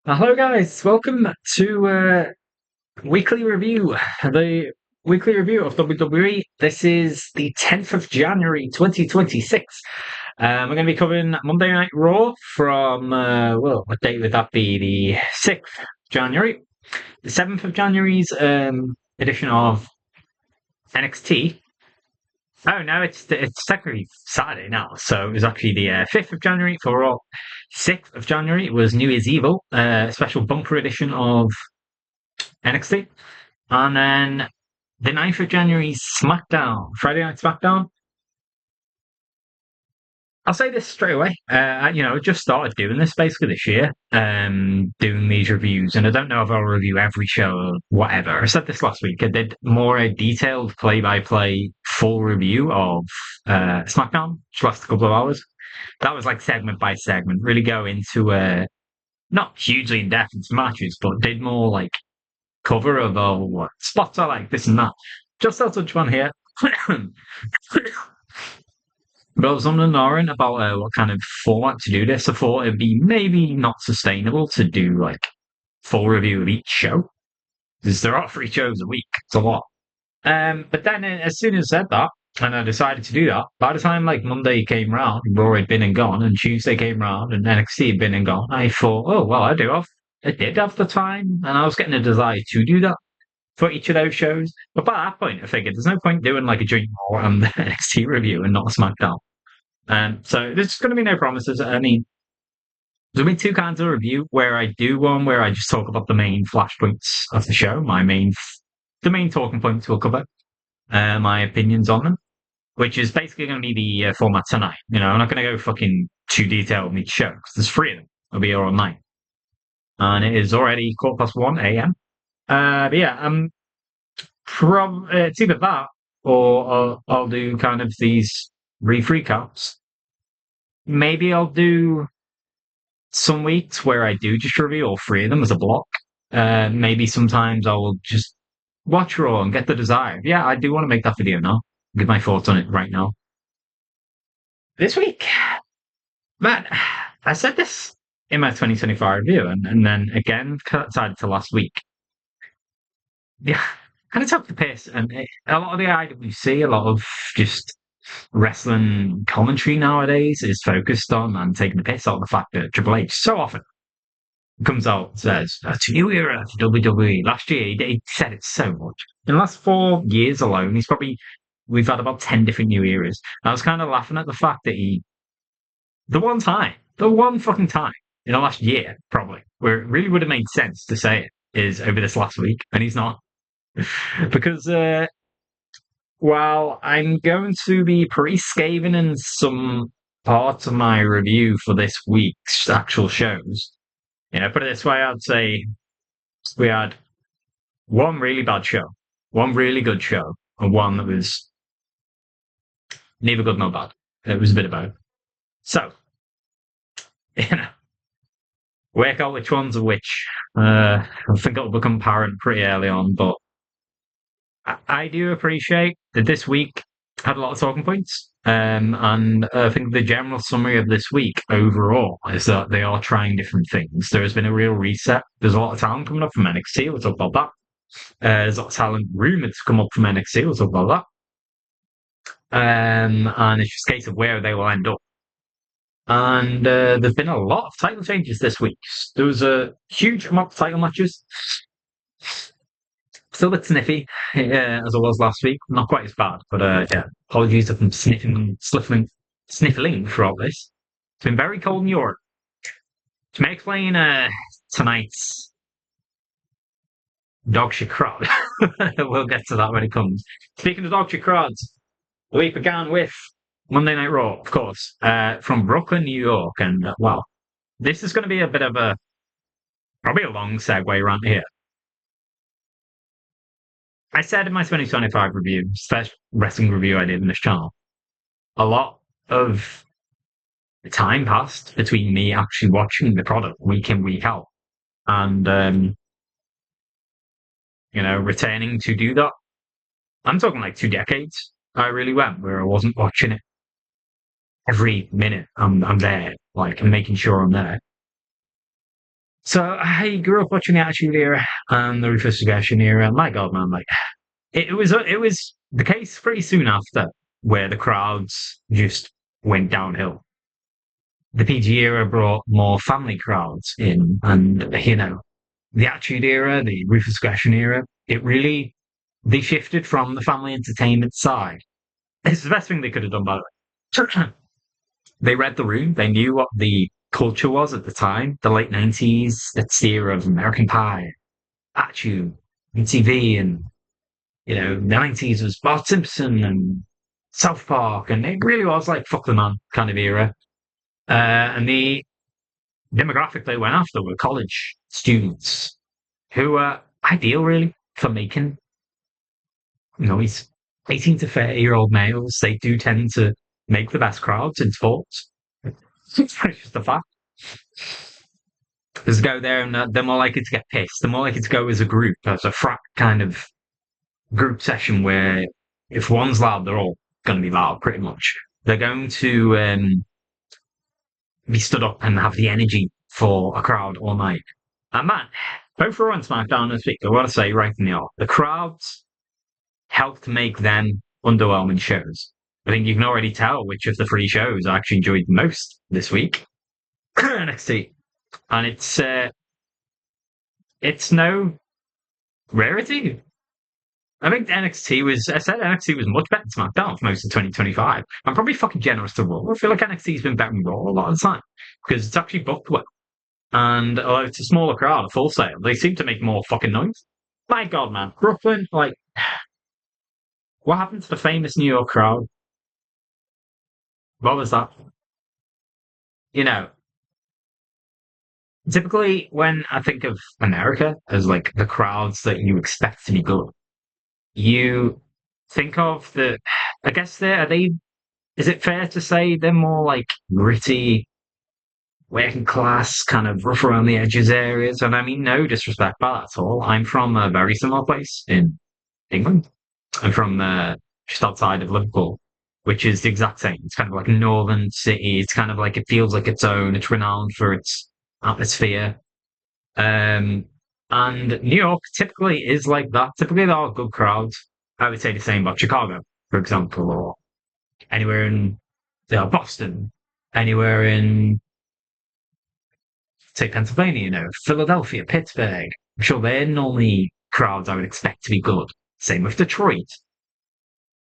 Hello, guys. Welcome to weekly review, the weekly review of WWE. This is the 10th of January, 2026. We're going to be covering Monday Night Raw from, what date would that be? The 6th of January. The 7th of January's edition of NXT. Oh no, it's technically Saturday now, so it was actually the 5th of January for Raw. 6th of January was New Year's Evil, special bumper edition of NXT. And then the 9th of January, SmackDown, Friday Night SmackDown. I'll say this straight away. I just started doing this basically this year, doing these reviews, and I don't know if I'll review every show or whatever. I said this last week. I did more a detailed play-by-play full review of SmackDown, which lasted a couple of hours. That was like segment by segment, really go into not hugely in depth into matches, but did more like cover of what spots I like, this and that. Just I'll touch on here. But I was on and about what kind of format to do this. I thought it'd be maybe not sustainable to do like full review of each show because there are 3 shows a week. It's a lot. But then as soon as I said that, and I decided to do that, by the time like Monday came round, Raw had been and gone, and Tuesday came round, and NXT had been and gone, I thought, oh well, I did have the time, and I was getting a desire to do that for each of those shows. But by that point, I figured there's no point doing like a joint Raw and NXT review and not a SmackDown. So there's going to be no promises. I mean, there'll be two kinds of review where I do one where I just talk about the main flashpoints of the show, the main talking points we'll cover, my opinions on them, which is basically going to be the format tonight. I'm not going to go fucking too detailed on each show because there's 3 of them. I'll be here all night. And it is already 1:15 a.m. But yeah, it's either that or I'll do kind of these brief recaps. Maybe I'll do some weeks where I do just review all 3 of them as a block. Maybe sometimes I will just watch Raw and get the desire. Yeah, I do want to make that video now. Give my thoughts on it right now. This week, man, I said this in my 2025 review, and then again decided to last week. Yeah, kind of took the piss, and a lot of the IWC, a lot of just wrestling commentary nowadays is focused on and taking the piss out of the fact that Triple H so often comes out and says, "It's a new era for WWE." Last year, he said it so much. In the last 4 years alone, we've had about 10 different new eras. I was kind of laughing at the fact that the one fucking time in the last year, probably, where it really would have made sense to say it is over this last week, and he's not. Because while I'm going to be pretty scathing in some parts of my review for this week's actual shows, put it this way, I'd say we had one really bad show, one really good show, and one that was neither good nor bad. It was a bit of both. So, work out which ones are which. I think it'll become apparent pretty early on, but I do appreciate that this week had a lot of talking points. And I think the general summary of this week overall is that they are trying different things. There has been a real reset. There's a lot of talent coming up from NXT. We'll talk about that. There's a lot of talent rumored to come up from NXT. We'll talk about that. And it's just a case of where they will end up. And there's been a lot of title changes this week. There was a huge amount of title matches. Still a bit sniffy, as it was last week. Not quite as bad, but yeah. Apologies if I'm sniffling throughout this. It's been very cold in Europe. To may explain tonight's dog shit crowd. We'll get to that when it comes. Speaking of dog shit crowds, the week began with Monday Night Raw, of course, from Brooklyn, New York. And, well, this is going to be a bit of probably a long segue around here. I said in my 2025 review, first wrestling review I did in this channel, a lot of time passed between me actually watching the product week in, week out, and returning to do that. I'm talking like 2 decades. I really went where I wasn't watching it every minute. I'm there, like I'm making sure I'm there. So I grew up watching the Attitude Era and the Ruthless Aggression Era. My God, man, like it was the case pretty soon after where the crowds just went downhill. The PG era brought more family crowds in, and the Attitude Era, the Ruthless Aggression Era, it really they shifted from the family entertainment side. It's the best thing they could have done, by the way. They read the room. They knew what the culture was at the time. The late 90s, that's the era of American Pie, Attitude, MTV, and the 90s was Bart Simpson and South Park, and it really was like fuck the man kind of era. And the demographic they went after were college students who were ideal really for making, he's 18 to 30-year-old males. They do tend to make the best crowds in sports. It's just a fact. Just go there and they're more likely to get pissed. They're more likely to go as a group, as a frat kind of group session where if one's loud, they're all going to be loud pretty much. They're going to be stood up and have the energy for a crowd all night. And man, both Raw and SmackDown this week, I want to say right in the off, the crowds helped make them underwhelming shows. I think you can already tell which of the three shows I actually enjoyed most this week. NXT. And it's no rarity. I said NXT was much better than SmackDown for most of 2025. I'm probably fucking generous to Raw. I feel like NXT's been better than Raw a lot of the time because it's actually booked well. And although it's a smaller crowd, a Full Sail, they seem to make more fucking noise. My God, man. Brooklyn, like, what happened to the famous New York crowd? What was that? You know, typically when I think of America as like the crowds that you expect to be good, you think of I guess is it fair to say they're more like gritty, working class, kind of rough around the edges areas? And I mean, no disrespect by that at all. I'm from a very similar place in England. I'm from just outside of Liverpool, which is the exact same. It's kind of like a northern city. It's kind of like it feels like its own. It's renowned for its atmosphere. Um, and New York typically is like that. Typically, there are good crowds. I would say the same about Chicago, for example, or anywhere in Boston, anywhere in say Pennsylvania, Philadelphia, Pittsburgh. I'm sure they're normally crowds I would expect to be good. Same with Detroit.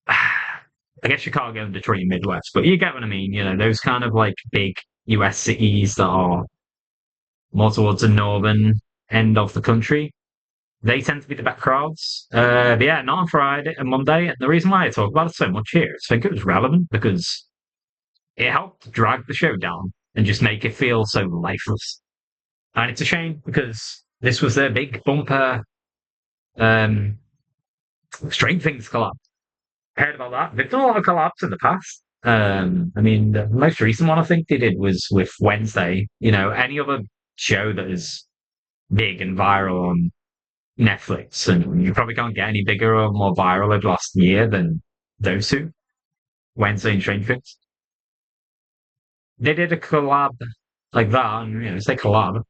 I guess Chicago and Detroit and Midwest, but you get what I mean. Those kind of like big US cities that are more towards the northern end of the country. They tend to be the better crowds. But yeah, not on Friday and Monday. And the reason why I talk about it so much here is I think it was relevant because it helped drag the show down and just make it feel so lifeless. And it's a shame because this was their big bumper. Um, Strange Things collapse. Heard about that? They've done a lot of collabs in the past. I mean, the most recent one I think they did was with Wednesday. Any other show that is big and viral on Netflix, and you probably can't get any bigger or more viral over the last year than those two, Wednesday and Strange Things. They did a collab like that, and it's a collab.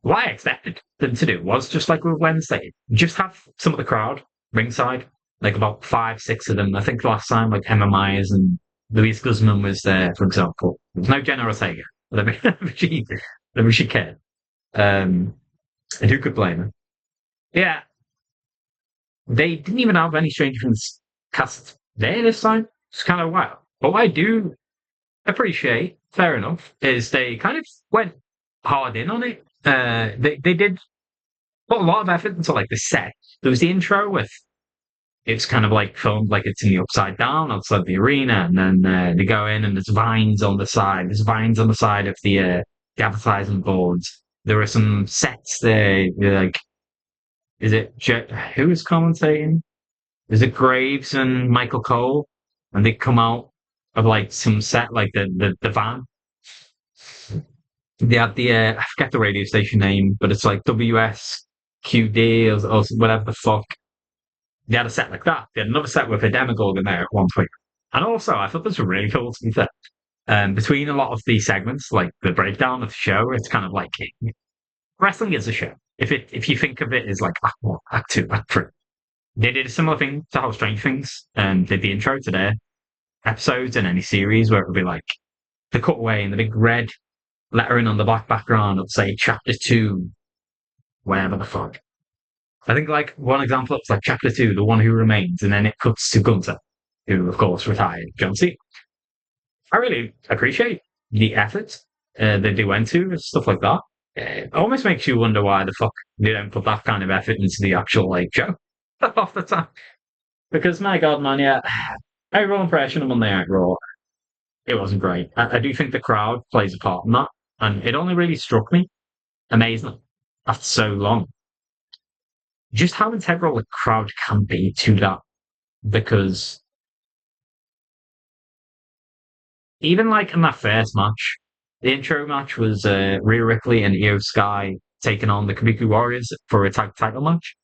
What I expected them to do was just like with Wednesday, just have some of the crowd ringside, like about five, six of them. I think last time, like Emma Myers and Louise Guzman was there, for example. There's no Jenna Ortega. Let me she cared. And who could blame her? Yeah, they didn't even have any Stranger Things cast there this time. It's kind of wild. But what I do appreciate, fair enough, is they kind of went hard in on it. They did put a lot of effort into like the set. There was the intro with it's kind of like filmed like it's in the upside down outside the arena, and then they go in and there's vines on the side. There's vines on the side of the advertising boards. There are some sets there, like is it who is commentating? Is it Graves and Michael Cole? And they come out of like some set, like the van. They had I forget the radio station name, but it's like WSQD or whatever the fuck. They had a set like that. They had another set with a demagogue in there at one point. And also, I thought this was really cool to be fair. Between a lot of these segments, like the breakdown of the show, it's kind of like wrestling is a show. If you think of it as like act one, act two, act three, they did a similar thing to how Strange Things did the intro to their episodes in any series, where it would be like the cutaway and the big red lettering on the black background of say chapter two, whatever the fuck. I think like one example it's like chapter two, the one who remains, and then it cuts to Gunter, who of course retired John Cena. I really appreciate the effort that they went to stuff like that. It almost makes you wonder why the fuck they don't put that kind of effort into the actual like show half the time. Because my god, man, yeah, overall impression of Monday Night Raw, it wasn't great. I do think the crowd plays a part in that, and it only really struck me amazingly after so long just how integral the crowd can be to that. Because even like in that first match, the intro match was Rhea Ripley and Io Sky taking on the Kabuki Warriors for a tag title match.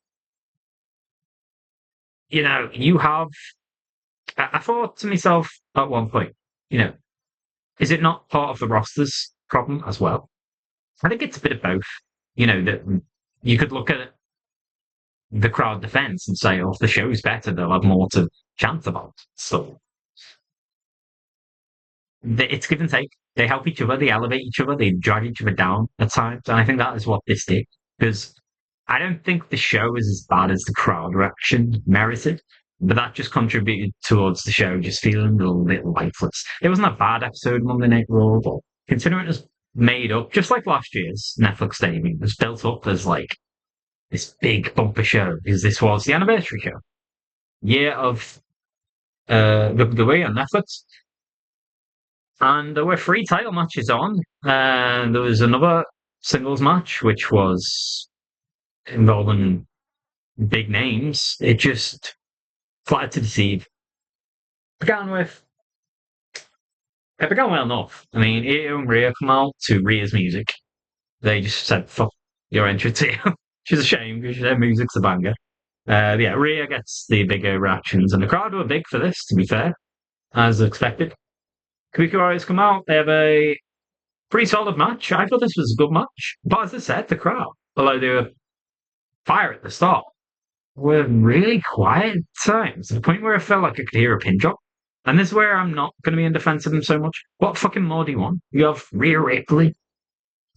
You know, you have. I thought to myself at one point, you know, is it not part of the roster's problem as well? I think it's a bit of both. You know, that you could look at the crowd defense and say, oh, if the show's better, they'll have more to chant about. So it's give and take. They help each other, they elevate each other, they drag each other down at times. And I think that is what this did. Because I don't think the show is as bad as the crowd reaction merited, but that just contributed towards the show just feeling a little bit lifeless. It wasn't a bad episode of Monday Night Raw, but considering it was made up, just like last year's Netflix debut, it was built up as like this big bumper show because this was the anniversary show. Year of the WWE on Netflix. And there were three title matches on. And there was another singles match, which was involving big names. It just flattered to deceive. Began with, it began well enough. I mean, Io and Rhea come out to Rhea's music. They just said, fuck your entrance here. She's ashamed because their music's a banger. Yeah, Rhea gets the bigger reactions, and the crowd were big for this, to be fair, as expected. Kabuki Warriors come out. They have a pretty solid match. I thought this was a good match. But as I said, the crowd, although they were fire at the start, were really quiet at times, to the point where I felt like I could hear a pin drop. And this is where I'm not going to be in defense of them so much. What fucking more do you want? You have Rhea Ripley,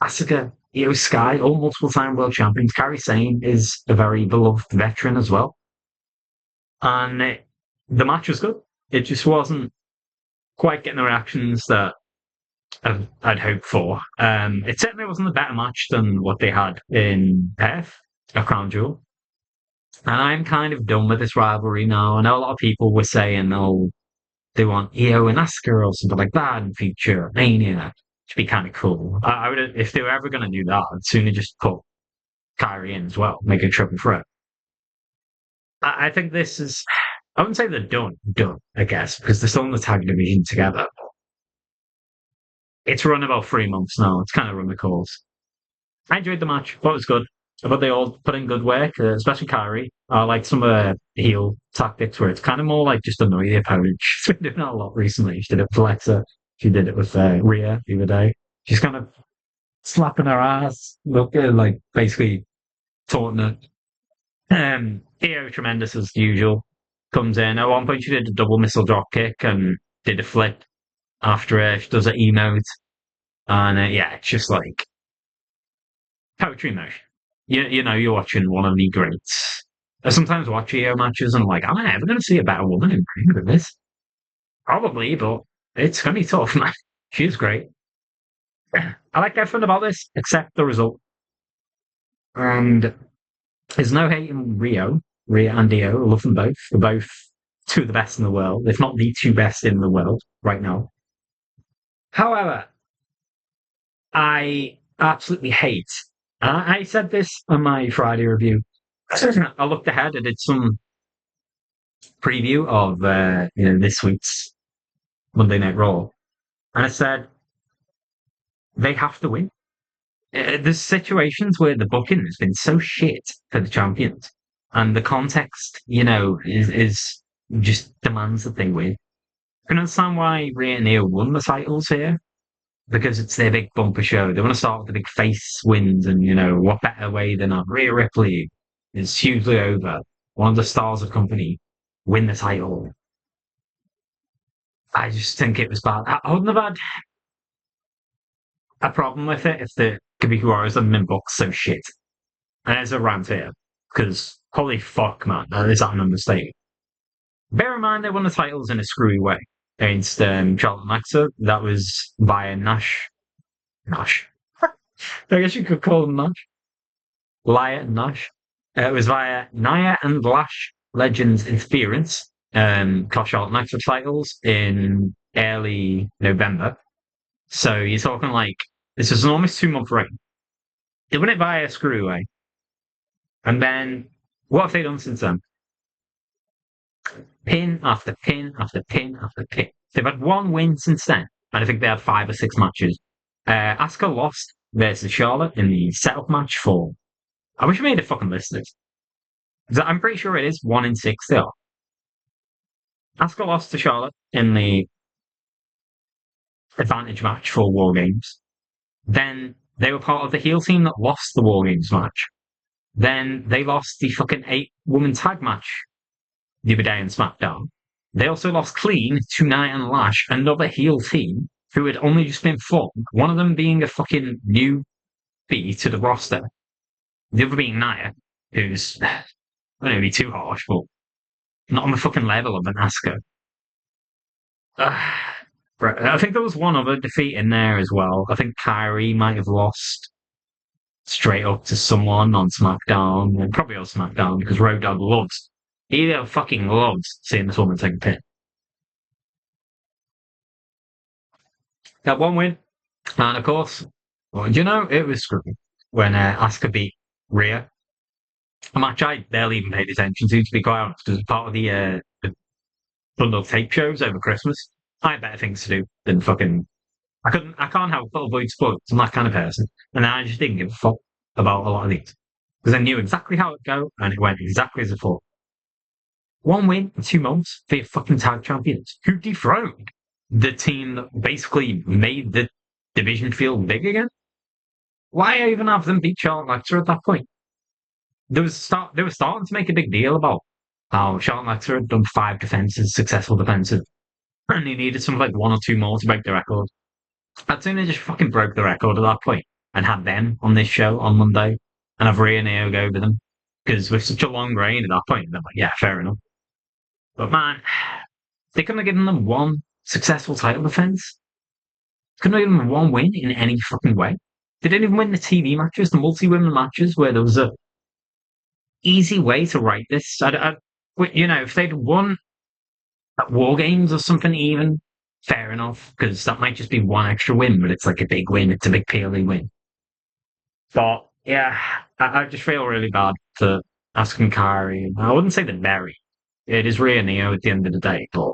Asuka, Io Sky, all multiple time world champions. Kairi Sane is a very beloved veteran as well. And the match was good. It just wasn't quite getting the reactions that I'd hoped for. It certainly wasn't a better match than what they had in Perth, a Crown Jewel. And I'm kind of done with this rivalry now. I know a lot of people were saying, oh, they want Io and Asuka or something like that in future Mania. To be kind of cool. I would, if they were ever going to do that, I'd sooner just put Kyrie in as well, make a triple threat. I think this is, I wouldn't say they're done, I guess, because they're still in the tag division together. It's run about 3 months now. It's kind of run the course. I enjoyed the match. Thought it was good. I thought they all put in good work, especially Kyrie. I like some of the heel tactics where it's kind of more like just annoy the opponent. She's been doing that a lot recently. She did it with Alexa. She did it with Rhea the other day. She's kind of slapping her ass, looking like basically taunting her. Io, tremendous as usual, comes in. At one point, she did a double missile drop kick and did a flip after she does an emote. And yeah, it's just like poetry motion. You know, you're watching one of the greats. I sometimes watch EO matches and I'm like, am I ever going to see a better woman in ring than this? Probably, but it's going to be tough, man. She's great. I like everything about this except the result. And there's no hate in Rio and Dio. I love them both. They're both two of the best in the world, if not the two best in the world right now. However, I absolutely hate. I said this on my Friday review. I looked ahead. I did some preview of this week's Monday Night Raw, and I said they have to win. There's situations where the booking has been so shit for the champions, and the context, is just demands that they win. can understand why Rhea and Neo won the titles here because it's their big bumper show. They want to start with the big face wins, and what better way than Rhea Ripley is hugely over, one of the stars of the company, win the title. I just think it was bad. I wouldn't have had a problem with it if the Kabuki Warriors hadn't been booked so shit. And there's a rant here because holy fuck, man, that is an understatement. Bear in mind they won the titles in a screwy way against Charlotte and Alexa. That was via Nash. I guess you could call him Nash. Laya and Nash. It was via Nia and Lash Legends interference. Cost Charlotte and Alexa titles in early November. So you're talking like this is an almost 2 month reign. They won it via a screwaway. And then what have they done since then? Pin after pin after pin after pin. They've had one win since then, and I think they had 5 or 6 matches. Asuka lost versus Charlotte in the setup match for. I wish I made a fucking list of this. I'm pretty sure it is 1 in 6 still. Asuka lost to Charlotte in the advantage match for War Games. Then they were part of the heel team that lost the War Games match. Then they lost the fucking 8-woman tag match the other day in SmackDown. They also lost clean to Nia and Lash, another heel team who had only just been formed. One of them being a fucking newbie to the roster. The other being Nia, who's, I don't know, be too harsh, but not on the fucking level of an Asuka. Right. I think there was one other defeat in there as well. I think Kyrie might have lost straight up to someone on SmackDown, and probably on SmackDown because Road Dogg fucking loves seeing this woman take a pin. Got one win, and of course, well, it was screwed when Asuka beat Rhea. A match I barely even paid attention to be quite honest, because part of the bundle tape shows over Christmas. I had better things to do than fucking. I can't help but avoid spoilers. I'm that kind of person, and I just didn't give a fuck about a lot of these because I knew exactly how it'd go, and it went exactly as I thought. One win in 2 months for your fucking tag champions who dethroned the team that basically made the division feel big again. Why even have them beat Charlotte and Alexa at that point? They were starting to make a big deal about how Charlotte and Alexa had done 5 defenses, successful defenses, and they needed something like 1 or 2 more to break the record. I'd say they just fucking broke the record at that point and had them on this show on Monday and have Rhea and Io go over them. Because with such a long reign at that point, they're like, yeah, fair enough. But man, they couldn't have given them one successful title defense. Couldn't have given them one win in any fucking way. They didn't even win the TV matches, the multi-women matches, where there was a easy way to write this. If they'd won at War Games or something, even fair enough, because that might just be one extra win, but it's like a big win. It's a big PLE win. But yeah, I just feel really bad for asking Kyrie. I wouldn't say they're very. It is Rhea and Neo at the end of the day, but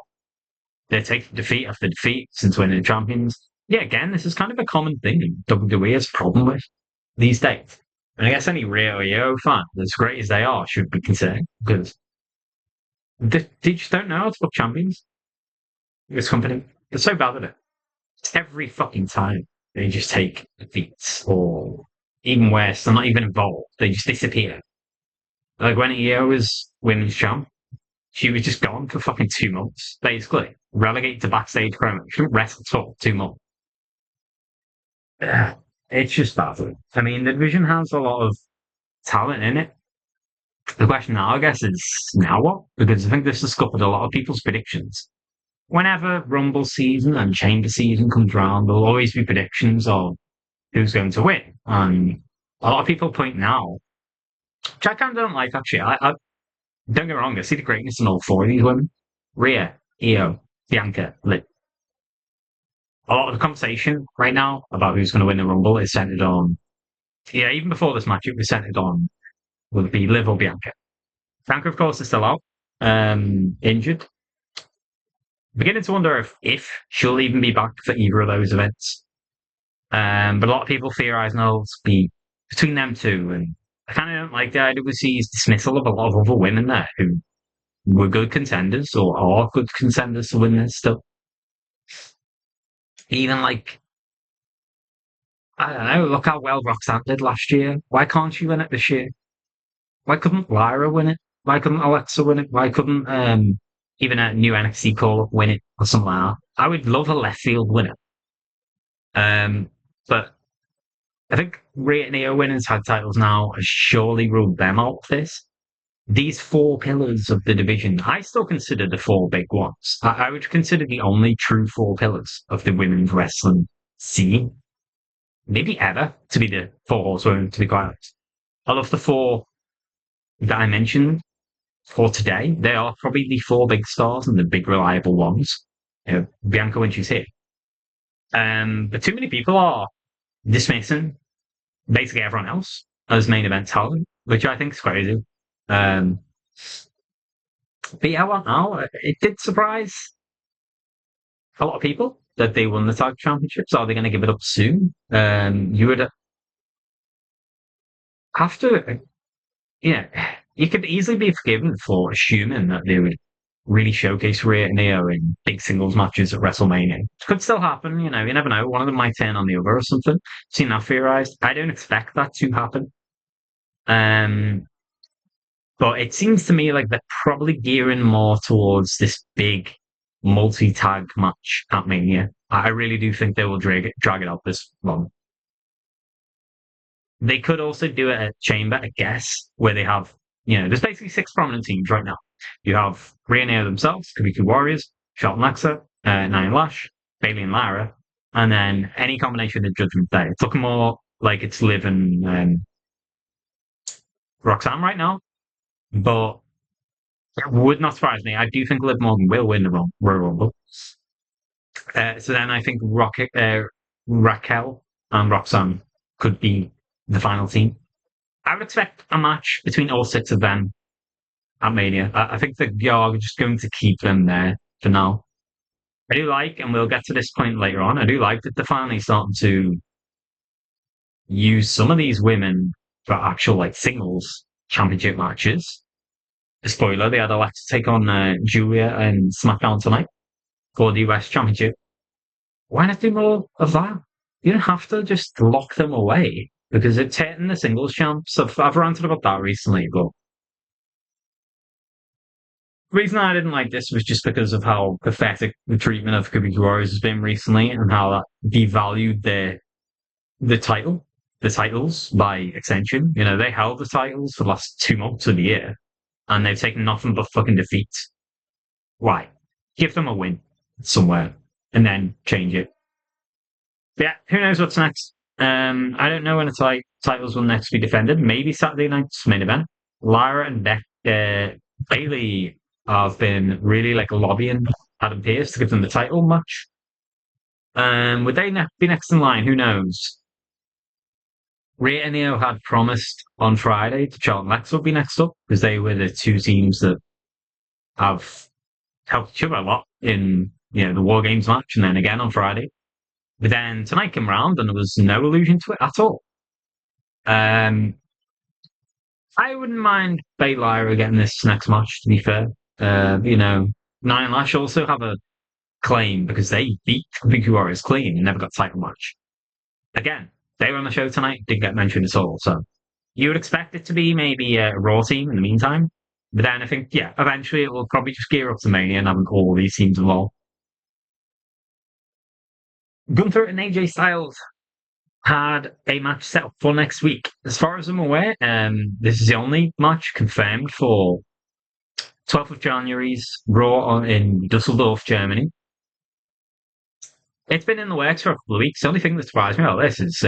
they take defeat after defeat since winning the champions. Yeah, again, this is kind of a common thing WWE has a problem with these days. And I guess any Rhea or Io fan, as great as they are, should be concerned because they just don't know how to book champions. This company, they're so bad at it. Every fucking time they just take defeats, or even worse, they're not even involved. They just disappear. Like when Io was women's champ, she was just gone for fucking 2 months, basically. Relegated to backstage promo. She couldn't wrestle at all 2 months. Yeah, it's just bad. I mean, the division has a lot of talent in it. The question now, I guess, is now what? Because I think this has scuppered a lot of people's predictions. Whenever Rumble season and Chamber season comes around, there'll always be predictions of who's going to win. And a lot of people point now, which I kind of don't like, actually. I don't get me wrong, I see the greatness in all 4 of these women. Rhea, Io, Bianca, Liv. A lot of the conversation right now about who's going to win the Rumble is centered on, even before this match, it was centered on would it be Liv or Bianca. Bianca, of course, is still out, injured. Beginning to wonder if she'll even be back for either of those events. But a lot of people theorizing it'll be between them two, and I kind of don't like the IWC's dismissal of a lot of other women there who were good contenders or are good contenders to win this stuff. Even like, I don't know, look how well Roxanne did last year. Why can't she win it this year? Why couldn't Lyra win it? Why couldn't Alexa win it? Why couldn't even a new NXT call up win it or something like that? I would love a left field winner. But I think Rhea and Io winning tag titles now has surely ruled them out of this. These four pillars of the division, I still consider the four big ones. I would consider the only true four pillars of the women's wrestling scene, maybe ever, to be the four horsewomen, to be quite honest. I love the four that I mentioned for today. They are probably the four big stars and the big reliable ones. Bianca when she's here. But too many people are dismissing basically everyone else as main event talent, which I think is crazy. Um, but yeah, well, now it did surprise a lot of people that they won the tag championships. Are they going to give it up soon? You would have to, you could easily be forgiven for assuming that they would really showcase Rhea and Io in big singles matches at WrestleMania. It could still happen, you never know. One of them might turn on the other or something. Seen that theorized. I don't expect that to happen. Um, but it seems to me like they're probably gearing more towards this big multi-tag match at Mania. I really do think they will drag it out this long. They could also do it at Chamber, I guess, where they have, there's basically six prominent teams right now. You have Rhea and Io themselves, Kabuki Warriors, Charlotte and Alexa, Nia and Lash, Bailey and Lara, and then any combination of Judgment Day. It's looking more like it's Liv and Roxanne right now, but it would not surprise me. I do think Liv Morgan will win the Royal Rumble. So then I think Raquel and Roxanne could be the final team. I would expect a match between all six of them at Mania. I think that you're just going to keep them there for now. I do like, and we'll get to this point later on, I do like that they're finally starting to use some of these women for actual like singles championship matches. Spoiler, they had Alexa take on Julia and SmackDown tonight for the US Championship. Why not do more of that? You don't have to just lock them away because it's hitting the singles champs. I've ranted about that recently, but the reason I didn't like this was just because of how pathetic the treatment of Kabuki Warriors has been recently and how that devalued the titles by extension. They held the titles for the last 2 months of the year and they've taken nothing but fucking defeats. Why? Give them a win somewhere and then change it. But yeah, who knows what's next? I don't know when the titles will next be defended. Maybe Saturday night's main event. Lyra and Bailey have been really like lobbying Adam Pearce to give them the title match. Would they be next in line? Who knows? Rhea and Io had promised on Friday to Charlotte and Lex would be next up because they were the two teams that have helped each other a lot in the War Games match and then again on Friday. But then tonight came round and there was no allusion to it at all. I wouldn't mind Bay Lyra getting this next match, to be fair. Nia and Lash also have a claim because they beat Kabuki Warriors clean and never got title match. Again, they were on the show tonight, didn't get mentioned at all. So you would expect it to be maybe a Raw team in the meantime. But then I think, eventually it will probably just gear up to Mania and having all these teams involved. Gunther and AJ Styles had a match set up for next week. As far as I'm aware, this is the only match confirmed for 12th of January's Raw in Dusseldorf, Germany. It's been in the works for a couple of weeks. The only thing that surprised me about this is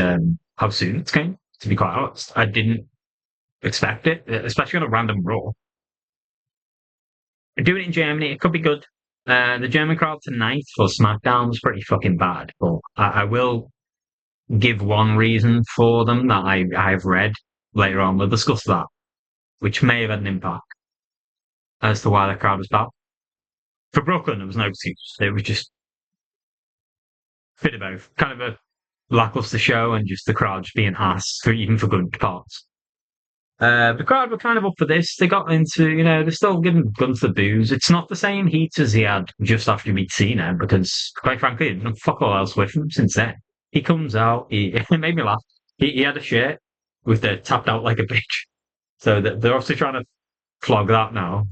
how soon it's came, to be quite honest. I didn't expect it, especially on a random Raw. Doing it in Germany, it could be good. The German crowd tonight for SmackDown was pretty fucking bad, but I will give one reason for them that I've read later on. We'll discuss that, which may have had an impact as to why the crowd was bad. For Brooklyn, there was no excuse. It was just bit of both. Kind of a lackluster show and just the crowd just being ass for even for good parts. The crowd were kind of up for this. They got into, they're still giving Gunther booze. It's not the same heat as he had just after he beat Cena because, quite frankly, there's no fuck all else with him since then. He comes out, it made me laugh. He had a shirt with the tapped out like a bitch. So they're obviously trying to flog that now.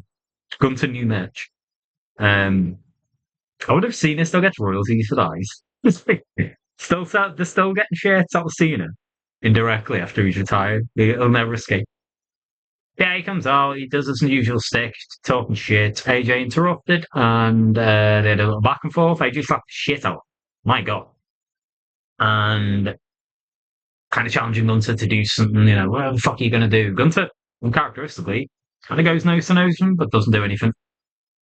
Gunther new merch. Um, I would have Cena still gets royalties for that. They're still getting shirts out of Cena indirectly after he's retired. He'll never escape. Yeah, he comes out, he does his usual stick, talking shit. AJ interrupted, and they had a little back and forth. AJ slapped the shit out. My God. And kind of challenging Gunther to do something, what the fuck are you going to do? Gunther, uncharacteristically, kind of goes nose to nose with him, but doesn't do anything.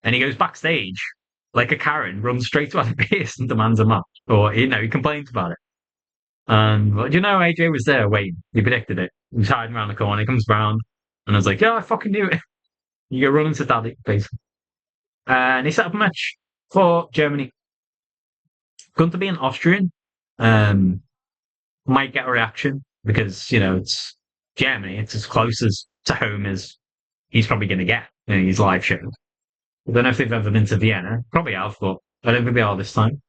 And he goes backstage, like a Karen, runs straight to Adam Pearce and demands a match. Or, he complains about it. And, but AJ was there waiting. He predicted it. He was hiding around the corner. He comes round, and I was like, yeah, I fucking knew it. You go running to daddy, basically. And he set up a match for Germany. Going to be an Austrian. Um, might get a reaction because, it's Germany. It's as close as to home as he's probably going to get in his live show. I don't know if they've ever been to Vienna. Probably have, but I don't think they are this time.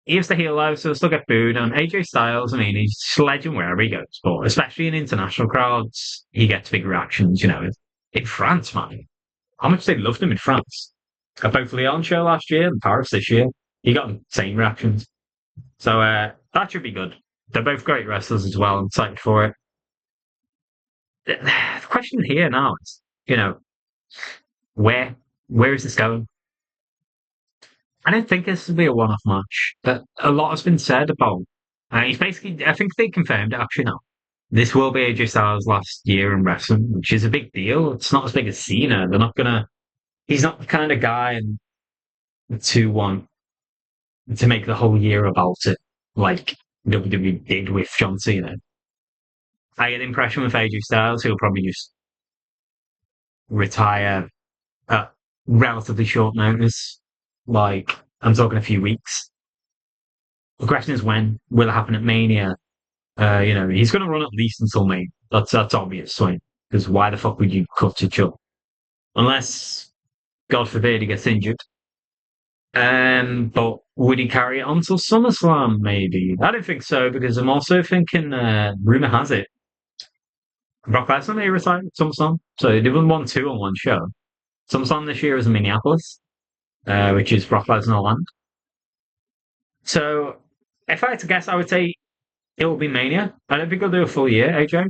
He was the heel though, so he'll still get booed. And AJ Styles, I mean, he's sledging wherever he goes, but especially in international crowds, he gets big reactions, In France, man. How much they loved him in France. At both Leon show last year and Paris this year. He got insane reactions. So that should be good. They're both great wrestlers as well. I'm excited for it. The question here now is, where where is this going? I don't think this will be a one-off match, but a lot has been said about. He's basically, I think they confirmed it actually now. This will be AJ Styles' last year in wrestling, which is a big deal. It's not as big as Cena. They're not gonna. He's not the kind of guy to want to make the whole year about it, like WWE did with John Cena. I get the impression with AJ Styles, he'll probably just retire at relatively short notice. Like, I'm talking a few weeks. The question is when will it happen at Mania? He's going to run at least until May. That's obvious, right? Because why the fuck would you cut it short? Unless, God forbid, he gets injured. But would he carry it on till SummerSlam? Maybe I don't think so because I'm also thinking. Rumor has it Brock Lesnar may retire at SummerSlam. So they didn't want two on one show. SummerSlam this year is in Minneapolis, which is Brock Lesnar land. So if I had to guess, I would say it will be Mania. I don't think he'll do a full year, AJ.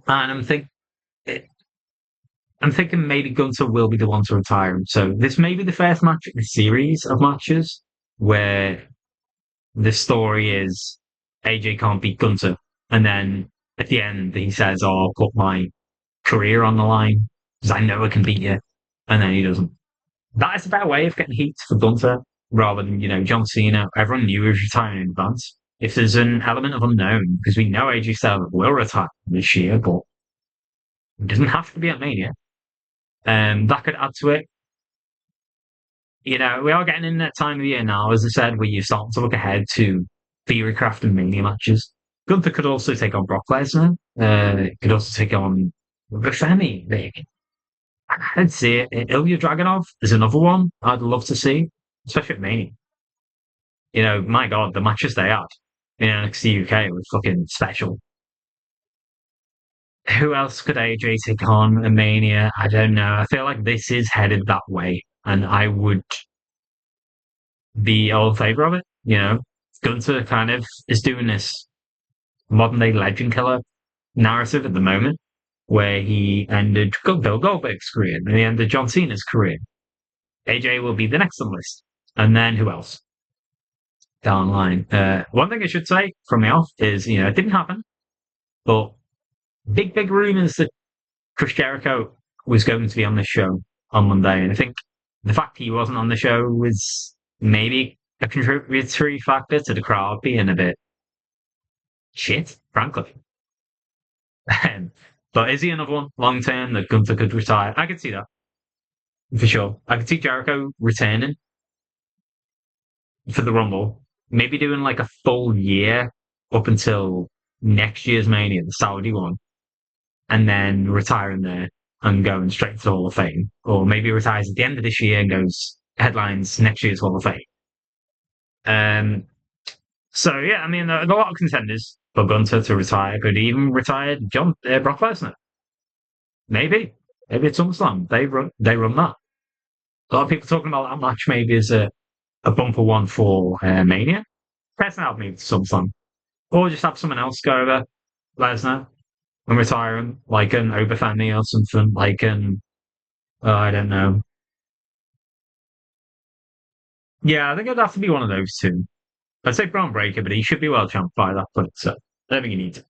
And I'm thinking maybe Gunther will be the one to retire him. So this may be the first match in a series of matches where the story is AJ can't beat Gunther, and then at the end he says, "Oh, I'll put my career on the line because I know I can beat you," and then he doesn't. That is a better way of getting heat for Gunther rather than John Cena. Everyone knew he was retiring in advance. If there's an element of unknown, because we know AJ Styles will retire this year, but it doesn't have to be at Mania. That could add to it. We are getting in that time of year now, as I said, where you're starting to look ahead to Theorycraft and Mania matches. Gunther could also take on Brock Lesnar. Could also take on Rafemi, maybe. I'd see it. Ilya Dragunov is another one I'd love to see, especially at Mania. My God, the matches they had in NXT UK were fucking special. Who else could AJ take on at Mania? I don't know. I feel like this is headed that way, and I would be all in favor of it. Gunther kind of is doing this modern day legend killer narrative at the moment, where he ended Bill Goldberg's career and he ended John Cena's career. AJ will be the next on the list. And then who else? Down the line. One thing I should say from the off is, it didn't happen, but big rumors that Chris Jericho was going to be on this show on Monday. And I think the fact he wasn't on the show was maybe a contributory factor to the crowd being a bit shit, frankly. But is he another one long term that Gunther could retire? I could see that for sure. I could see Jericho returning for the Rumble, maybe doing like a full year up until next year's Mania, the Saudi one, and then retiring there and going straight to the Hall of Fame, or maybe retires at the end of this year and goes headlines next year's Hall of Fame. Um, so yeah, I mean, there are a lot of contenders for Gunter to retire. Could he even retire Brock Lesnar? Maybe, maybe it's SummerSlam. They run that. A lot of people talking about that match maybe as a bumper one for Mania. Personally, I'd move to SummerSlam, or just have someone else go over Lesnar and retire him, like an Oberfemi or something, like an I don't know. Yeah, I think it'd have to be one of those two. I'd say Braun Breaker, but he should be world champ by that point, so I don't think he needs it.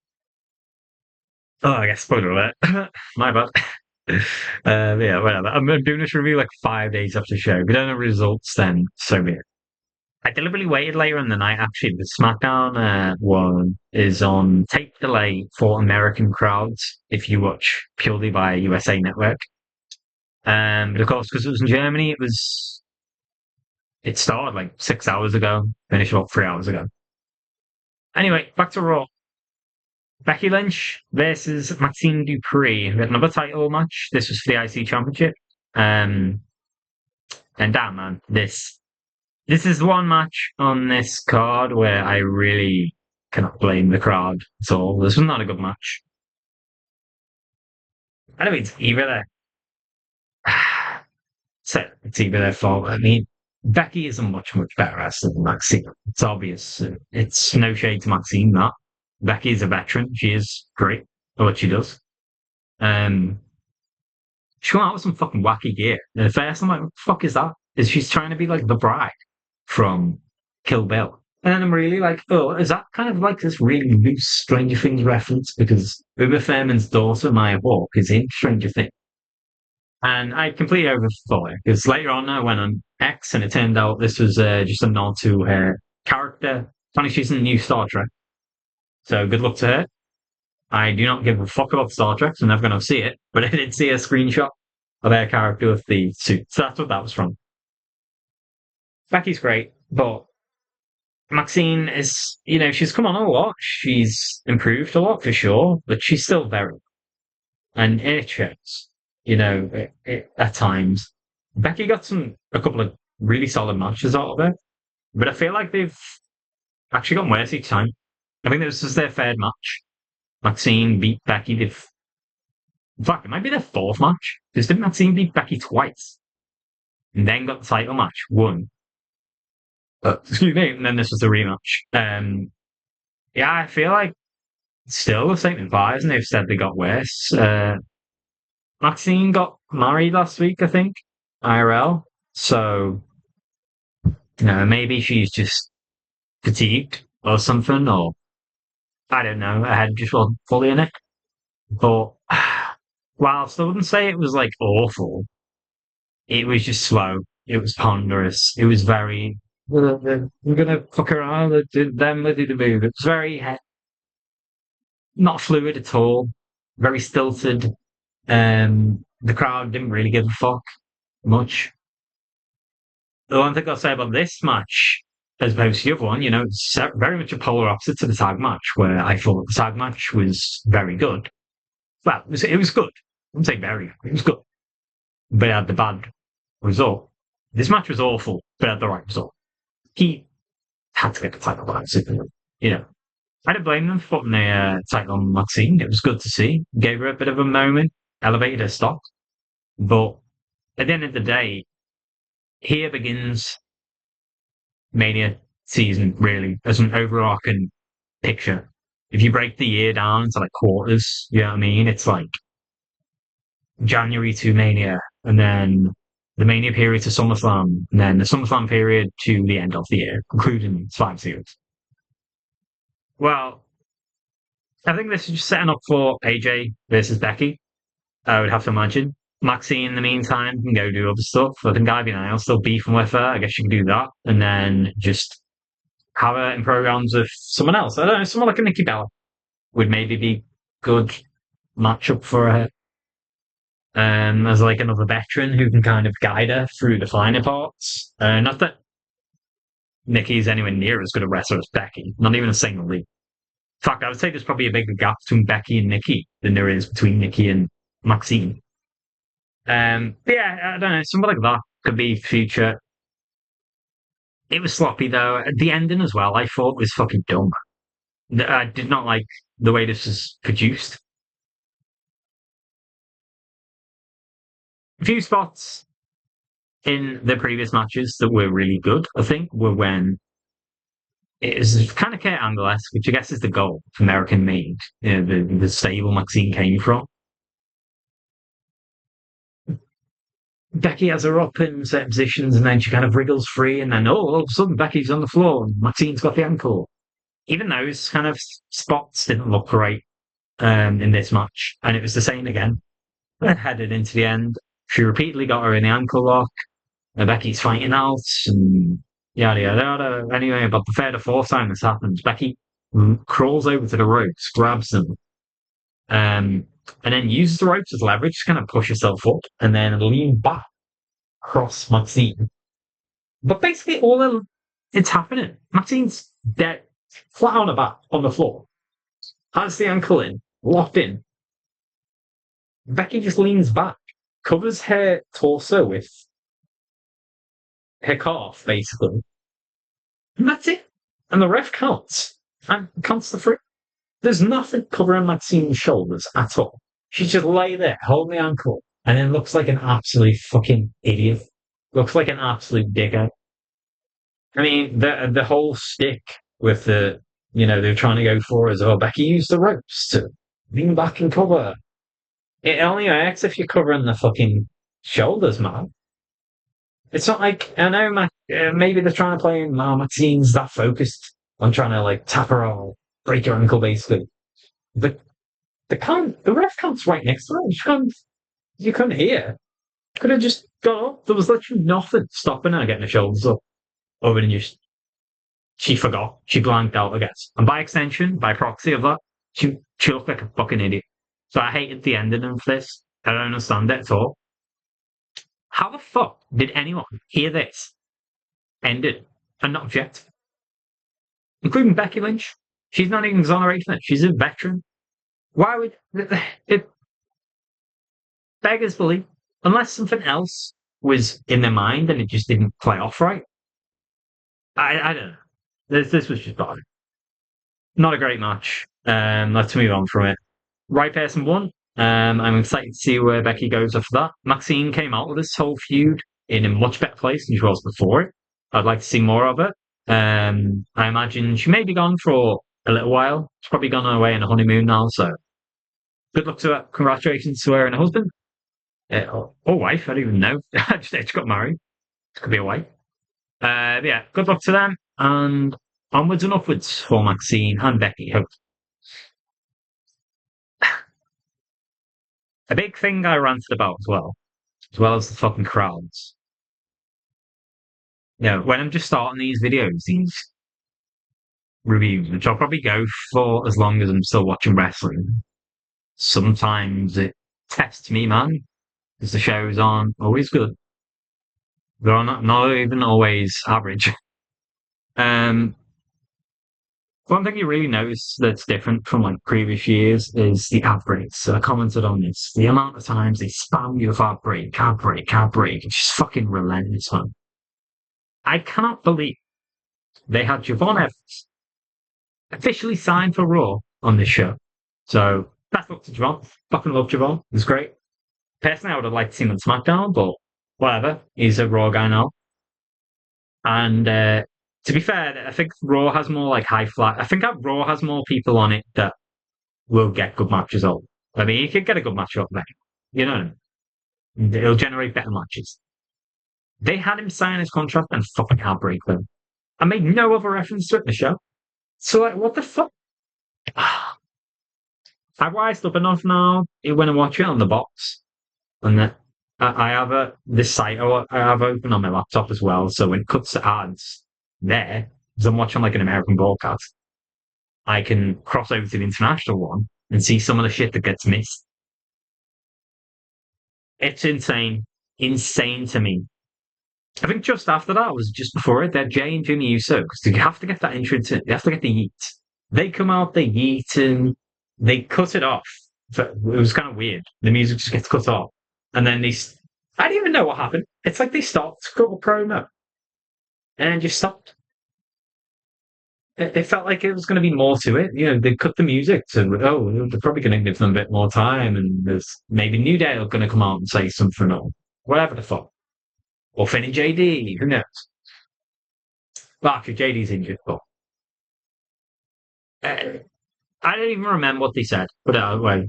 Oh, I guess spoiler alert. My bad. Yeah, whatever. I'm doing this review like 5 days after the show. If we don't have results, then so be it. I deliberately waited later in the night. Actually, the SmackDown one is on tape delay for American crowds if you watch purely by USA Network. But of course, because it was in Germany, it started like 6 hours ago, finished about 3 hours ago. Anyway, back to Raw. Becky Lynch versus Maxine Dupree. We had another title match. This was for the IC Championship. Um, and damn man, this is one match on this card where I really cannot blame the crowd at all. This was not a good match. I don't mean it's either their so it's either their fault. I mean, Becky is a much better wrestler than Maxine. It's obvious. It's no shade to Maxine. That Becky is a veteran. She is great at what she does. Um, she come out with some fucking wacky gear. And at first, I'm like, what the fuck is that? Is she's trying to be like the bride from Kill Bill? And then I'm really like, oh, is that kind of like this really loose Stranger Things reference? Because Uma Thurman's daughter, Maya Hawke, is in Stranger Things. And I completely overthought it because later on I went on X and it turned out this was just a nod to her character. Funny, she's in the new Star Trek. So good luck to her. I do not give a fuck about Star Trek, so I'm never going to see it. But I did see a screenshot of her character with the suit. So that's what that was from. Becky's great, but Maxine is, she's come on a lot. She's improved a lot for sure, but she's still very, and it shows, at times. Becky got a couple of really solid matches out of it, but I feel like they've actually gotten worse each time. I think this was their third match. Maxine beat Becky. In fact, it might be their fourth match. Because didn't Maxine beat Becky twice? And then got the title match, won. Excuse me, and then this was the rematch. Yeah, I feel like still the same advice, and they've said they got worse. Maxine got married last week, I think, IRL. So, maybe she's just fatigued or something, or I don't know. Her head just wasn't fully in it. But whilst I wouldn't say it was like awful, it was just slow. It was ponderous. It was very. We're gonna fuck around. Then they did the move. It was very not fluid at all. Very stilted. The crowd didn't really give a fuck much. The one thing I'll say about this match, as opposed to the other one, it's very much a polar opposite to the tag match, where I thought the tag match was very good. Well, it was good. I wouldn't say very good. It was good. But it had the bad result. This match was awful, but it had the right result. He had to get the title back. I don't blame them for putting the title on Maxine. It was good to see. Gave her a bit of a moment, elevated her stock. But at the end of the day, here begins Mania season, really, as an overarching picture. If you break the year down into like quarters, you know what I mean? It's like January to Mania, and then the Mania period to SummerSlam, and then the SummerSlam period to the end of the year, concluding 5 series. Well, I think this is just setting up for AJ versus Becky. I would have to imagine. Maxine, in the meantime, can go do other stuff. I think Ivy and I will still beefing with her. I guess she can do that. And then just have her in programs with someone else. I don't know, someone like a Nikki Bella would maybe be good matchup for her. As like another veteran who can kind of guide her through the finer parts. Not that Nikki's anywhere near as good a wrestler as Becky, not even a single league. Fuck, I would say there's probably a bigger gap between Becky and Nikki than there is between Nikki and Maxine. But yeah, I don't know. Something like that could be future. It was sloppy though. The ending as well, I thought was fucking dumb. I did not like the way this was produced. A few spots in the previous matches that were really good, I think, were when it was kind of Kurt Angle-esque, which I guess is the goal of American made, the stable Maxine came from. Becky has her up in certain positions and then she kind of wriggles free and then, all of a sudden Becky's on the floor and Maxine's got the ankle. Even those kind of spots didn't look great in this match. And it was the same again. Headed into the end. She repeatedly got her in the ankle lock. Becky's fighting out and yada yada yada. Anyway, about the third or fourth time this happens, Becky crawls over to the ropes, grabs them, and then uses the ropes as leverage to kind of push herself up and then lean back across Maxine. But basically, it's happening. Maxine's dead, flat on her back on the floor, has the ankle in, locked in. Becky just leans back, covers her torso with her calf, basically. And that's it. And the ref counts. And counts the three. There's nothing covering Maxine's shoulders at all. She just lay there, holding the ankle, and then looks like an absolute fucking idiot. Looks like an absolute dickhead. I mean, the whole stick with they're trying to go for is, oh, Becky used the ropes to lean back and cover. It only works if you're covering the fucking shoulders, man. It's not like, I know, maybe they're trying to play Maxine's that focused on trying to, like, tap her or break her ankle, basically. But the ref counts right next to her. You couldn't hear. Could have just got up. There was literally nothing stopping her getting her shoulders up. Other than just, she forgot. She blanked out, I guess. And by extension, by proxy of that, she looked like a fucking idiot. So I hated the ending of this. I don't understand it at all. How the fuck did anyone hear this ended and not object? Including Becky Lynch. She's not even exonerated it. She's a veteran. Why would it beggars belief? Unless something else was in their mind and it just didn't play off right. I don't know. This was just bad. Not a great match. Let's move on from it. Right person won. I'm excited to see where Becky goes after that. Maxine came out with this whole feud in a much better place than she was before it. I'd like to see more of it. I imagine she may be gone for a little while. She's probably gone away on a honeymoon now, so good luck to her. Congratulations to her and her husband. Or wife, I don't even know. She got married. Could be a wife. Yeah, good luck to them. And onwards and upwards for Maxine and Becky. Hope. A big thing I ranted about as well as the fucking crowds. When I'm just starting these videos, these reviews, which I'll probably go for as long as I'm still watching wrestling, sometimes it tests me, man, because the shows aren't always good. They're not even always average. Um, One thing you really notice that's different from like previous years is the ad breaks. So I commented on this. The amount of times they spam you with ad break, ad break, ad break. It's just fucking relentless, man. I cannot believe they had Javon Evans officially signed for Raw on this show. So best luck to Javon. Fucking love Javon. It was great. Personally, I would have liked to see him on SmackDown, but whatever. He's a Raw guy now. And to be fair, I think Raw has more like high flat. I think Raw has more people on it that will get good matches out. I mean, you could get a good match out there. You know, it'll generate better matches. They had him sign his contract and fucking heartbreak them. I made no other reference to it in the show. So, like, what the fuck? I've wised up enough now when I watch it on the box. And I have this site I have open on my laptop as well. So when it cuts to ads there, because I'm watching like an American broadcast, I can cross over to the international one and see some of the shit that gets missed. It's insane. Insane to me. I think just after that was just before it, they're Jay and Jimmy Uso, because you have to get that entrance in. You have to get the yeet. They come out, they eat, and they cut it off. It was kind of weird. The music just gets cut off, and then I don't even know what happened. It's like they stopped cut a promo and just stopped. It felt like it was going to be more to it. You know, they cut the music to, oh, they're probably going to give them a bit more time, and there's maybe New Day are going to come out and say something or whatever the fuck. Or Finn and JD, who knows? Well, actually, JD's injured, but uh, I don't even remember what they said. But well,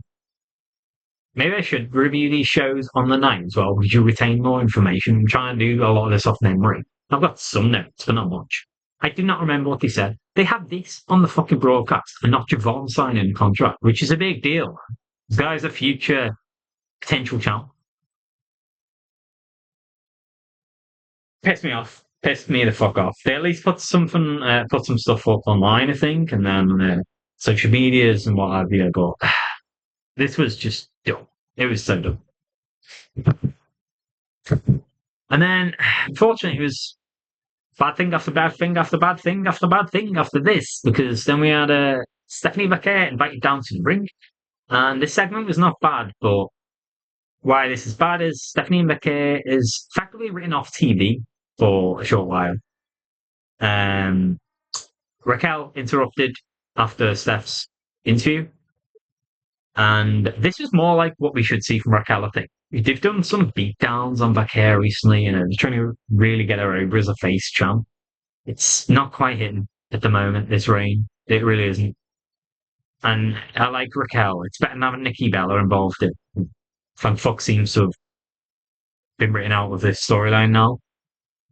maybe I should review these shows on the night as well. Would you retain more information? I'm trying to do a lot of this off memory. I've got some notes, but not much. I do not remember what they said. They had this on the fucking broadcast and not Javon signing a contract, which is a big deal. This guy's a future potential champ. Pissed me off. Pissed me the fuck off. They at least put some stuff up online, I think, and then social medias and what have you. But this was just dumb. It was so dumb. And then, unfortunately, it was bad thing after bad thing after bad thing after bad thing after this, because then we had Stephanie McKay invited down to the ring. And this segment was not bad, but why this is bad is Stephanie McKay is effectively written off TV for a short while. Um, Raquel interrupted after Steph's interview. And this is more like what we should see from Raquel, I think. They've done some beatdowns on Vaquer recently, and they're trying to really get her over as a face champ. It's not quite hitting at the moment, this reign. It really isn't. And I like Raquel. It's better than having Nikki Bella involved in. Fan Fuck seems to have been written out of this storyline now.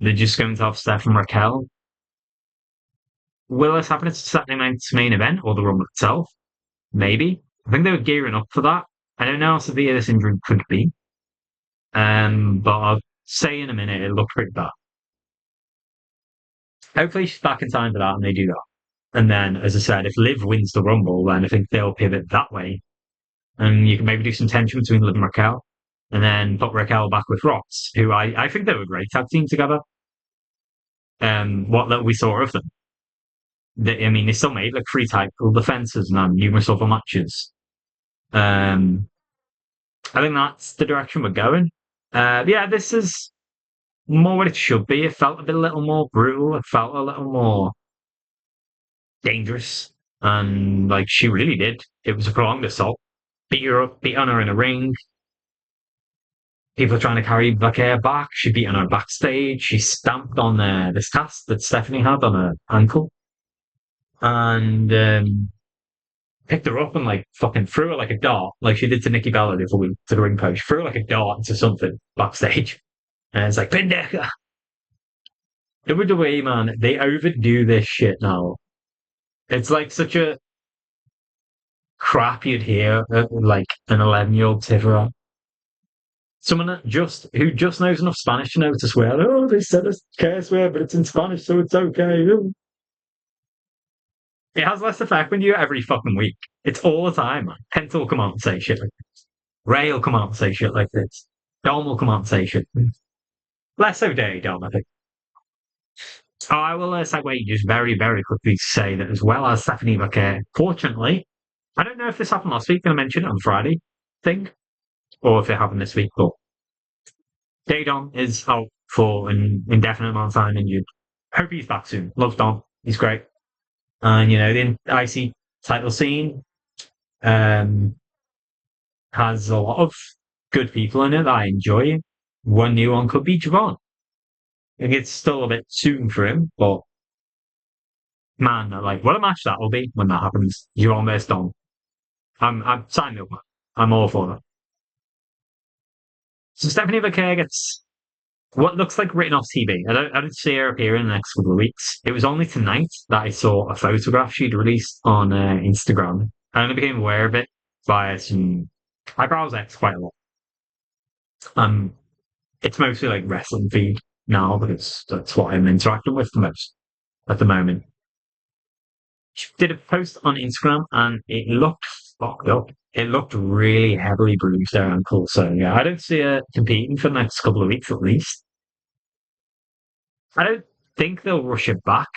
They're just going to have Steph and Raquel. Will this happen at Saturday night's main event or the Rumble itself? Maybe. I think they were gearing up for that. I don't know how severe this injury could be. But I'll say in a minute it looked pretty bad. Hopefully she's back in time for that and they do that. And then, as I said, if Liv wins the Rumble, then I think they'll pivot that way. And you can maybe do some tension between Liv and Raquel. And then put Raquel back with Rox, who I think they were a great tag team together. What that we saw of them. They still made like 3 title defenses and numerous other matches. I think that's the direction we're going. Yeah, this is more what it should be. It felt a little more brutal. It felt a little more dangerous. And like she really did. It was a prolonged assault. Beat her up, beat on her in a ring. People are trying to carry Vaquer back. She beat on her backstage. She stamped on this cast that Stephanie had on her ankle. And picked her up and like fucking threw her like a dart, like she did to Nikki Bella the other week to the ring post. Threw her like a dart into something backstage. And it's like, Pendeca. WWE, man, they overdo this shit now. It's like such a crap you'd hear like an 11-year-old Tivera. Someone who just knows enough Spanish to know to swear. Oh, they said a curse word, but it's in Spanish, so it's okay. It has less effect when you do it every fucking week. It's all the time, man. Penta will come out and say shit like this. Ray will come out and say shit like this. Dom will come out and say shit. Less so day, Dom, I think. Oh, I will segue just very, very quickly to say that as well as Stephanie Vaquer, fortunately, I don't know if this happened last week, and I mentioned it on Friday thing, or if it happened this week, but Dom is out for an indefinite amount of time injured. Hope he's back soon. Love Dom. He's great. And, the IC title scene has a lot of good people in it that I enjoy. One new one could be Javon. I think it's still a bit soon for him, but man, like what a match that will be when that happens. Javon versus Dom. I'm signing up, man. I'm all for that. So Stephanie Vaquer gets what looks like written off TV. I don't see her appear in the next couple of weeks. It was only tonight that I saw a photograph she'd released on Instagram. I only became aware of it via some. I browse X quite a lot. It's mostly like wrestling feed now because that's what I'm interacting with the most at the moment. She did a post on Instagram and it looked fucked up. It looked really heavily bruised her ankle. So yeah, I don't see her competing for the next couple of weeks at least. I don't think they'll rush it back.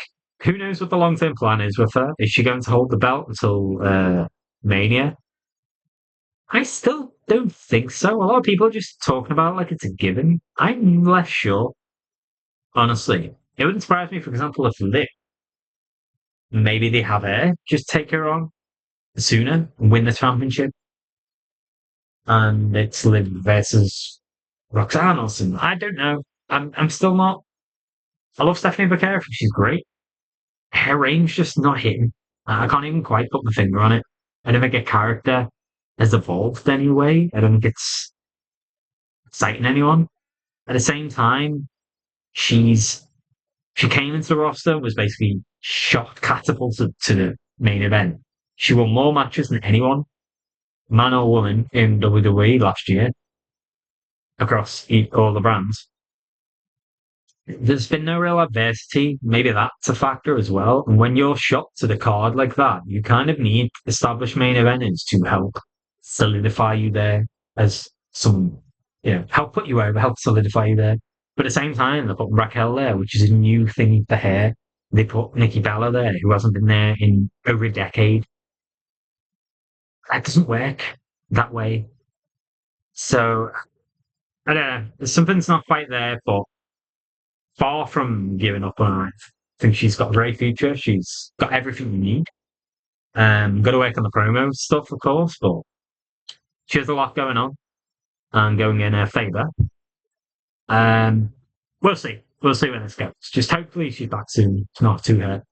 who knows what the long term plan is with her? Is she going to hold the belt until Mania? I still don't think so. A lot of people are just talking about it like it's a given. I'm less sure, honestly. It wouldn't surprise me, for example, if Liv, maybe they have her just take her on sooner, win the championship, and it's Liv versus Roxanne or something. I don't know. I'm still not. I love Stephanie Becerra. She's great. Her range just not hitting. I can't even quite put my finger on it. I don't think her character has evolved anyway. I don't think it's exciting anyone. At the same time, she's she came into the roster, was basically shot catapulted to the main event. She won more matches than anyone, man or woman, in WWE last year across all the brands. There's been no real adversity. Maybe that's a factor as well. And when you're shot to the card like that, you kind of need established main eventers to help solidify you there as some, help put you over, help solidify you there. But at the same time, they put Raquel there, which is a new thing for her. They put Nikki Bella there, who hasn't been there in over a decade. That doesn't work that way. So I don't know. Something's not quite there, but far from giving up on her. I think she's got a great future. She's got everything you need. Got to work on the promo stuff, of course, but she has a lot going on and going in her favour. Um, we'll see. We'll see where this goes. Just hopefully she's back soon. It's not too hurt.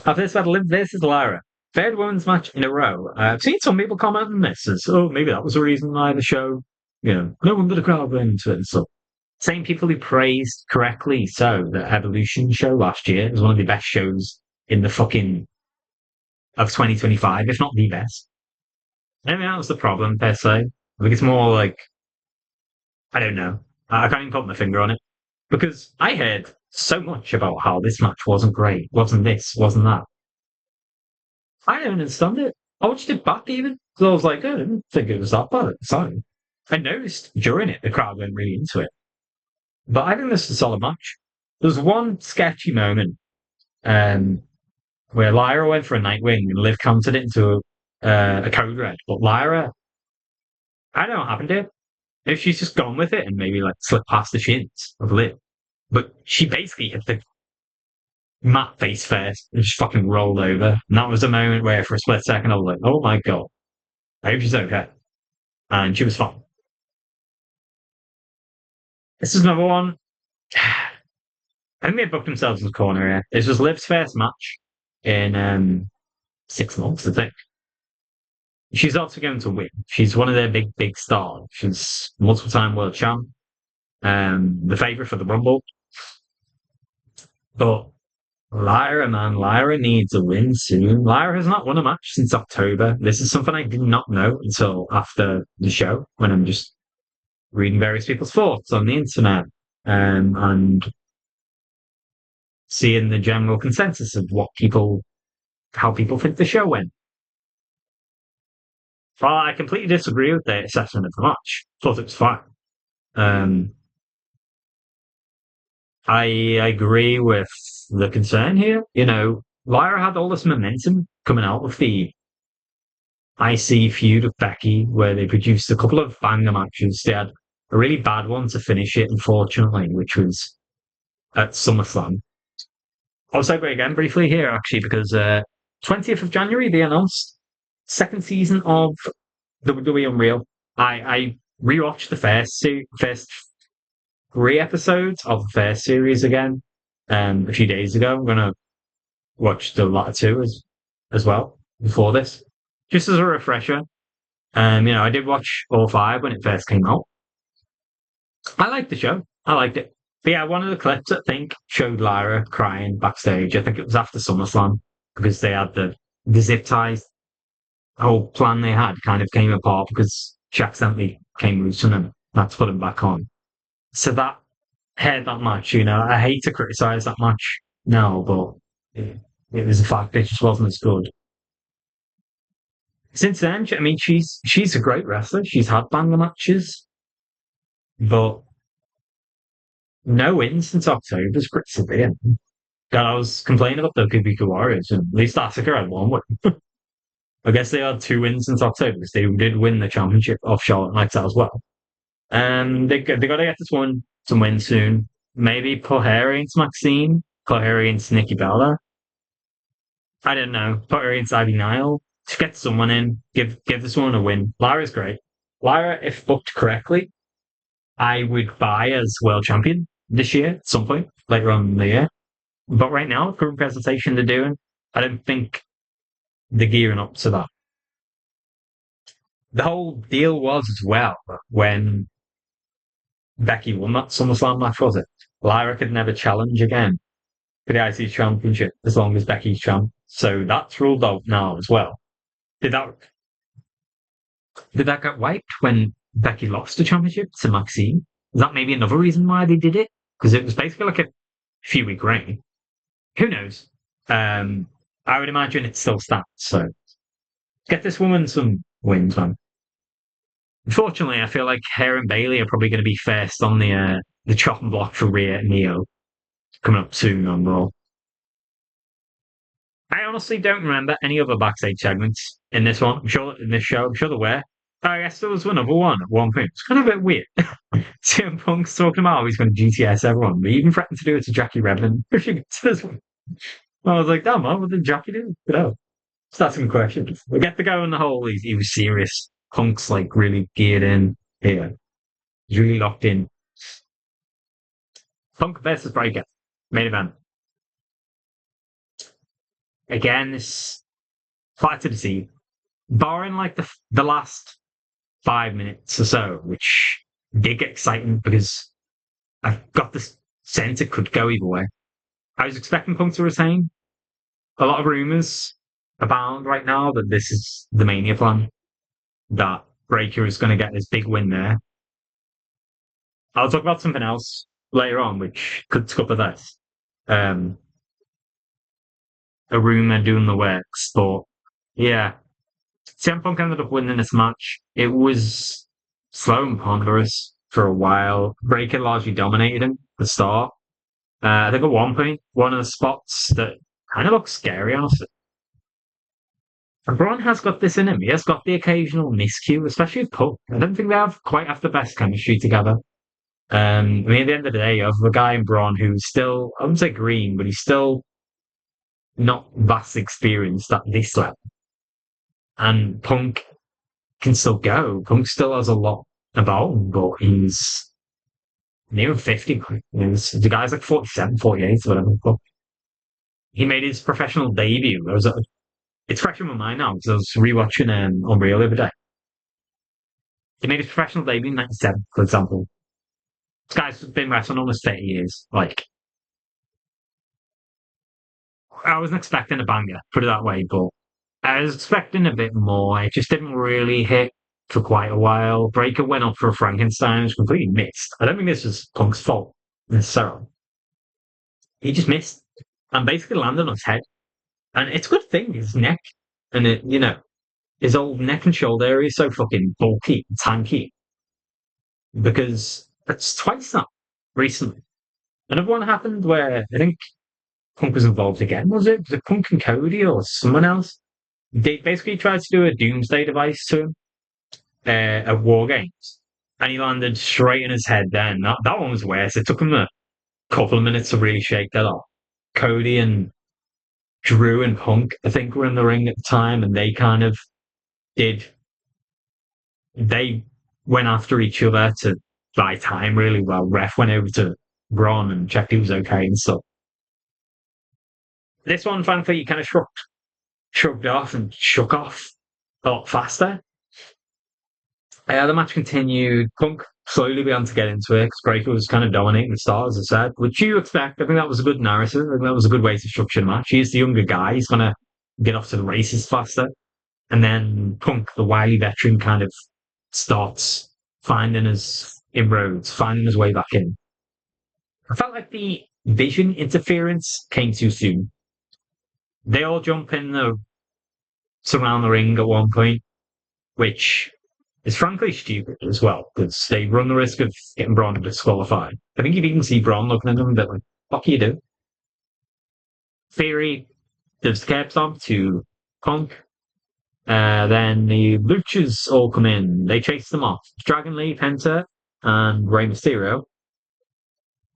After this battle, Liv versus Lyra. Third women's match in a row. I've seen some people comment on this as, oh, maybe that was the reason why the show, no wonder the crowd went into it and stuff. Same people who praised correctly so the Evolution show last year was one of the best shows in the fucking of 2025, if not the best. I don't think that was the problem per se. I think it's more like I don't know. I can't even put my finger on it because I heard so much about how this match wasn't great, wasn't this, wasn't that. I don't understand it. I watched it back even because I was like, oh, I didn't think it was that bad at the time. I noticed during it the crowd went really into it. But I think this is a solid match. There's one sketchy moment um, where Lyra went for a Nightwing and Liv countered it into a code red. But Lyra, I don't know what happened to her. If she's just gone with it and maybe like slipped past the shins of Liv. But she basically hit the mat face first and just fucking rolled over. And that was a moment where for a split second I was like, oh my God, I hope she's okay. And she was fine. This is another one. I think they booked themselves in the corner here. This was Liv's first match in 6 months, I think. She's also going to win. She's one of their big stars. She's multiple time world champ, the favourite for the Rumble. But Lyra, man, Lyra needs a win soon. Lyra has not won a match since October. This is something I did not know until after the show when I'm just reading various people's thoughts on the internet and seeing the general consensus of how people think the show went. Well, I completely disagree with their assessment of the match. Thought it was fine. Um, I agree with the concern here. Lyra had all this momentum coming out of the IC feud of Becky, where they produced a couple of banger matches. They had a really bad one to finish it, unfortunately, which was at SummerSlam. I'll segue again briefly here, actually, because 20th of January, they announced second season of WWE Unreal. I rewatched the first 3 episodes of the first series again a few days ago. I'm gonna watch the latter two as well before this, just as a refresher. I did watch all 5 when it first came out. I liked the show. I liked it. But yeah, one of the clips I think showed Lyra crying backstage. I think it was after SummerSlam because they had the zip ties. The whole plan they had kind of came apart because she accidentally came loose and then had to put him back on. So that had that match, I hate to criticize that match now, but it was a fact it just wasn't as good. Since then, I mean, she's a great wrestler. She's had banger matches, but No wins since October is pretty severe. God, I was complaining about the Kubica Warriors, and at least Asuka had one win. I guess they had two wins since October because they did win the championship of Charlotte Knights as well. They got to get this one some win soon. Maybe put her against Maxine, put her against Nikki Bella. I don't know. Put her against Ivy Nile. To get someone in, give this one a win. Lyra's great. Lyra, if booked correctly, I would buy as world champion this year at some point later on in the year. But right now, the current presentation they're doing, I don't think they're gearing up to that. The whole deal was as well when Becky won that SummerSlam match, was it? Lyra could never challenge again for the IC Championship as long as Becky's champ. So that's ruled out now as well. Did that did that get wiped when Becky lost the championship to Maxine? Is that maybe another reason why they did it? Because it was basically like a few week reign. Who knows? I would imagine it still stands. So get this woman some wins, man. Unfortunately, I feel like her and Bailey are probably going to be first on the chop and block for Rhea and Neo coming up soon on Raw. I honestly don't remember any other backstage segments in this one. I'm sure in this show, I'm sure there were. I guess there was another one at one point. It's kind of a bit weird. CM Punk's talking about how he's going to GTS everyone. He even threatened to do it to Jackie Redmond. I was like, damn man, what did Jackie do? You know, just asking questions. We get to go in the whole. He was serious. Punk's like really geared in here. He's really locked in. Punk versus Breaker main event. Again, this flat to deceive. Barring like the last 5 minutes or so, which did get exciting because I got the sense it could go either way. I was expecting Punk to retain. A lot of rumors abound right now that this is the Mania plan, that Breaker is going to get this big win there. I'll talk about something else later on, which could cover this. Um, a rumor doing the works, but yeah, CM Punk ended up winning this match. It was slow and ponderous for a while. Breaker largely dominated him at the start. I think at one point, one of the spots that kind of looks scary, honestly. And Braun has got this in him. He has got the occasional miscue, especially with Punk. I don't think they have quite have the best chemistry together. I mean, at the end of the day, you have a guy in Braun who's still, I wouldn't say green, but he's still not vast experienced at this level. And Punk can still go. Punk still has a lot about him, but he's near 50. The guy's like 47, 48, whatever. But he made his professional debut. It's fresh in my mind now because I was rewatching Unreal the other day. He made his professional debut in 97, for example. This guy's been wrestling almost 30 years. Like, I wasn't expecting a banger, put it that way, but I was expecting a bit more. It just didn't really hit for quite a while. Breaker went up for a Frankenstein, which completely missed. I don't think this was Punk's fault necessarily. He just missed and basically landed on his head. And it's a good thing, his neck and his old neck and shoulder area is so fucking bulky and tanky because it's twice that recently. Another one happened where I think Punk was involved again. Was it Punk and Cody or someone else? They basically tried to do a doomsday device to him at War Games, and he landed straight in his head. Then that one was worse. It took him a couple of minutes to really shake that off. Cody and Drew and Punk, I think, were in the ring at the time, and they kind of did. They went after each other to buy time really well. Ref went over to Braun and checked he was okay and stuff. This one, frankly, you kind of shrugged off and shook off a lot faster. The match continued. Punk slowly began to get into it because Breaker was kind of dominating the start, as I said, which you expect. I think that was a good narrative. I think that was a good way to structure the match. He's the younger guy. He's going to get off to the races faster. And then Punk, the wily veteran, kind of starts finding his inroads, finding his way back in. I felt like the vision interference came too soon. They all jump in the surround the ring at one point, which It's frankly stupid as well because they run the risk of getting Braun disqualified. I think you'd even see Braun looking at them a bit like, "Fuck you do." Theory gives the curb stomp to Punk. Then the Luchas all come in. They chase them off. Dragon Lee, Penta, and Rey Mysterio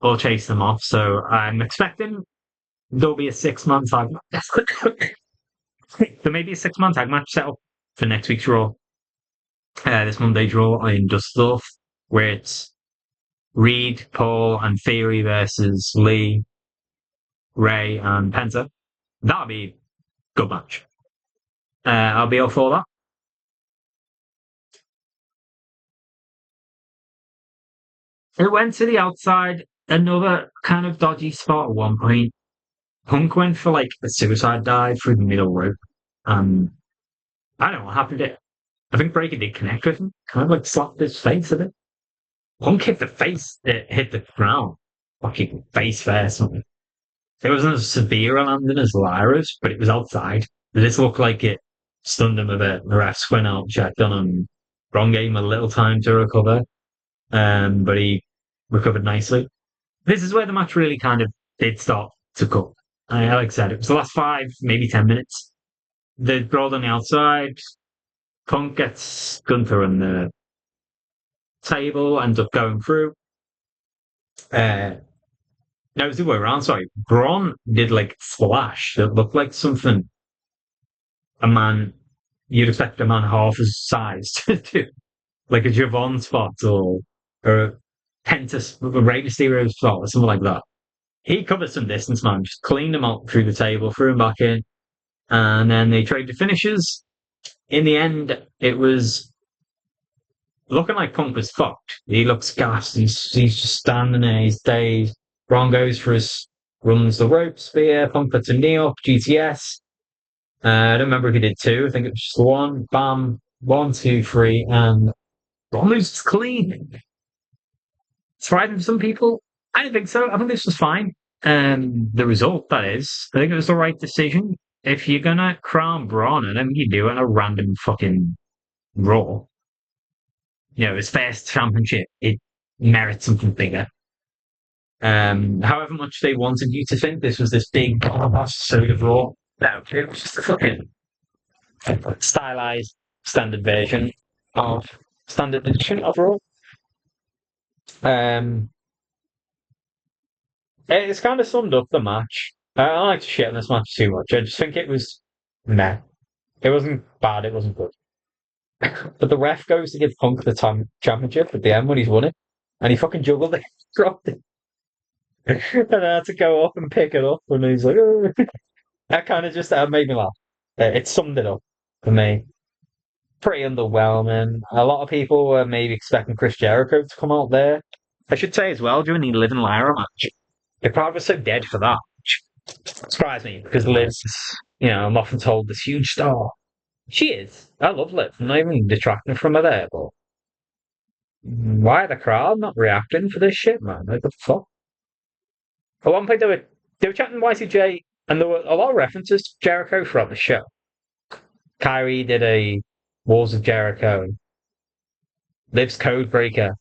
all chase them off. So I'm expecting there'll be a 6 man tag match. There may be a 6 man tag match set up for next week's Raw. This Monday's Raw in Dusseldorf, where it's Reed, Paul, and Theory versus Lee, Ray, and Penta. That'll be a good match. I'll be all for that. It went to the outside, another kind of dodgy spot at one point. Punk went for like a suicide dive through the middle rope. Um, I don't know what happened to it. I think Breaker did connect with him, kind of like slapped his face a bit. Punk hit the face, it hit the ground, fucking face first. It wasn't as severe a landing as Lyra's, but it was outside. This looked like it stunned him a bit. The refs went out, checked on him. Ron gave him a little time to recover, but he recovered nicely. This is where the match really kind of did start to cook. Like I said, it was the last 5, maybe 10 minutes. The brawl on the outside. Punk gets Gunther on the table, ends up going through. Uh, no, it was the other way around. Sorry, Braun did like splash that looked like something a man you'd expect a man half his size to do, like a Javon spot or a Pentas, a Rey Mysterio spot or something like that. He covered some distance, man. Just cleaned him out through the table, threw him back in, and then they traded finishes. In the end, it was looking like Punk was fucked. He looks gassed. He's just standing there. He's dazed. Braun goes for his runs the rope spear. Punk puts a knee up. GTS. I don't remember if he did two. I think it was just one. Bam. 1, 2, 3, and Braun loses clean. Surprising for some people. I don't think so. I think this was fine. The result, that is, I think it was the right decision. If you're gonna crown Braun, and then you do it on a random fucking Raw, his first championship, it merits something bigger. However much they wanted you to think this was this big episode of Raw, no, it was just a fucking stylized standard version of standard edition of Raw. Um, it's kind of summed up the match. I don't like to shit on this match too much. I just think it was meh. It wasn't bad. It wasn't good. But the ref goes to give Punk the championship at the end when he's won it, and he fucking juggled it, dropped it, and I had to go up and pick it up, and he's like, oh. That kind of just made me laugh. It summed it up for me. Pretty underwhelming. A lot of people were maybe expecting Chris Jericho to come out there. I should say as well, during the Liv and Lyra match, the crowd was so dead for that. Surprised me because Liv's, I'm often told this huge star. She is. I love Liv. I'm not even detracting from her there, but why are the crowd not reacting for this shit, man? Like the fuck? At one point they were chatting YCJ, and there were a lot of references to Jericho throughout the show. Kyrie did a Walls of Jericho. Liv's Code Breaker.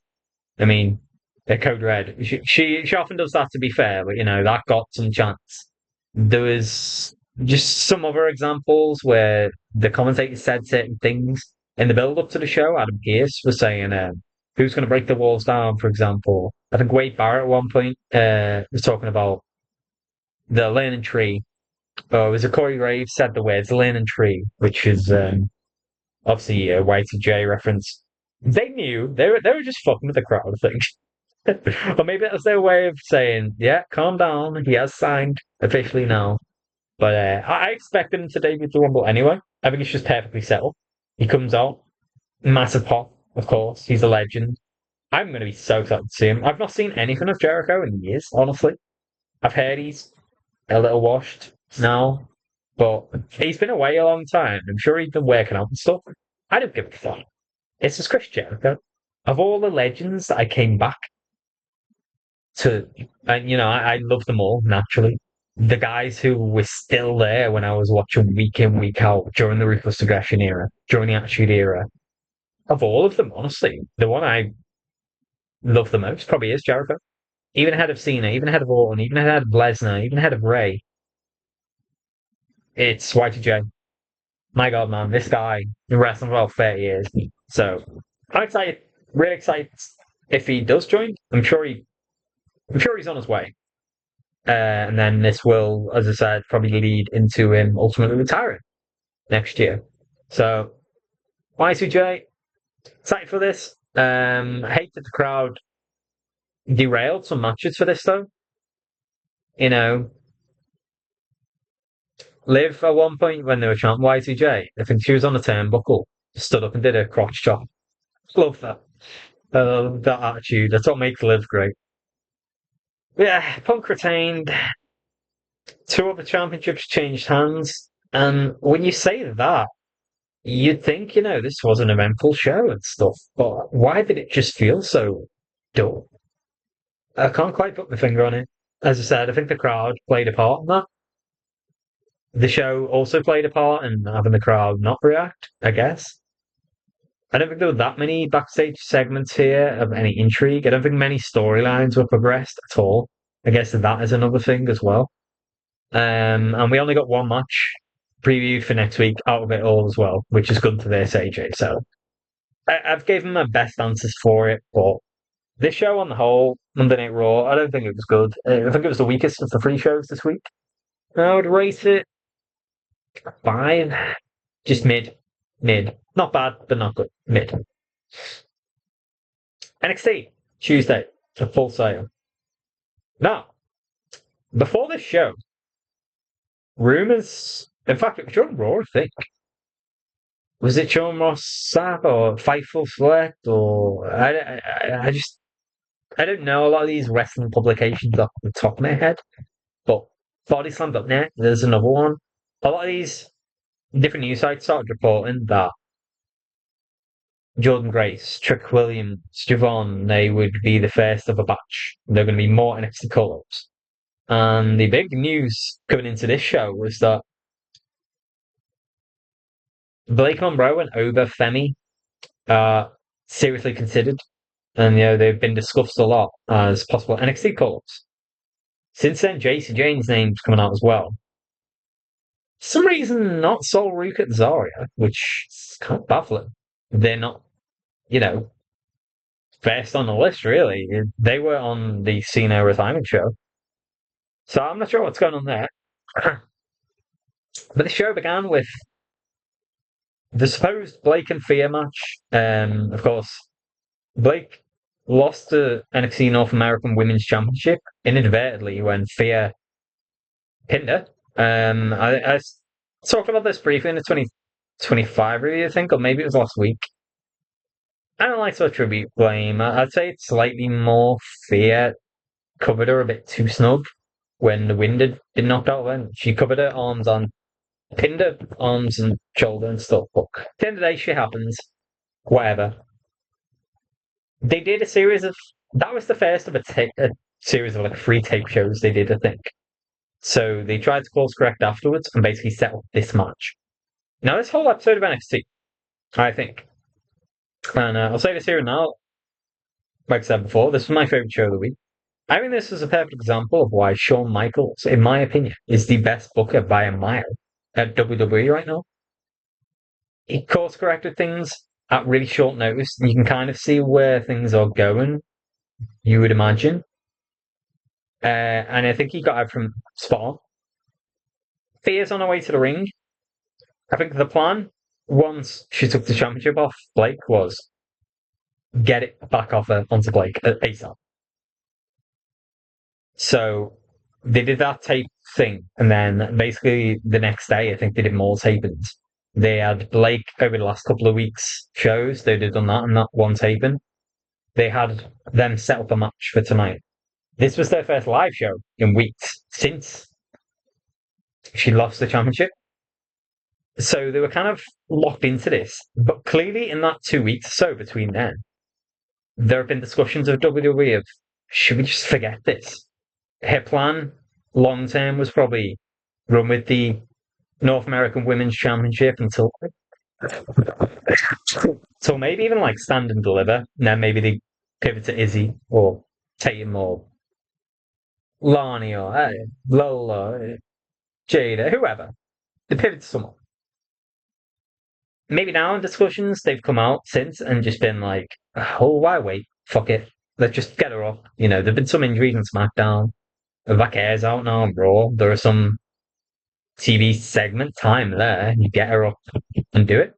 I mean, they're Code Red. She often does that, to be fair, but that got some chance. There was just some other examples where the commentator said certain things in the build up to the show. Adam Pearce was saying, who's going to break the walls down, for example. I think Wade Barrett at one point was talking about the learning tree. Oh, it was a Corey Graves said the words learning tree, which is obviously a Y2J reference. They knew they were just fucking with the crowd, I think. Or maybe that was their way of saying, yeah, calm down. He has signed officially now. But I expected him to debut the Rumble anyway. I think it's just perfectly set up. He comes out, massive pop, of course. He's a legend. I'm going to be so excited to see him. I've not seen anything of Jericho in years, honestly. I've heard he's a little washed now, but he's been away a long time. I'm sure he's been working out and stuff. I don't give a fuck. It's just Chris Jericho. Of all the legends that I came back to, and I love them all naturally. The guys who were still there when I was watching week in, week out during the Ruthless Aggression era, during the Attitude era, Of all of them, honestly, the one I love the most probably is Jericho. Even ahead of Cena, even ahead of Orton, even ahead of Lesnar, even ahead of Ray. It's Y2J. My God, man, this guy been wrestling for about 30 years. So I'm excited, really excited if he does join. I'm sure he's on his way. And then this will, as I said, probably lead into him ultimately retiring next year. So Y2J, excited for this. I hate that the crowd derailed some matches for this though. You know, Liv at one point when they were chanting Y2J, I think she was on the turnbuckle, stood up and did a crotch chop. Love that. That attitude. That's what makes Liv great. Yeah, Punk retained. Two of the championships changed hands. And when you say that, you'd think, this was an eventful show and stuff. But why did it just feel so dull? I can't quite put my finger on it. As I said, I think the crowd played a part in that. The show also played a part in having the crowd not react, I guess. I don't think there were that many backstage segments here of any intrigue. I don't think many storylines were progressed at all. I guess that is another thing as well. And we only got one match previewed for next week out of it all as well, which is good for this AJ. So I've given my best answers for it, but this show on the whole, Monday Night Raw, I don't think it was good. I think it was the weakest of the three shows this week. I would rate it 5, just mid. Not bad, but not good. Mid. NXT Tuesday, a Full Sail. Now, before this show, rumors. In fact, it was during Raw, I think. Was it Sean Ross Sapp or Fightful Select or I don't know a lot of these wrestling publications off the top of my head, but Bodyslam.net, there's another one. A lot of these different news sites started reporting that Jordan Grace, Trick Williams, Javon, they would be the first of a batch. They're going to be more NXT call-ups. And the big news coming into this show was that Blake Monroe and Oba Femi are seriously considered, and they've been discussed a lot as possible NXT call-ups. Since then, JC Jane's name's coming out as well. For some reason, not Sol Ruka and Zarya, which is kind of baffling. They're not, you know, first on the list, really. They were on the Cena retirement show. So I'm not sure what's going on there. But the show began with the supposed Blake and Fia match. Of course, Blake lost the NXT North American Women's Championship inadvertently when Fia pinned her. I talked about this briefly in the 2025 review, I think, or maybe it was last week. I don't like to attribute blame. I'd say it's slightly more Fia covered her a bit too snug when the wind had been knocked out. Then she covered her arms on, pinned her arms and shoulder and stuff. But at the end of the day, shit happens. Whatever. They did a series of. That was the first of a series of like 3 tape shows they did, I think. So they tried to course correct afterwards and basically set up this match. Now, this whole episode of NXT, I think, and I'll say this here and now, like I said before, this was my favorite show of the week. I think this is a perfect example of why Shawn Michaels, in my opinion, is the best booker by a mile at WWE right now. He course corrected things at really short notice, and you can kind of see where things are going, you would imagine. And I think he got out from spot on. Fia's on her way to the ring. I think the plan, once she took the championship off Blake, was get it back off her onto Blake ASAP. So they did that tape thing, and then basically the next day, I think they did more tapings. They had Blake over the last couple of weeks shows. They'd done that and that one taping. They had them set up a match for tonight. This was their first live show in weeks since she lost the championship. So they were kind of locked into this. But clearly, in that 2 weeks or so between then, there have been discussions of WWE of should we just forget this? Her plan long term was probably run with the North American Women's Championship until So maybe even like stand and deliver, and then maybe they pivot to Izzy or Tatum or Lani or Lola, Jada, whoever. They pivot to someone. Maybe now in discussions they've come out since and just been like, oh, why wait? Fuck it. Let's just get her up. There've been some injuries in SmackDown. Vaquer's out now on Raw. There are some TV segment time there. You get her up and do it.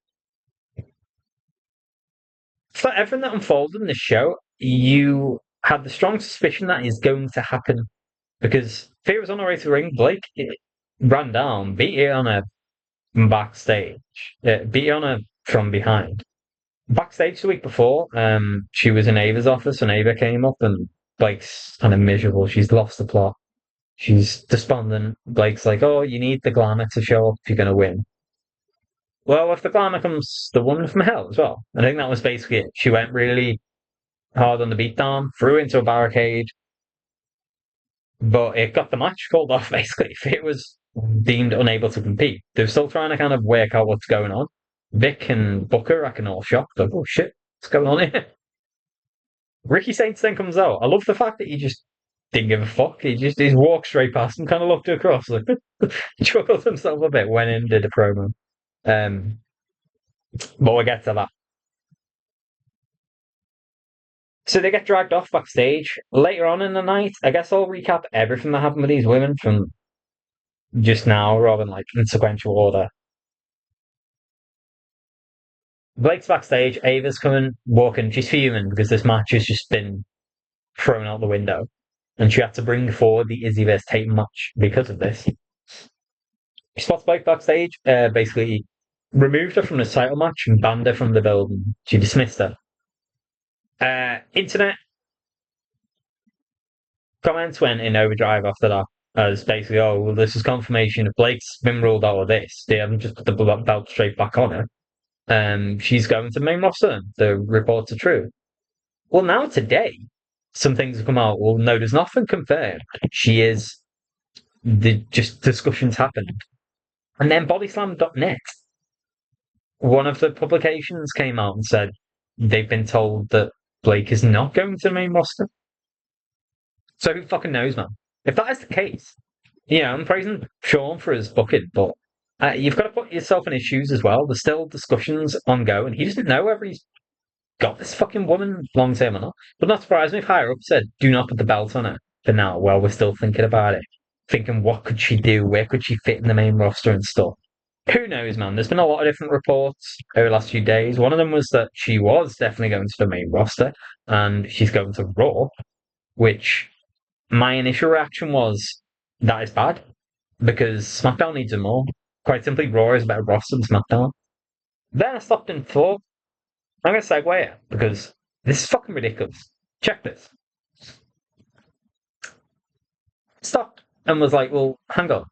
For everything that unfolded in the show, you had the strong suspicion that is going to happen because Fear was on her way to the ring. Blake ran down, beat it on her backstage, beat it on her from behind. Backstage the week before, she was in Ava's office and Ava came up and Blake's kind of miserable. She's lost the plot. She's despondent. Blake's like, oh, you need the glamour to show up if you're going to win. Well, with the glamour comes the woman from hell as well. I think that was basically it. She went really hard on the beatdown, threw into a barricade, but it got the match called off basically. It was deemed unable to compete. They're still trying to kind of work out what's going on. Vic and Booker, I can all shocked. Like, oh shit, what's going on here? Ricky Saints then comes out. I love the fact that he just didn't give a fuck. He walked straight past and kind of looked across, like chuckled himself a bit, went in, did a promo. Um, but we'll get to that. So they get dragged off backstage. Later on in the night, I guess I'll recap everything that happened with these women from just now rather than like in sequential order. Blake's backstage, Ava's coming, walking, she's fuming because this match has just been thrown out the window. And she had to bring forward the Izzy vs. Tatum match because of this. She spots Blake backstage, basically removed her from the title match and banned her from the building. She dismissed her. Internet comments went in overdrive after that. As basically, oh, well, this is confirmation. If Blake's been ruled out of this, they haven't just put the belt straight back on her. She's going to the main roster. The reports are true. Well, now today, some things have come out. Well, no, there's nothing confirmed. She is. Just discussions happened. And then bodyslam.net, one of the publications came out and said they've been told that Blake is not going to the main roster. So who fucking knows, man? If that is the case, I'm praising Sean for his booking, but you've got to put yourself in his shoes as well. There's still discussions ongoing. He doesn't know whether he's got this fucking woman long term or not. But not surprised me if higher up said, do not put the belt on her for now while we're still thinking about it. Thinking what could she do? Where could she fit in the main roster and stuff? Who knows, man? There's been a lot of different reports over the last few days. One of them was that she was definitely going to the main roster and she's going to Raw, which my initial reaction was that is bad because SmackDown needs her more. Quite simply, Raw is a better roster than SmackDown. Then I stopped and thought, I'm going to segue it because this is fucking ridiculous. Check this. Stopped and was like, well, hang on.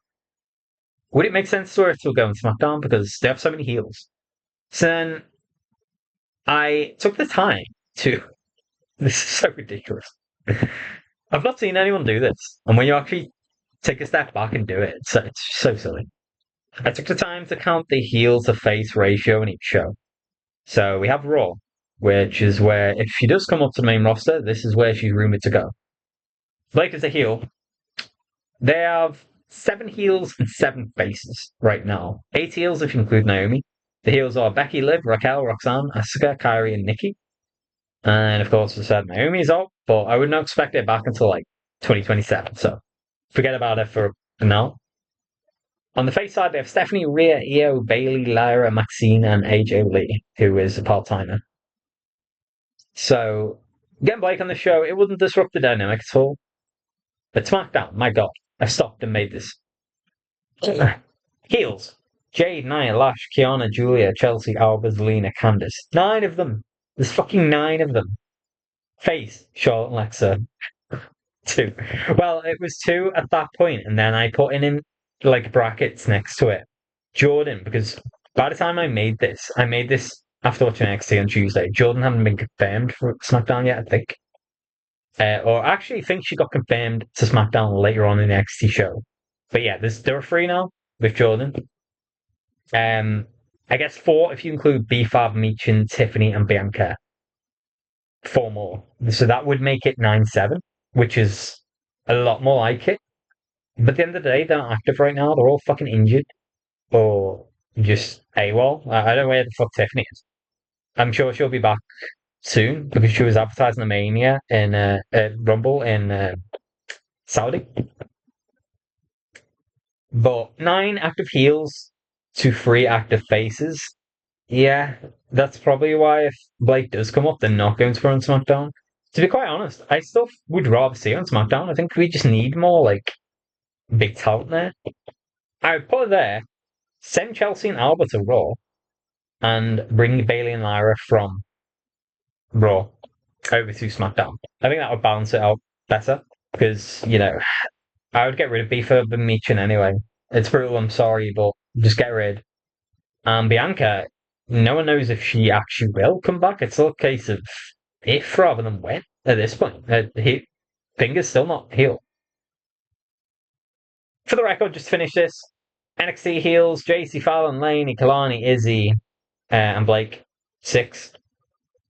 Would it make sense for her to go on SmackDown because they have so many heels? So then I took the time to. This is so ridiculous. I've not seen anyone do this. And when you actually take a step back and do it, it's so silly. I took the time to count the heel to face ratio in each show. So we have Raw, which is where if she does come up to the main roster, this is where she's rumored to go. Blake is a heel. They have 7 heels and 7 faces right now. 8 heels if you include Naomi. The heels are Becky, Liv, Raquel, Roxanne, Asuka, Kairi, and Nikki. And of course, I said Naomi's out, but I would not expect it back until like 2027. So forget about it for now. On the face side, they have Stephanie, Rhea, Io, Bailey, Lyra, Maxine, and AJ Lee, who is a part timer. So getting Blake on the show, it wouldn't disrupt the dynamic at all. But SmackDown, my God, I stopped and made this. Heels. Jade, Nia, Lash, Kiana, Julia, Chelsea, Alba, Zelina, Candice. 9 of them. There's fucking 9 of them. Face, Charlotte and Alexa. 2. Well, it was 2 at that point, and then I put in like brackets next to it. Jordan, because by the time I made this after watching NXT on Tuesday. Jordan hadn't been confirmed for SmackDown yet, I think. Or actually, I think she got confirmed to SmackDown later on in the NXT show. But yeah, there are 3 now with Jordan. I guess four if you include B5, Meechin, Tiffany, and Bianca. Four more. So that would make it 9-7, which is a lot more like it. But at the end of the day, they're not active right now. They're all fucking injured or just AWOL. I don't know where the fuck Tiffany is. I'm sure she'll be back soon because she was advertising the Mania in Rumble in Saudi. But nine active heels to three active faces. Yeah, that's probably why if Blake does come up, they're not going to put on SmackDown. To be quite honest, I still would rather see her on SmackDown. I think we just need more like big talent there. I would put her there, send Chelsea and Alba to Raw, and bring Bailey and Lyra from Raw over to SmackDown. I think that would balance it out better because I would get rid of Beaver and Meechin anyway. It's brutal. I'm sorry, but just get rid. And Bianca, no one knows if she actually will come back. It's all a case of if rather than when at this point. Finger's still not healed. For the record, just to finish this, NXT heels JC Fallon, Laney, Kalani, Izzy, and Blake. 6.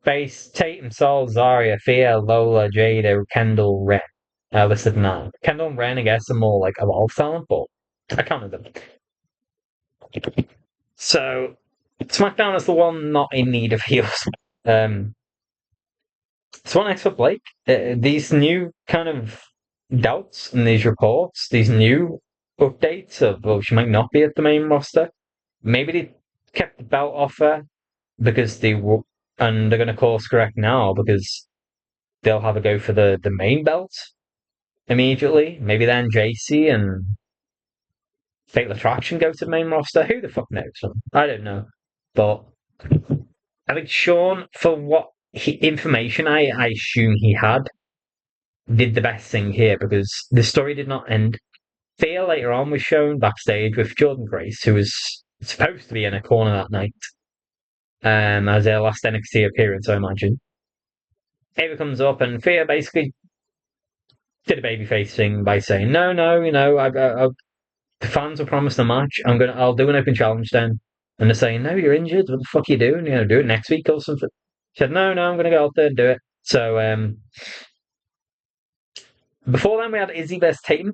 Face Tatum, Sol, Zarya, Thea, Lola, Jada, Kendall, Ren. Listed 9. Kendall and Ren, I guess, are more like evolved talent, but I counted them. So SmackDown is the one not in need of heels. Um, so what next for Blake? These new kind of doubts and these reports, these new updates of well, she might not be at the main roster. Maybe they kept the belt off her because and they're going to course correct now because they'll have a go for the main belt immediately. Maybe then JC and Fatal Attraction go to the main roster. Who the fuck knows? I don't know, but I think Sean, for what information I assume he had, did the best thing here because the story did not end. Thea later on was shown backstage with Jordan Grace, who was supposed to be in a corner that night, as their last NXT appearance, I imagine. Ava comes up and Thea basically did a babyface thing by saying, "No, no, the fans were promised a match. I'll do an open challenge then." And they're saying, "No, you're injured. What the fuck are you doing? Do it next week or something." She said, "No, no, I'm gonna go out there and do it." So before then, we had Izzy versus Tatum.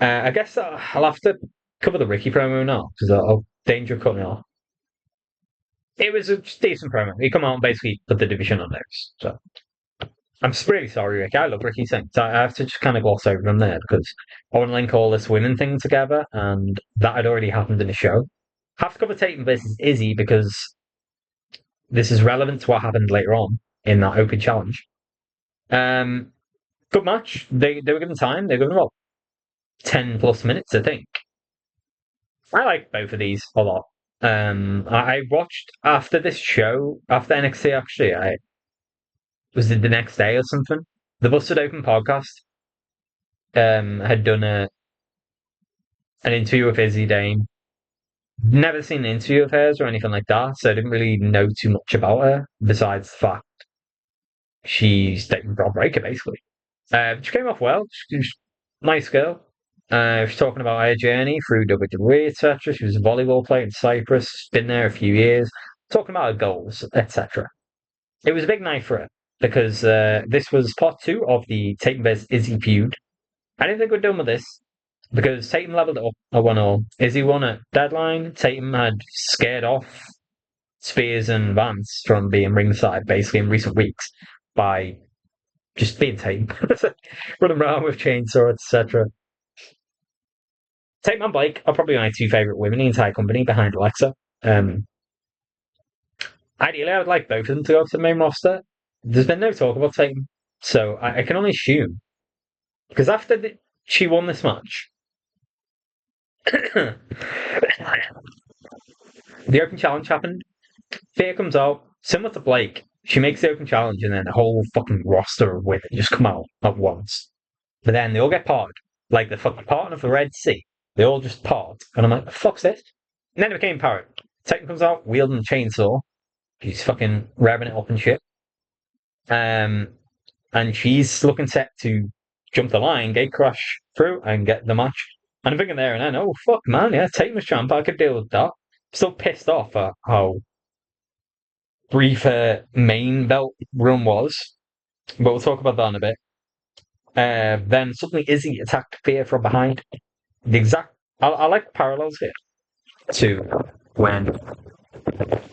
I guess I'll have to cover the Ricky promo now because I'll danger cut me off. It was a decent promo. He come out and basically put the division on notice. So I'm really sorry, Ricky. I love Ricky Singh. So I have to just kind of gloss over him there because I want to link all this women thing together, and that had already happened in the show. Have to cover Tatum versus Izzy because this is relevant to what happened later on in that open challenge. Um, Good match. They were given time. They were given about 10 plus minutes, I think. I like both of these a lot. I watched after this show, after NXT actually, I was it the next day or something. The Busted Open podcast had done an interview with Izzy Dane. Never seen an interview of hers or anything like that, so I didn't really know too much about her besides the fact she's dating Rob Breaker basically. She came off well. She's a nice girl. She's talking about her journey through WWE, etc. She was a volleyball player in Cyprus, been there a few years, talking about her goals, etc. It was a big night for her because this was part 2 of the Tatum vs Izzy feud. I didn't think we're done with this because Tatum leveled it up at 1-all. Izzy won at deadline. Tatum had scared off Spears and Vance from being ringside basically in recent weeks by just being Tatum, running around with chainsaw, etc. Tatum and Blake are probably my two favorite women in the entire company behind Alexa. Um, Ideally, I would like both of them to go to the main roster. There's been no talk about Tatum, so I can only assume because after she won this match, the open challenge happened. Thea comes out, similar to Blake. She makes the open challenge, and then the whole fucking roster of women just come out at once. But then they all get parted, like the fucking parting of the Red Sea. They all just part, and I'm like, the fuck's this? And then it became apparent. Titan comes out wielding a chainsaw. She's fucking revving it up and shit. Um, and she's looking set to jump the line, gate crash through, and get the match. And I'm thinking there and then, oh fuck, man, yeah, Tatum was champ. I could deal with that. Still pissed off at how brief her main belt run was, but we'll talk about that in a bit. Then suddenly Izzy attacked Fia from behind. The exact, I like parallels here to when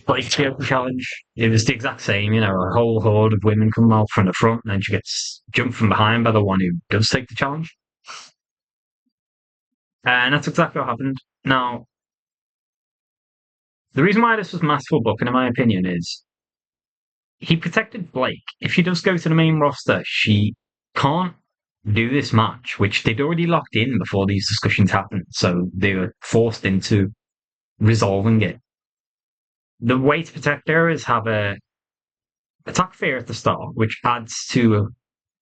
Blake's the open challenge. It was the exact same, a whole horde of women come out from the front, and then she gets jumped from behind by the one who does take the challenge. And that's exactly what happened. Now, the reason why this was masterful booking, in my opinion, is he protected Blake. If she does go to the main roster, she can't do this match, which they'd already locked in before these discussions happened. So they were forced into resolving it. The way to protect her is have a attack Fear at the start, which adds to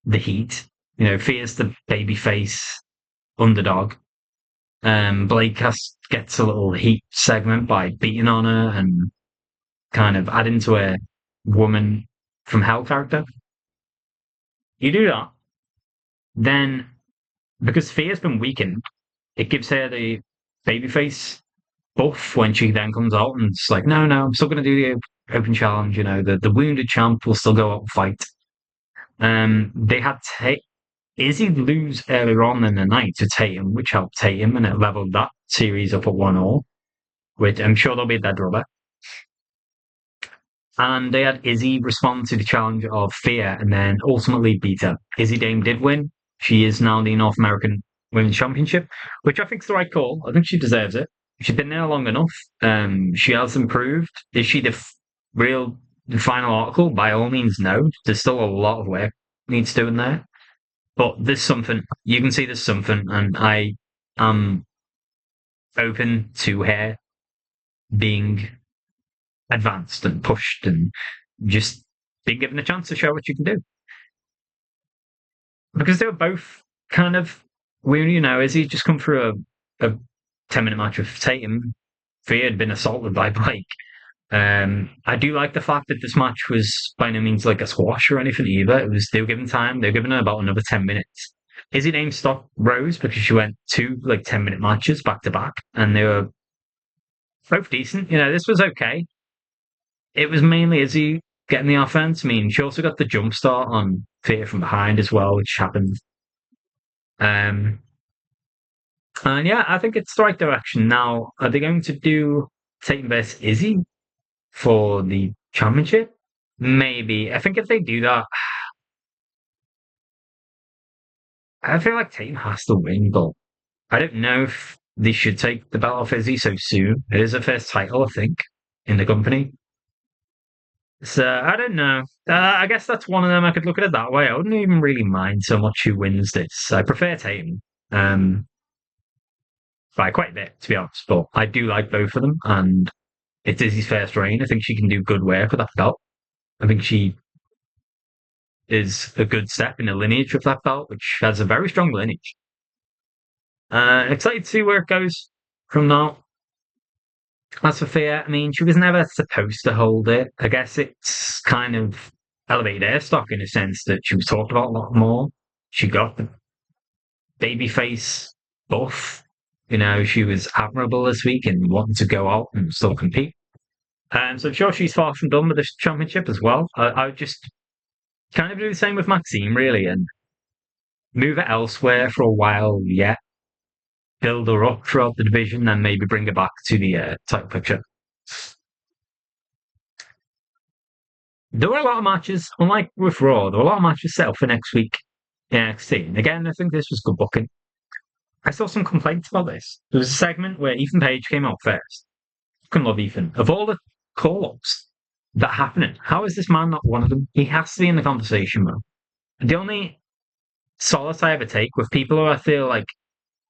the heat. Fear's the babyface underdog. Blake gets a little heat segment by beating on her and kind of adding to a woman from Hell character. You do that, then because Fear's been weakened, it gives her the babyface buff when she then comes out and it's like, no, I'm still going to do the open challenge. The wounded champ will still go out and fight. They had Izzy lose earlier on in the night to Tatum, which helped Tatum, and it leveled that series up at 1-all, which I'm sure there'll be a dead rubber. And they had Izzy respond to the challenge of Fear and then ultimately beat her. Izzy Dame did win. She is now the North American Women's Championship, which I think is the right call. I think she deserves it. She's been there long enough. She has improved. Is she the final article? By all means, no. There's still a lot of work needs doing there. But there's something. You can see there's something, and I am open to her being advanced and pushed and just being given a chance to show what you can do. Because they were both kind of Izzy just come through a 10-minute match with Tatum. Fia had been assaulted by Blake. I do like the fact that this match was by no means like a squash or anything either. They were given time. They were given her about another 10 minutes. Izzy name stopped Rose because she went 2 like 10-minute matches back to back, and they were both decent. This was okay. It was mainly Izzy getting the offense. I mean, she also got the jump start on Fia from behind as well, which happened. And yeah, I think it's the right direction. Now, are they going to do Tatum versus Izzy for the championship? Maybe. I think if they do that, I feel like Tatum has to win, but I don't know if they should take the belt off Izzy so soon. It is her first title, I think, in the company. So I don't know. I guess that's one of them. I could look at it that way. I wouldn't even really mind so much who wins this. I prefer Tatum by quite a bit, to be honest. But I do like both of them, and it's Izzy's first reign. I think she can do good work with that belt. I think she is a good step in the lineage of that belt, which has a very strong lineage. Excited to see where it goes from now. As for Fia, I mean, she was never supposed to hold it. I guess it's kind of elevated her stock in a sense that she was talked about a lot more. She got the babyface buff. She was admirable this week and wanting to go out and still compete. So I'm sure she's far from done with this championship as well. I would just kind of do the same with Maxime, really, and move it elsewhere for a while yet. Build her up throughout the division, then maybe bring her back to the title picture. There were a lot of matches, unlike with Raw, there were a lot of matches set up for next week in NXT. And again, I think this was good booking. I saw some complaints about this. There was a segment where Ethan Page came out first. I can love Ethan. Of all the call-ups that are happening, how is this man not one of them? He has to be in the conversation, man. The only solace I ever take with people who I feel like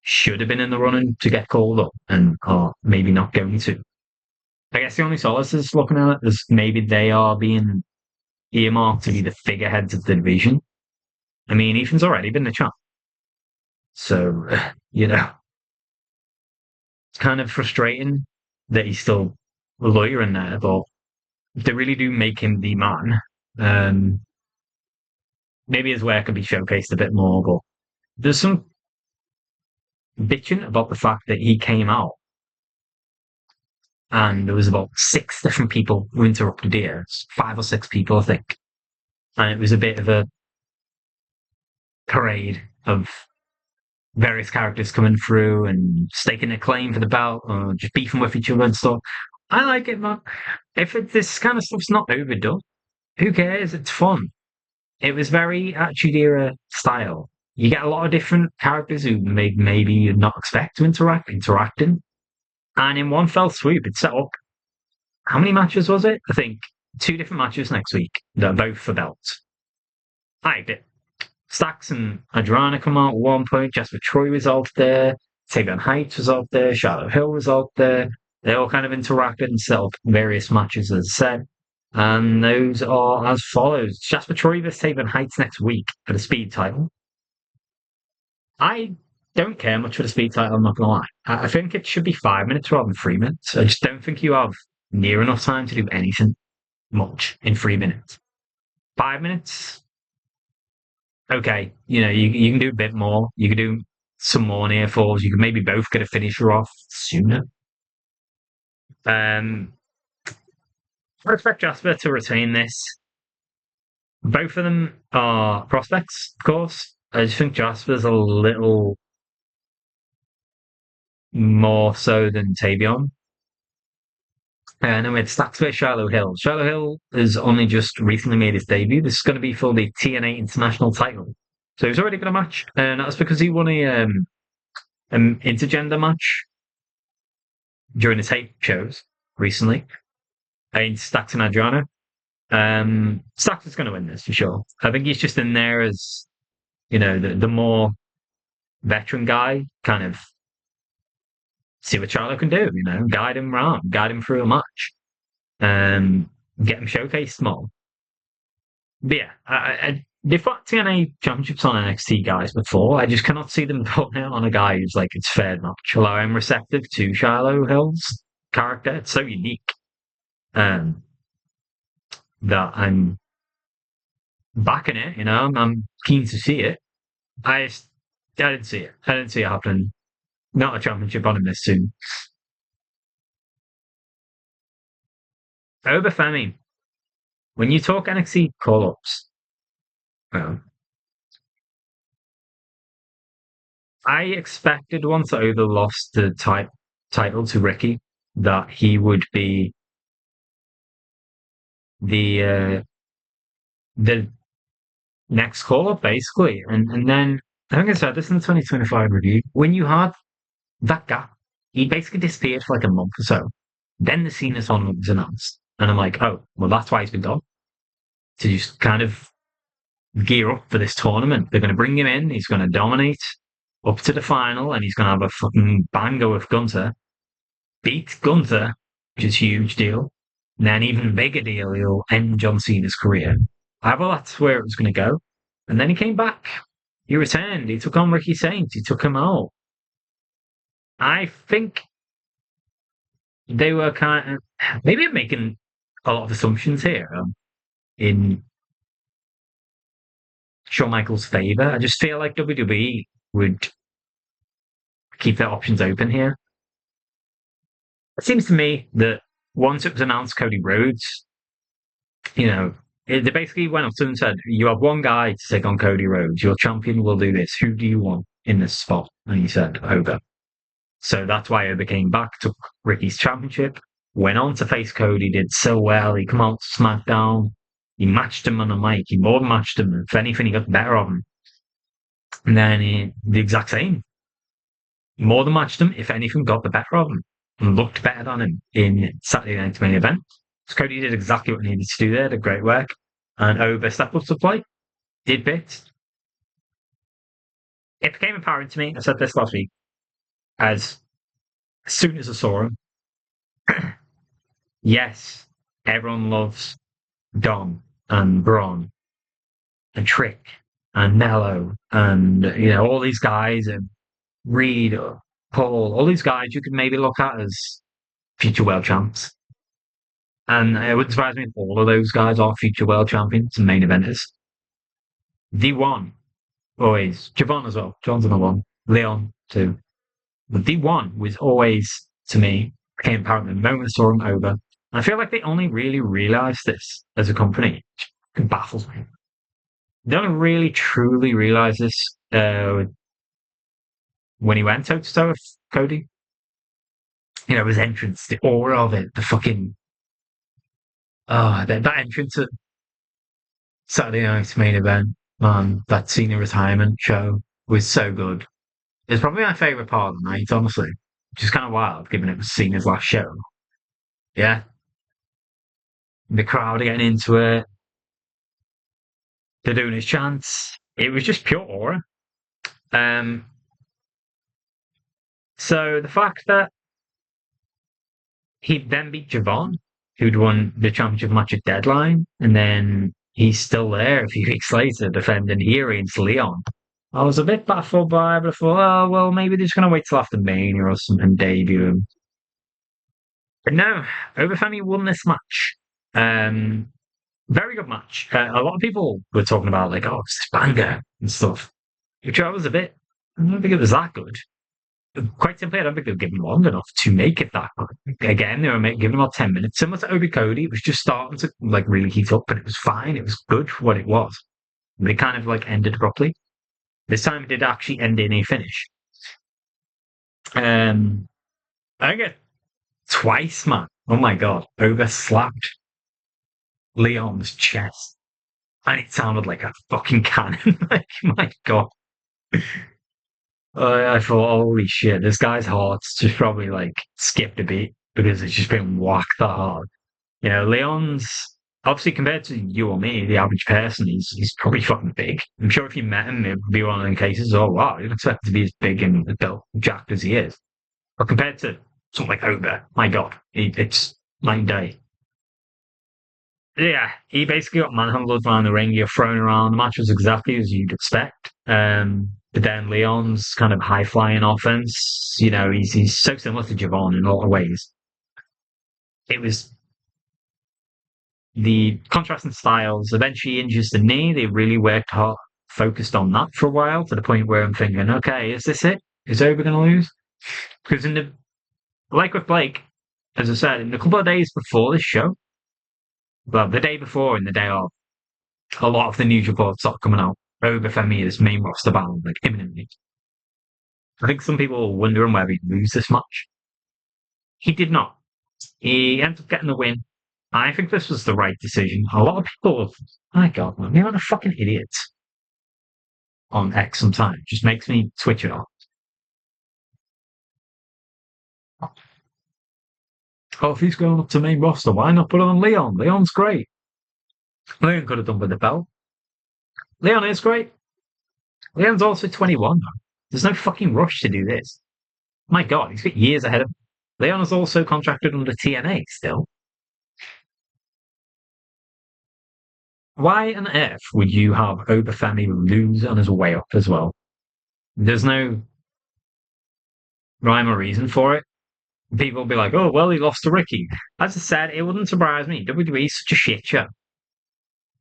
should have been in the running to get called up and are maybe not going to. I guess the only solace is looking at it is maybe they are being earmarked to be the figureheads of the division. I mean, Ethan's already been the champ. So, it's kind of frustrating that he's still a lawyer in there, but if they really do make him the man, maybe his work could be showcased a bit more, but there's some bitching about the fact that he came out and there was about 6 different people who interrupted here. 5 or 6 people, I think. And it was a bit of a parade of various characters coming through and staking a claim for the belt or just beefing with each other and stuff. I like it, man. This kind of stuff's not overdone, who cares? It's fun. It was very Attitude Era style. You get a lot of different characters who maybe you'd not expect to interacting. And in one fell swoop, it set up, how many matches was it? I think 2 different matches next week that are both for belts. I liked it. Stacks and Adriana come out at one point. Jasper Troy was out there. Taegan Heights was out there. Charlotte Hill was out there. They all kind of interacted and set up various matches, as I said. And those are as follows. Jasper Troy vs Taegan Heights next week for the speed title. I don't care much for the speed title, I'm not going to lie. I think it should be 5 minutes rather than 3 minutes. I just don't think you have near enough time to do anything much in 3 minutes. 5 minutes, okay, you can do a bit more. You can do some more near falls. You can maybe both get a finisher off sooner. I expect Jasper to retain this. Both of them are prospects, of course. I just think Jasper's a little more so than Tavion. And then we had Stacks vs Shiloh Hill. Shiloh Hill has only just recently made his debut. This is going to be for the TNA International title. So he's already got a match, and that's because he won an intergender match during the tape shows recently against Stacks and Adriana. Stacks is going to win this for sure. I think he's just in there as, the more veteran guy, kind of see what Charlo can do, guide him around, guide him through a match, get him showcased more. But yeah, they've got TNA championships on NXT guys before. I just cannot see them putting it on a guy who's like, it's fair match. Although I'm receptive to Shiloh Hill's character. It's so unique that I'm backing it, I'm keen to see it. I didn't see it. I didn't see it happening. Not a championship on him this soon. Obafemi, when you talk NXT call-ups, I expected once Oba lost the title to Ricky that he would be the next call-up, basically. And then, I think I said this in the 2025 review, when you had that gap, he basically disappeared for like a month or so. Then the Cena tournament was announced. And I'm like, oh, well, that's why he's been gone. To just kind of gear up for this tournament. They're going to bring him in. He's going to dominate up to the final, and he's going to have a fucking banger with Gunther. Beat Gunther, which is a huge deal. And then even bigger deal, he'll end John Cena's career. I thought that's where it was going to go. And then he came back. He returned. He took on Ricky Saints. He took him out. I think they were kind of, maybe I'm making a lot of assumptions here in Shawn Michaels' favor. I just feel like WWE would keep their options open here. It seems to me that once it was announced Cody Rhodes, they basically went up to him and said, you have one guy to take on Cody Rhodes. Your champion will do this. Who do you want in this spot? And he said, Oba. So that's why Oba came back, took Ricky's championship, went on to face Cody, did so well. He come out to SmackDown. He matched him on the mic. He more than matched him. If anything, he got the better of him. And then he the exact same. He more than matched him. If anything, got the better of him and looked better than him in Saturday night's main event. So Cody did exactly what he needed to do there. Did great work. And Oba stepped up to the plate. Did bits. It became apparent to me, I said this last week, as soon as I saw him, yes, everyone loves Dom and Braun and Trick and Mello and, all these guys and Reed, Paul, all these guys you could maybe look at as future world champs. And it wouldn't surprise me if all of those guys are future world champions and main eventers. The one, always, Javon as well. John's another one. Leon, too. But the one was always, to me, became apparent the moment they saw him over. And I feel like they only really realised this as a company. It baffles me. They only really truly realised this when he went toe to toe with Cody. You know, his entrance, the aura of it, the fucking that entrance at Saturday night's main event, that senior retirement show was so good. It's probably my favourite part of the night, honestly. Which is kind of wild, given it was Cena's last show. Yeah. The crowd are getting into it. They're doing his chants. It was just pure aura. Um, so the fact that he then beat Javon, who'd won the championship match at Deadline, and then he's still there a few weeks later defending here against Leon. I was a bit baffled by it, but I thought, oh, well, maybe they're just going to wait till after Mania or something, debut him. But no, Overfemi won this match. Very good match. A lot of people were talking about, like, oh, it's this banger and stuff, which I was a bit, I don't think it was that good. Quite simply, I don't think they were given long enough to make it that good. Again, they were giving them about 10 minutes. Similar to Obi Cody, it was just starting to like really heat up, but it was fine. It was good for what it was. They kind of like ended abruptly. This time it did actually end in a finish. I think it twice, man. Oh my god. Obi slapped Leon's chest. And it sounded like a fucking cannon. Like, my god. I thought, holy shit, this guy's heart's just probably like skipped a beat because it's just been whacked that hard. You know, Leon's obviously compared to you or me, the average person, he's probably fucking big. I'm sure if you met him, it would be one of the cases. Oh wow, you'd expect him to be as big and built, jacked as he is. But compared to something like Ober, my god, it's night and day. Yeah, he basically got manhandled around the ring. You're thrown around. The match was exactly as you'd expect. But then Leon's kind of high flying offense, you know, he's so similar to Javon in a lot of ways. It was the contrasting styles. Eventually injures the knee. They really worked hard, focused on that for a while to the point where I'm thinking, okay, is this it? Is Ober going to lose? Because in the like with Blake, as I said, in a couple of days before this show, well, the day before and the day of, a lot of the news reports start coming out. Ober Femi is main roster bound, like imminently. I think some people were wondering whether he'd lose this match. He did not. He ended up getting the win. I think this was the right decision. A lot of people, my God, man, you're a fucking idiot on X sometimes. Just makes me twitch it off. Oh, if he's going up to main roster, why not put on Leon? Leon's great. Leon could have done with the belt. Leon is great. Leon's also 21, though. There's no fucking rush to do this. My God, he's got years ahead of him. Leon is also contracted under TNA still. Why on earth would you have Obafemi lose on his way up as well? There's no rhyme or reason for it. People will be like, oh, well, he lost to Ricky. As I said, it wouldn't surprise me. WWE is such a shit show.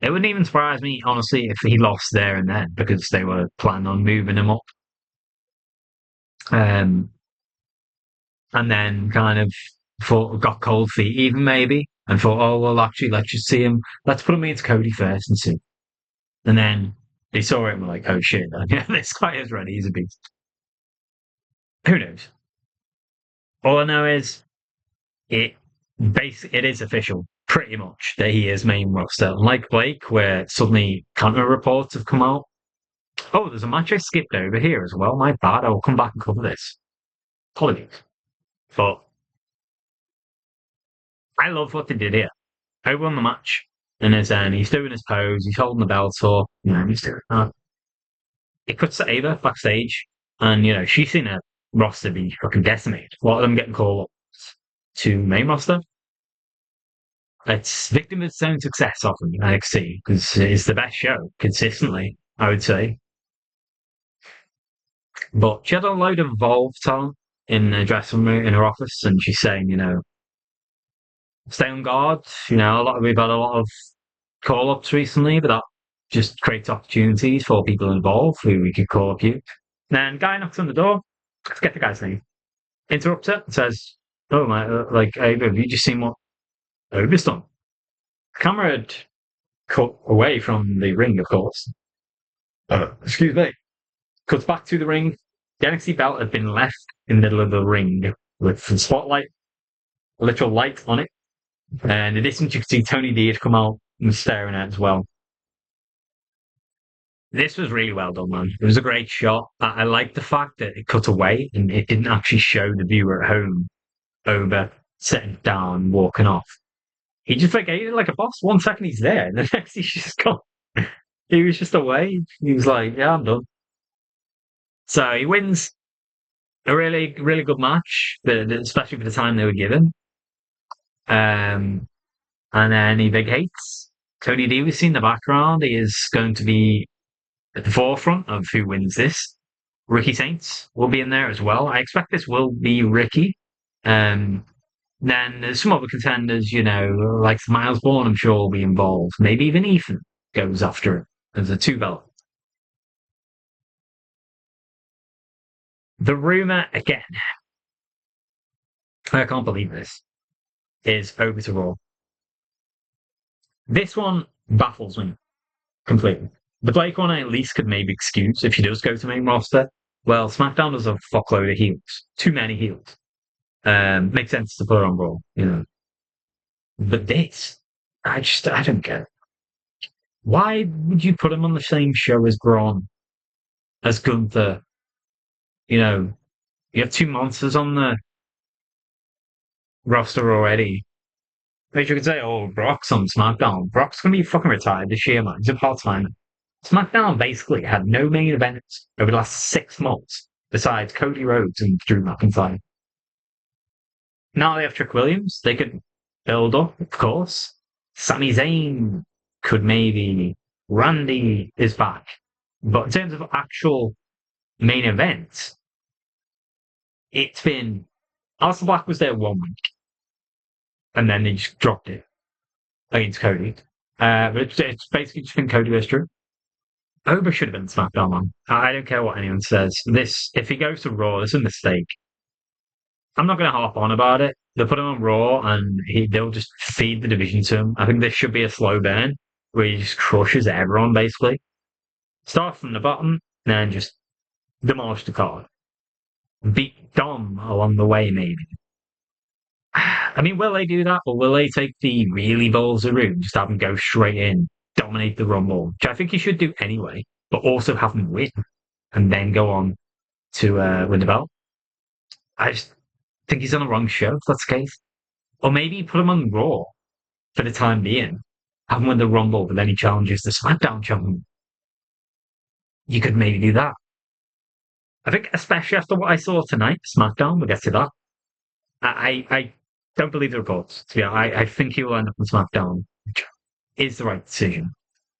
It wouldn't even surprise me, honestly, if he lost there and then because they were planning on moving him up. And then kind of got cold feet, even maybe, and thought, oh, well, actually, let's just see him. Let's put him into Cody first and see. And then they saw it and were like, oh shit, yeah, this guy is ready. He's a beast. Who knows? All I know is it it is official, pretty much, that he is main roster. Unlike Blake, where suddenly counter reports have come out. Oh, there's a match I skipped over here as well. My bad. I will come back and cover this. Apologies. But I love what they did here. I won the match. And he's doing his pose, he's holding the belt up, you know, he's doing that. It cuts to Ava backstage, and you know, she's seen a roster be fucking decimated. A lot of them getting called up to main roster. It's victim of its own success often, NXT, because it's the best show consistently, I would say. But she had a load of Evolve talent in the dressing room in her office, and she's saying, you know, stay on guard. You know, we've had a lot of call ups recently, but that just creates opportunities for people involved who we could call up you. Then guy knocks on the door. Let's get the guy's name. Interrupts it and says, Oh my, like, have you just seen what Ober's done? Camera had cut away from the ring, of course. Excuse me. Cuts back to the ring. The NXT belt had been left in the middle of the ring with the spotlight, a literal light on it. And in the distance, you could see Tony D had come out and was staring at it as well. This was really well done, man. It was a great shot. I like the fact that it cut away and it didn't actually show the viewer at home over sitting down, walking off. He just like ate it like a boss. 1 second he's there, and the next he's just gone. He was just away. He was like, "Yeah, I'm done." So he wins a really, really good match, especially for the time they were given. Um, and then he vacates. Tony D, we see in the background, he is going to be at the forefront of who wins this. Ricky Saints will be in there as well. I expect this will be Ricky. Um, then there's some other contenders, like Miles Bourne, I'm sure will be involved. Maybe even Ethan goes after it as a two belt. The rumor, again, I can't believe this, is over to Raw. This one baffles me completely. The Blake one I at least could maybe excuse if he does go to main roster. Well, SmackDown does a fuckload of heels. Too many heels. Makes sense to put her on Raw. But this, I don't get it. Why would you put him on the same show as Braun, as Gunther? You know, you have two monsters on the roster already. But you could say, oh, Brock's on SmackDown. Brock's going to be fucking retired this year, man. He's a part-timer. SmackDown basically had no main events over the last 6 months besides Cody Rhodes and Drew McIntyre. Now they have Trick Williams. They could build up, of course. Sami Zayn could maybe. Randy is back. But in terms of actual main events, it's been Aleister Black was there 1 week, and then they just dropped it against Cody. But it's basically just been Cody versus Drew. Ober should have been SmackDown, man. I don't care what anyone says. This, if he goes to Raw, it's a mistake. I'm not going to harp on about it. They'll put him on Raw, and they'll just feed the division to him. I think this should be a slow burn where he just crushes everyone, basically. Start from the bottom, and then just demolish the card. Beat Dom along the way, maybe. I mean, will they do that, or will they take the really ballsy route, just have him go straight in, dominate the Rumble, which I think he should do anyway, but also have him win and then go on to win the belt? I just think he's on the wrong show if that's the case. Or maybe put him on Raw for the time being, have him win the Rumble, but then he challenges the SmackDown champion. You could maybe do that. I think, especially after what I saw tonight, SmackDown, we'll get to that. I don't believe the reports. To be honest, I think he will end up on SmackDown, which is the right decision.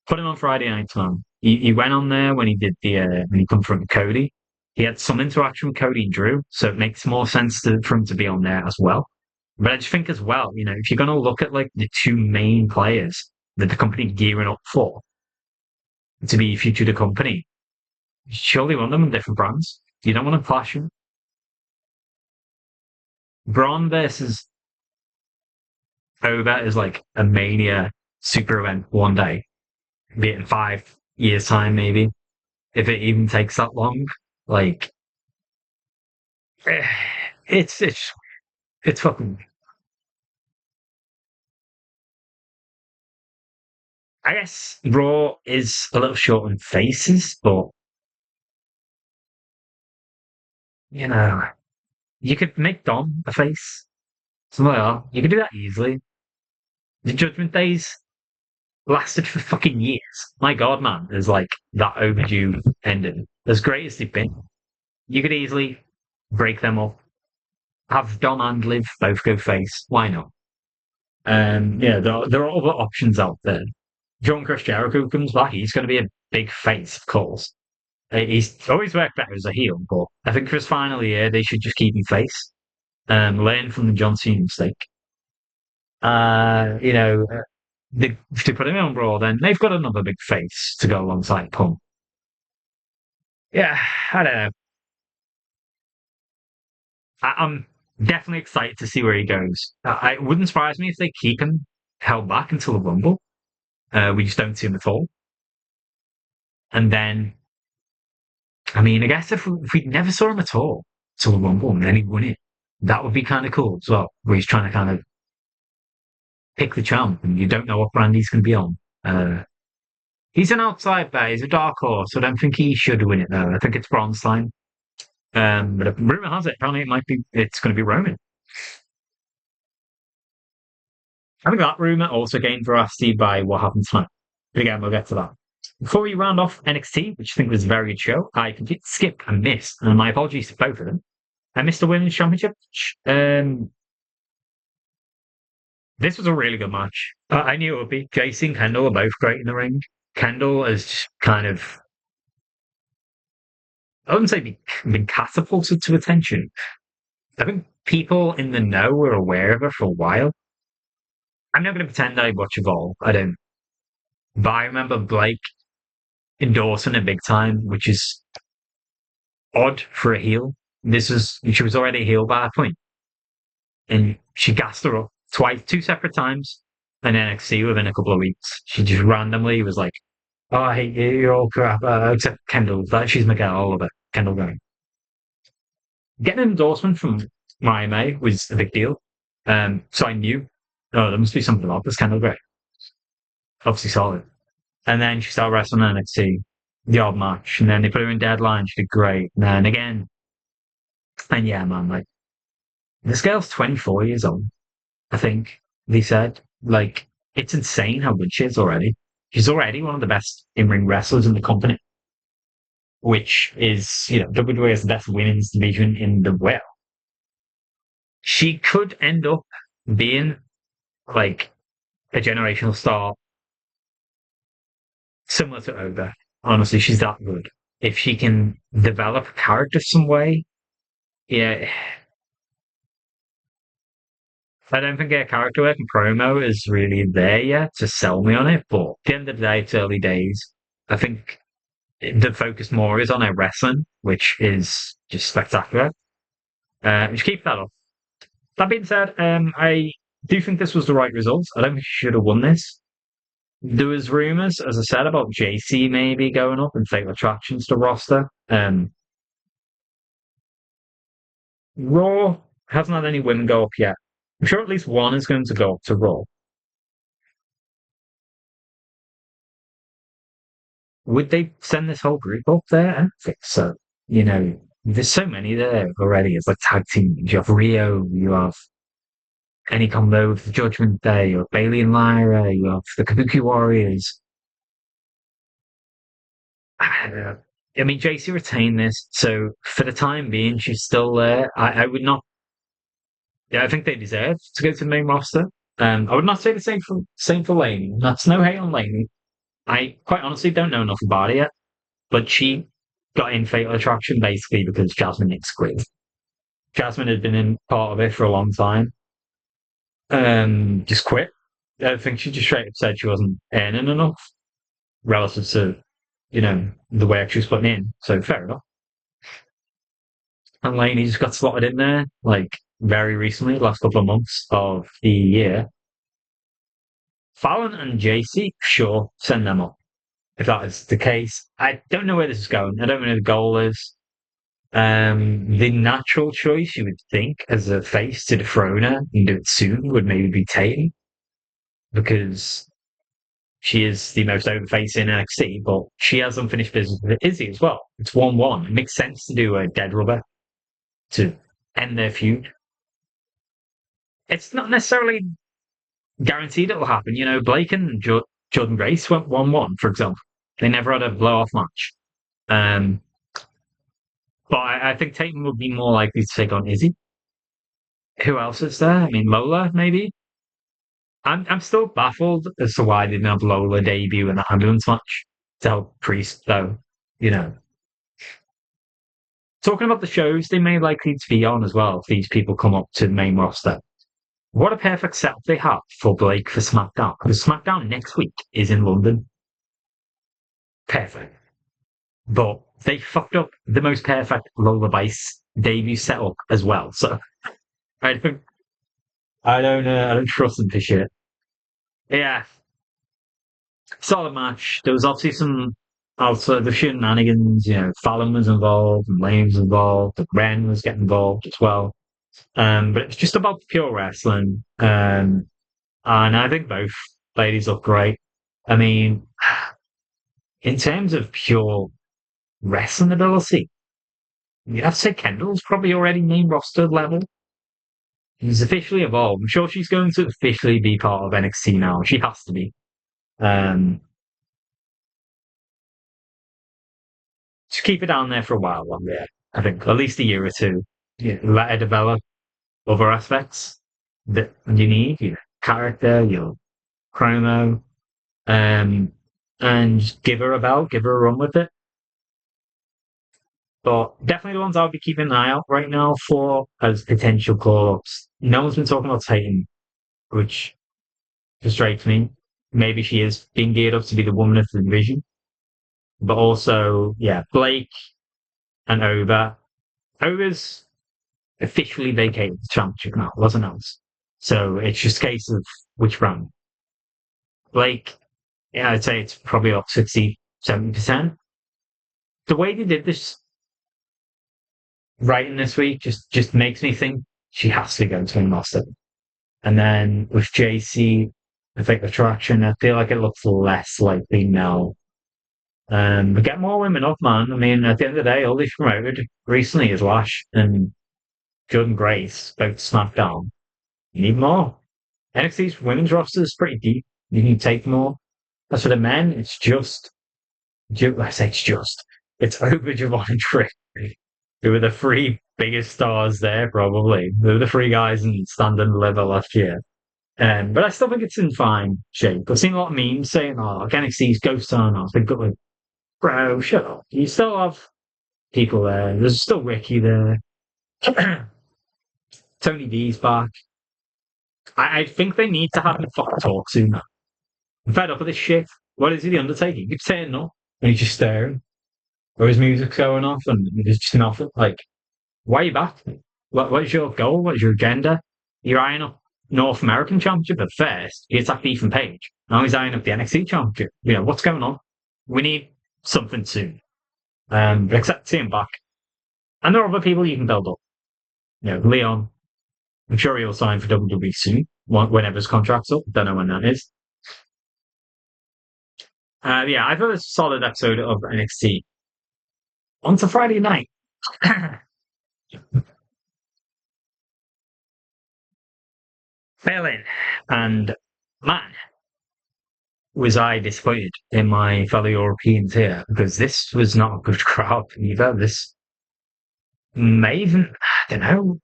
Put him on Friday night, man. He went on there when he did when he confronted Cody. He had some interaction with Cody and Drew, so it makes more sense for him to be on there as well. But I just think as well, if you're going to look at like the two main players that the company gearing up for to be future the company, surely want them in different brands. You don't want to clash them. Braun versus Over is like a Mania super event one day, be it in 5 years' time, maybe, if it even takes that long. Like, eh, it's fucking. I guess Raw is a little short on faces, but you know, you could make Dom a face. Something like that. You could do that easily. The Judgment Days lasted for fucking years. My God, man, is like that overdue ending. As great as they've been, you could easily break them up. Have Dom and Liv both go face. Why not? Yeah, there are other options out there. John Chris Jericho comes back. He's going to be a big face, of course. He's always worked better as a heel, but I think for his final year, they should just keep him face. Learn from the John Cena mistake. Uh, you know, uh, to put him on Raw, then they've got another big face to go alongside Punk. Yeah, I don't know. I'm Definitely excited to see where he goes. It wouldn't surprise me if they keep him held back until the Rumble. We just don't see him at all. And then, I mean, I guess if we never saw him at all till the Rumble and then he won it, that would be kind of cool as well. Where he's trying to kind of pick the champ and you don't know what brand he's going to be on. Uh, he's an outside bet. He's a dark horse. So I don't think he should win it though. I think it's Bronstein. But rumor has it, apparently it's going to be Roman. I think that rumor also gained veracity by what happened tonight. But again, we'll get to that. Before we round off NXT, which I think was a very good show, I completely skipped and missed, and my apologies to both of them. I missed the Women's Championship. This was a really good match. I knew it would be. JC and Kendall are both great in the ring. Kendall has just kind of, I wouldn't say been catapulted to attention. I think people in the know were aware of her for a while. I'm not going to pretend I watch Evolve. I don't. But I remember Blake endorsing her big time, which is odd for a heel. She was already a heel by that point, and she gassed her up twice, two separate times in NXT within a couple of weeks. She just randomly was like, "Oh, I hate you, you're all crap." Except Kendall, she's Miguel Oliver. Kendall going. Getting an endorsement from Ryan May was a big deal. So I knew, oh, there must be something about this Kendall Gray. Obviously solid. And then she started wrestling NXT, the odd match, and then they put her in Deadline. She did great. And then again, and yeah, man, like this girl's 24 years old. I think they said like it's insane how good she is already. She's already one of the best in-ring wrestlers in the company, which is WWE is the best women's division in the world. She could end up being like a generational star, similar to Oda. Honestly, she's that good. If she can develop a character some way, yeah, I don't think her character work and promo is really there yet to sell me on it. But at the end of the day, it's early days. I think the focus more is on her wrestling, which is just spectacular. Just keep that up. That being said, I do think this was the right result. I don't think she should have won this. There was rumors, as I said, about JC maybe going up and Fatal Attractions to roster. Raw hasn't had any women go up yet. I'm sure at least one is going to go up to Raw. Would they send this whole group up there? I don't think so. There's so many there already. It's like tag teams. You have Rio, you have any combo with the Judgment Day, you have Bailey and Lyra, you have the Kabuki Warriors. I mean, JC retained this, so for the time being, she's still there. I would not. Yeah, I think they deserve to go to the main roster. I would not say the same for Lainey. That's no hate on Lainey. I quite honestly don't know enough about it yet, but she got in Fatal Attraction basically because Jasmine Nix quit. Jasmine had been in part of it for a long time. Just quit. I think she just straight up said she wasn't earning enough relative to, the work she was putting in. So fair enough. And Lainey just got slotted in there, like very recently, last couple of months of the year. Fallon and JC, sure, send them up. If that is the case, I don't know where this is going. I don't know what the goal is. The natural choice you would think as a face to dethrone her and do it soon would maybe be Tatum because she is the most over face in NXT, but she has unfinished business with Izzy as well. It's 1-1. It makes sense to do a dead rubber to end their feud. It's not necessarily guaranteed it will happen. Blake and Jordan Grace went 1-1, for example. They never had a blow off match. But I think Tatum would be more likely to take on Izzy. Who else is there? I mean, Lola, maybe. I'm still baffled as to why they didn't have Lola debut in the ambulance match to help Priest, though. Talking about the shows they may likely to be on as well if these people come up to the main roster. What a perfect setup they have for Blake for SmackDown. Because SmackDown next week is in London. Perfect. But they fucked up the most perfect Lola Vice debut setup as well. So I don't, I don't trust them for shit. Yeah, solid match. There was obviously some also the shenanigans. You know, Fallon was involved, and Lane was involved, and Ren was getting involved as well. But it's just about pure wrestling. And I think both ladies look great. I mean, in terms of pure wrestling ability, you have to say Kendall's probably already main roster level. She's officially evolved. I'm sure she's going to officially be part of NXT now. She has to be. Um, just keep it down there for a while longer. I think at least a year or two. Yeah, let her develop other aspects that you need, your character, your promo, and give her a belt, give her a run with it. But definitely the ones I'll be keeping an eye out right now for as potential call-ups. No one's been talking about Titan, which frustrates me. Maybe she is being geared up to be the woman of the division. But also, yeah, Blake and Oba. Oba's officially vacated the championship now, wasn't else. So it's just a case of which brand. Blake, yeah, I'd say it's probably up 60, 70%. The way they did this writing this week just makes me think she has to go to a master. And then with JC, I think the traction, I feel like it looks less likely now. We get more women up, man. I mean, at the end of the day, all they've promoted recently is Lash and Jordan Grace, both SmackDown. You need more. NXT's women's roster is pretty deep. You can take more. As for the men, it's I say it's over Javon and Trick, who were the three biggest stars there, probably. They were the three guys in stand and deliver last year. But I still think it's in fine shape. I've seen a lot of memes saying, oh, like NXT's ghost town. I was like, bro, shut up. You still have people there. There's still Ricky there. Tony D's back. I think they need to have him fucking talk soon. I'm fed up with this shit. What is he, The Undertaker? He keeps saying no, and he's just staring. Or his music's going off, and there's just nothing. Like, why are you back? What is your goal? What is your agenda? You're eyeing up North American Championship at first. You attacked Ethan Page. Now he's eyeing up the NXT Championship. You know, what's going on? We need something soon. But except seeing back. And there are other people you can build up. You know, Leon. I'm sure he'll sign for WWE soon, whenever his contract's up. Don't know when that is. Yeah, I thought it was a solid episode of NXT. On to Friday night. Failing. And man, was I disappointed in my fellow Europeans here because this was not a good crowd either. This may even, I don't know.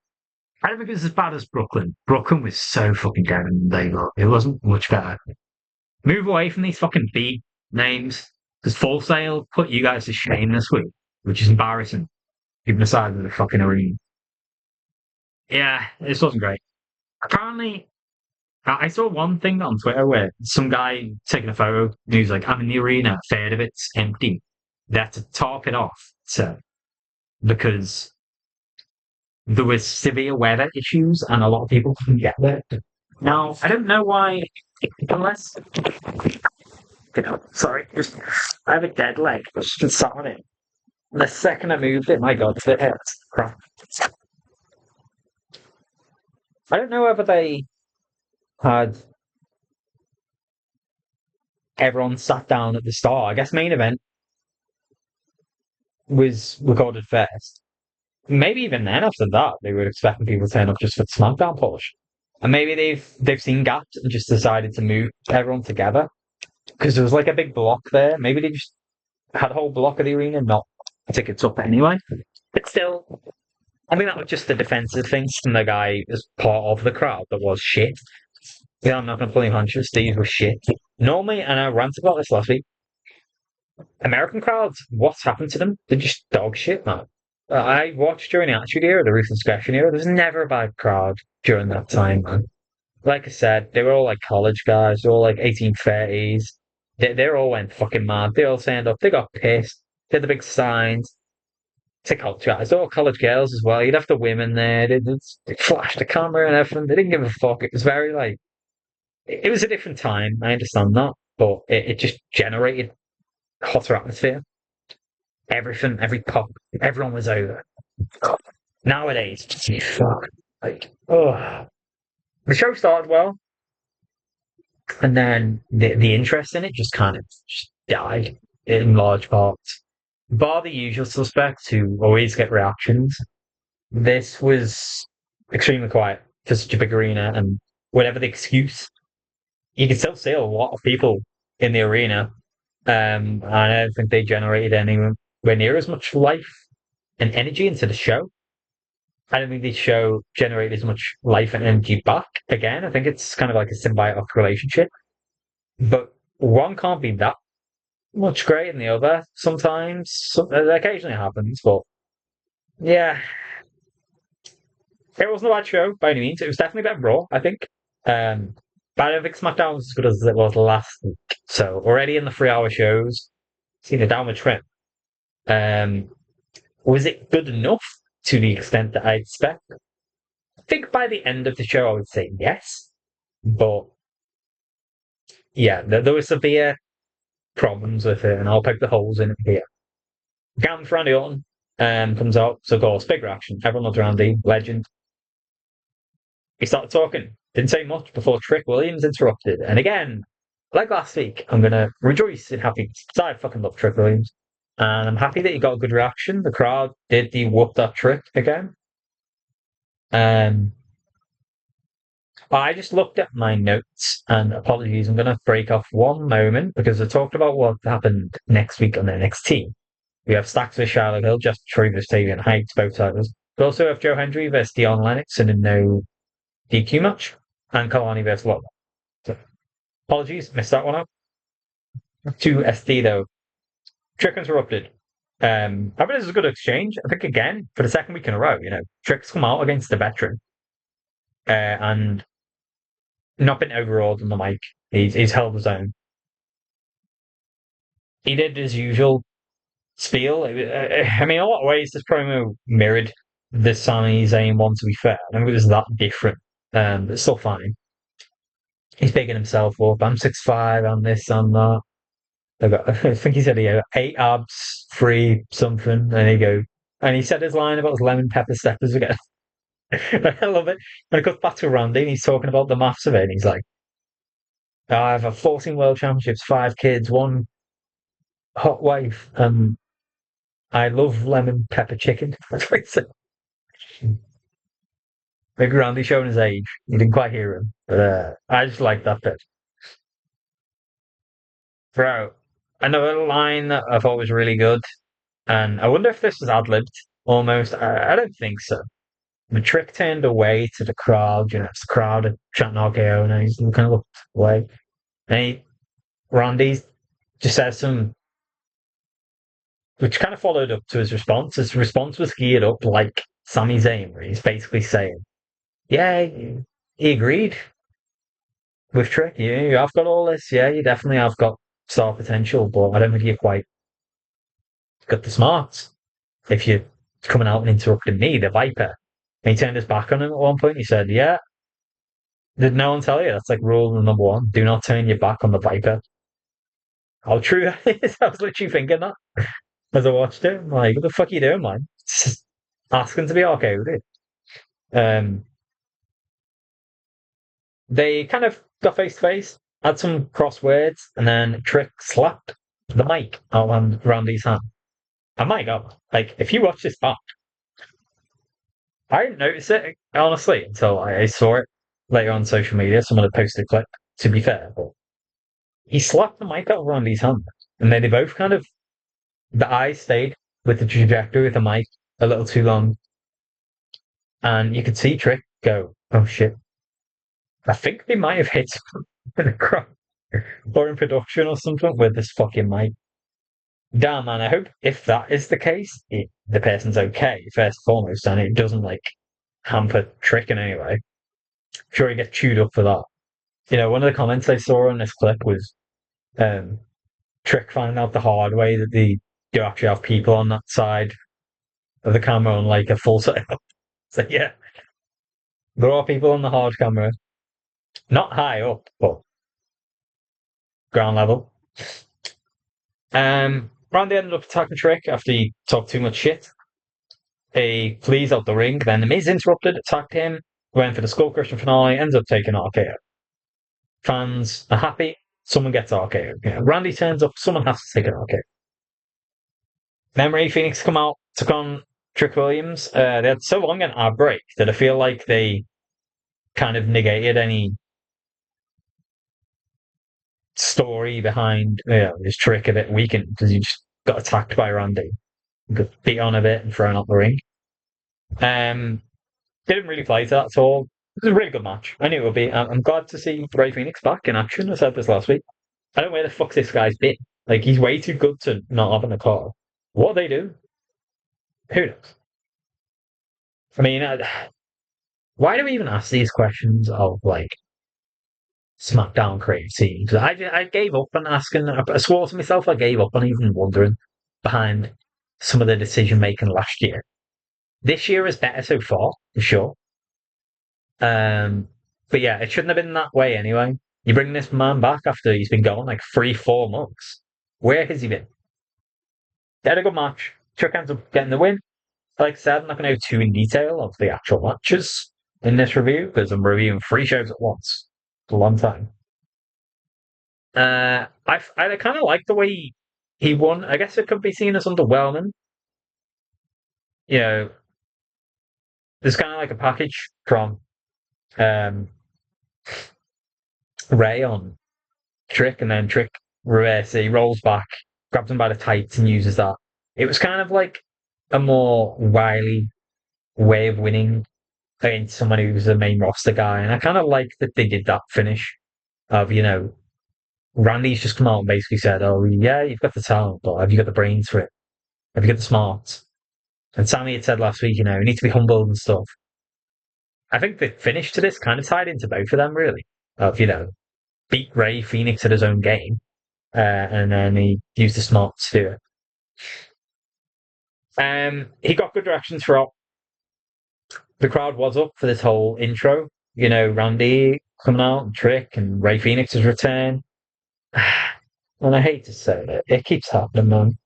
I don't think it was as bad as Brooklyn. Brooklyn was so fucking down in the day. It wasn't much better. Move away from these fucking big names because Full Sail put you guys to shame this week, which is embarrassing. Even aside of the fucking arena. Yeah, this wasn't great. Apparently, I saw one thing on Twitter where some guy taking a photo and he's like, I'm in the arena, a third of it's empty. They had to top it off. So, because there was severe weather issues and a lot of people couldn't get there. Now, I don't know why, unless, sorry, just, I have a dead leg, just sat on it. The second I moved it, my God, it hurts. Crap. I don't know whether they had everyone sat down at the start. I guess main event was recorded first. Maybe even then, after that, they were expecting people to turn up just for the SmackDown push. And maybe they've seen gaps and just decided to move everyone together because there was like a big block there. Maybe they just had a whole block of the arena, not tickets up anyway. But still, I think that was just the defensive thing from the guy as part of the crowd that was shit. Yeah, I'm not going to blame Hunter. Steve was shit. Normally, and I ranted about this last week, American crowds, what's happened to them? They're just dog shit, man. I watched during the Attitude Era, the Ruthless Aggression Era. There's never a bad crowd during that time, man. Like I said, they were all like college guys, they're all like 1830s. They all went fucking mad. They all signed up. They got pissed. They had the big signs. Take college guys, all college girls as well. You'd have the women there. They'd flash the camera and everything. They didn't give a fuck. It was very like it was a different time. I understand that, but it just generated a hotter atmosphere. Everything, every pop, everyone was over. Nowadays, just fuck. Like, oh, the show started well, and then the interest in it just kind of just died in large parts. Bar the usual suspects who always get reactions, this was extremely quiet for such a big arena, and whatever the excuse, you can still see a lot of people in the arena. I don't think they generated anywhere near as much life and energy into the show. I don't think the show generated as much life and energy back. Again, I think it's kind of like a symbiotic relationship, but one can't be that much greater than the other. Sometimes, it occasionally happens, but yeah, it wasn't a bad show by any means. It was definitely better Raw, I think. Um, but I don't think SmackDown was as good as it was last week. So already in the 3 hour shows, seen a downward trend. Um, was it good enough to the extent that I expect? I think by the end of the show, I would say yes. But yeah, there were severe problems with it, and I'll poke the holes in it here. Gam for Randy Orton comes out, so of course, big reaction. Everyone loves Randy, legend. He started talking. Didn't say much before Trick Williams interrupted. And again, like last week, I'm going to rejoice in happy. I fucking love Trick Williams. And I'm happy that he got a good reaction. The crowd did the whoop that trick again. Um, I just looked at my notes and apologies. I'm going to break off one moment because I talked about what happened next week on the NXT. We have Stacks with Charlotte Hill, Just True versus Tavian Heights, both titles. We also have Joe Hendry versus Dion Lennox in a no DQ match, and Kalani versus Loma. So, apologies, missed that one out. To SD though, Trick interrupted. I think this is a good exchange. I think again for the second week in a row, Trick's come out against the veteran and not been overawed on the mic. He's held his own. He did his usual spiel. I mean, in a lot of ways, this promo mirrored the Sami Zayn one. To be fair, I don't think it was that different, but it's still fine. He's bigging himself up. I'm 6'5", I'm this, I'm that. I think he said he had 8 abs, 3 something, and he go, and he said his line about his lemon pepper steppers again. I love it. And it goes back to Randy, and he's talking about the maths of it, and he's like, I have 14 world championships, 5 kids, 1 hot wife, and I love lemon pepper chicken. That's what he said. Maybe Randy showing his age. You didn't quite hear him, but I just like that bit. Bro, another line that I thought was really good, and I wonder if this was ad-libbed almost. I don't think so. The Trick turned away to the crowd, it's the crowd are chanting RKO, and he's kind of looked away. And Randy just says some, which kind of followed up to his response. His response was geared up like Sami Zayn, where he's basically saying, yeah, he agreed with Trick. You have got all this. Yeah, you definitely have got star potential, but I don't think you quite got the smarts. If you're coming out and interrupting me, the Viper. And he turned his back on him at one point. He said, yeah, did no one tell you? That's like rule number 1. Do not turn your back on the Viper. How true that is. I was literally thinking that as I watched it. I'm like, what the fuck are you doing, man? Just asking to be RKO'd. Um, they kind of got face to face, had some crosswords, and then Trick slapped the mic around Randy's hand. And my God, like, if you watch this back, I didn't notice it, honestly, until I saw it later on social media. Someone had posted a clip, to be fair, but he slapped the mic out of Randy's hand. And then they both kind of, the eyes stayed with the trajectory of the mic a little too long. And you could see Trick go, oh shit. I think they might have hit in the crowd or in production or something with this fucking mic. Damn, man, I hope if that is the case, the person's okay, first and foremost, and it doesn't, like, hamper Trick in any way. I'm sure he gets chewed up for that. One of the comments I saw on this clip was Trick finding out the hard way that they do actually have people on that side of the camera on like a full set. So yeah, there are people on the hard camera, not high up, but ground level. Randy ended up attacking Trick after he talked too much shit. He flees out the ring, then The Miz interrupted, attacked him, went for the Skull Crushing finale, ends up taking RKO. Fans are happy, someone gets RKO. Randy turns up, someone has to take an RKO. Then Ray Phoenix come out, took on Trick Williams. They had so long an ad break that I feel like they kind of negated any story behind his Trick a bit weakened because he just got attacked by Randy, got beat on a bit and thrown out the ring. Um, didn't really play to that at all. It was a really good match. I knew it would be. I'm glad to see Ray Phoenix back in action. I said this last week. I don't know where the fuck this guy's been. Like, he's way too good to not have in the car. What they do, who knows? I mean, why do we even ask these questions of, like, SmackDown creative teams? I gave up on asking. I swore to myself I gave up on even wondering behind some of the decision making last year. This year is better so far, for sure. But yeah, it shouldn't have been that way anyway. You bring this man back after he's been gone like 3, 4 months. Where has he been? They had a good match. Chuck ends up getting the win. Like I said, I'm not going to go too in detail of the actual matches in this review because I'm reviewing 3 shows at once. It's a long time. I kind of like the way he won. I guess it could be seen as underwhelming. You know, there's kind of like a package from um, Ray on Trick, and then Trick reverse. He rolls back, grabs him by the tights, and uses that. It was kind of like a more wily way of winning against someone who's the main roster guy, and I kind of like that they did that finish of Randy's just come out and basically said, "Oh yeah, you've got the talent, but have you got the brains for it? Have you got the smarts?" And Sammy had said last week, you need to be humble and stuff. I think the finish to this kind of tied into both of them, really. Of beat Ray Phoenix at his own game, and then he used the smarts to do it. He got good reactions throughout. The crowd was up for this whole intro. Randy coming out, Trick, and Ray Phoenix's return. And I hate to say it keeps happening, man.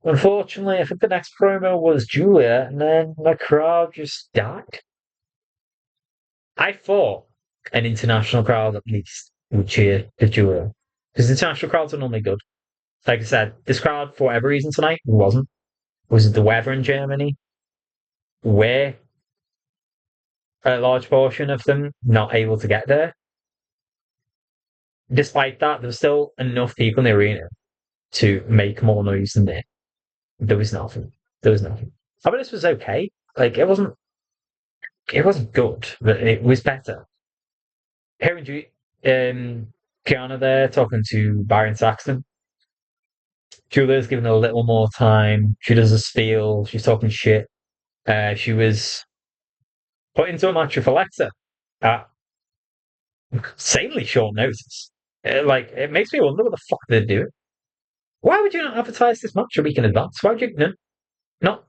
Unfortunately, I think the next promo was Julia, and then the crowd just died. I thought an international crowd at least would cheer for Julia. Because international crowds are normally good. Like I said, this crowd, for whatever reason tonight, wasn't. Was it the weather in Germany? Where a large portion of them not able to get there? Despite that, there was still enough people in the arena to make more noise than there. There was nothing. There was nothing. I mean, this was okay. Like it wasn't good, but it was better. Hearing Kiana there talking to Byron Saxton. Julia's given a little more time. She does a steal. She's talking shit. She was put into a match with Alexa at insanely short notice. It makes me wonder what the fuck they're doing. Why would you not advertise this match a week in advance? Why would you not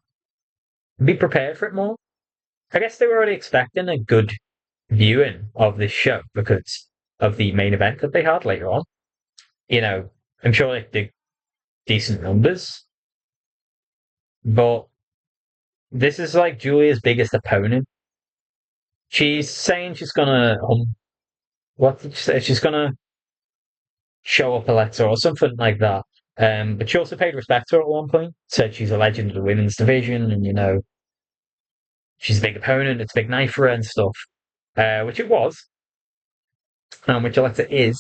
be prepared for it more? I guess they were already expecting a good viewing of this show because of the main event that they had later on. I'm sure they did decent numbers, but this is like Julia's biggest opponent. She's saying she's gonna what did she say? She's gonna show up Alexa or something like that. But she also paid respect to her at one point. Said she's a legend of the women's division, and she's a big opponent. It's a big knife for her and stuff, which it was, and which Alexa is.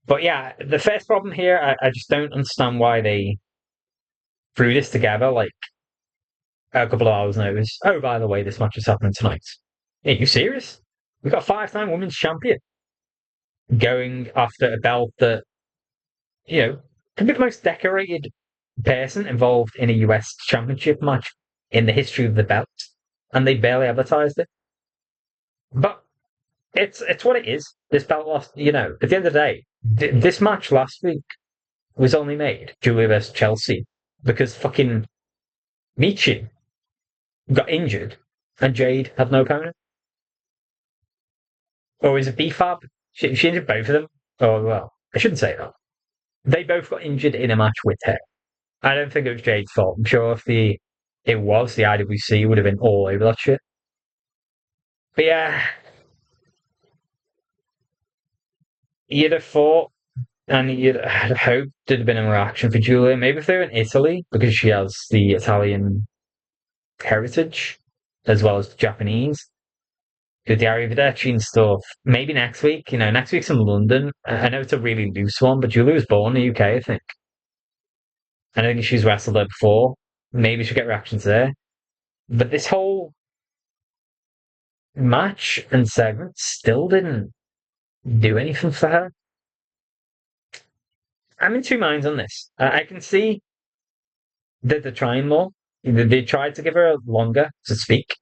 But yeah, the first problem here, I just don't understand why they threw this together like a couple of hours notice. Oh, by the way, this match is happening tonight. Are you serious? We've got a 5-time women's champion going after a belt that, can be the most decorated person involved in a US championship match in the history of the belt. And they barely advertised it. But it's what it is. This belt lost, at the end of the day, this match last week was only made Julia versus Chelsea because fucking Michi got injured, and Jade had no opponent. Or is it BFAB? She injured both of them. Oh, well, I shouldn't say that. They both got injured in a match with her. I don't think it was Jade's fault. I'm sure if it was, the IWC would have been all over that shit. But yeah, you'd have thought and you'd have hoped there'd have been a reaction for Julia. Maybe if they were in Italy, because she has the Italian heritage as well as the Japanese, with the arrivederci and stuff. Maybe next week, next week's in London. I know it's a really loose one, but Julia was born in the UK, I think. And I think she's wrestled there before. Maybe she'll get reactions there. But this whole match and segment still didn't do anything for her. I'm in two minds on this. I can see that they're trying more. They tried to give her longer to speak.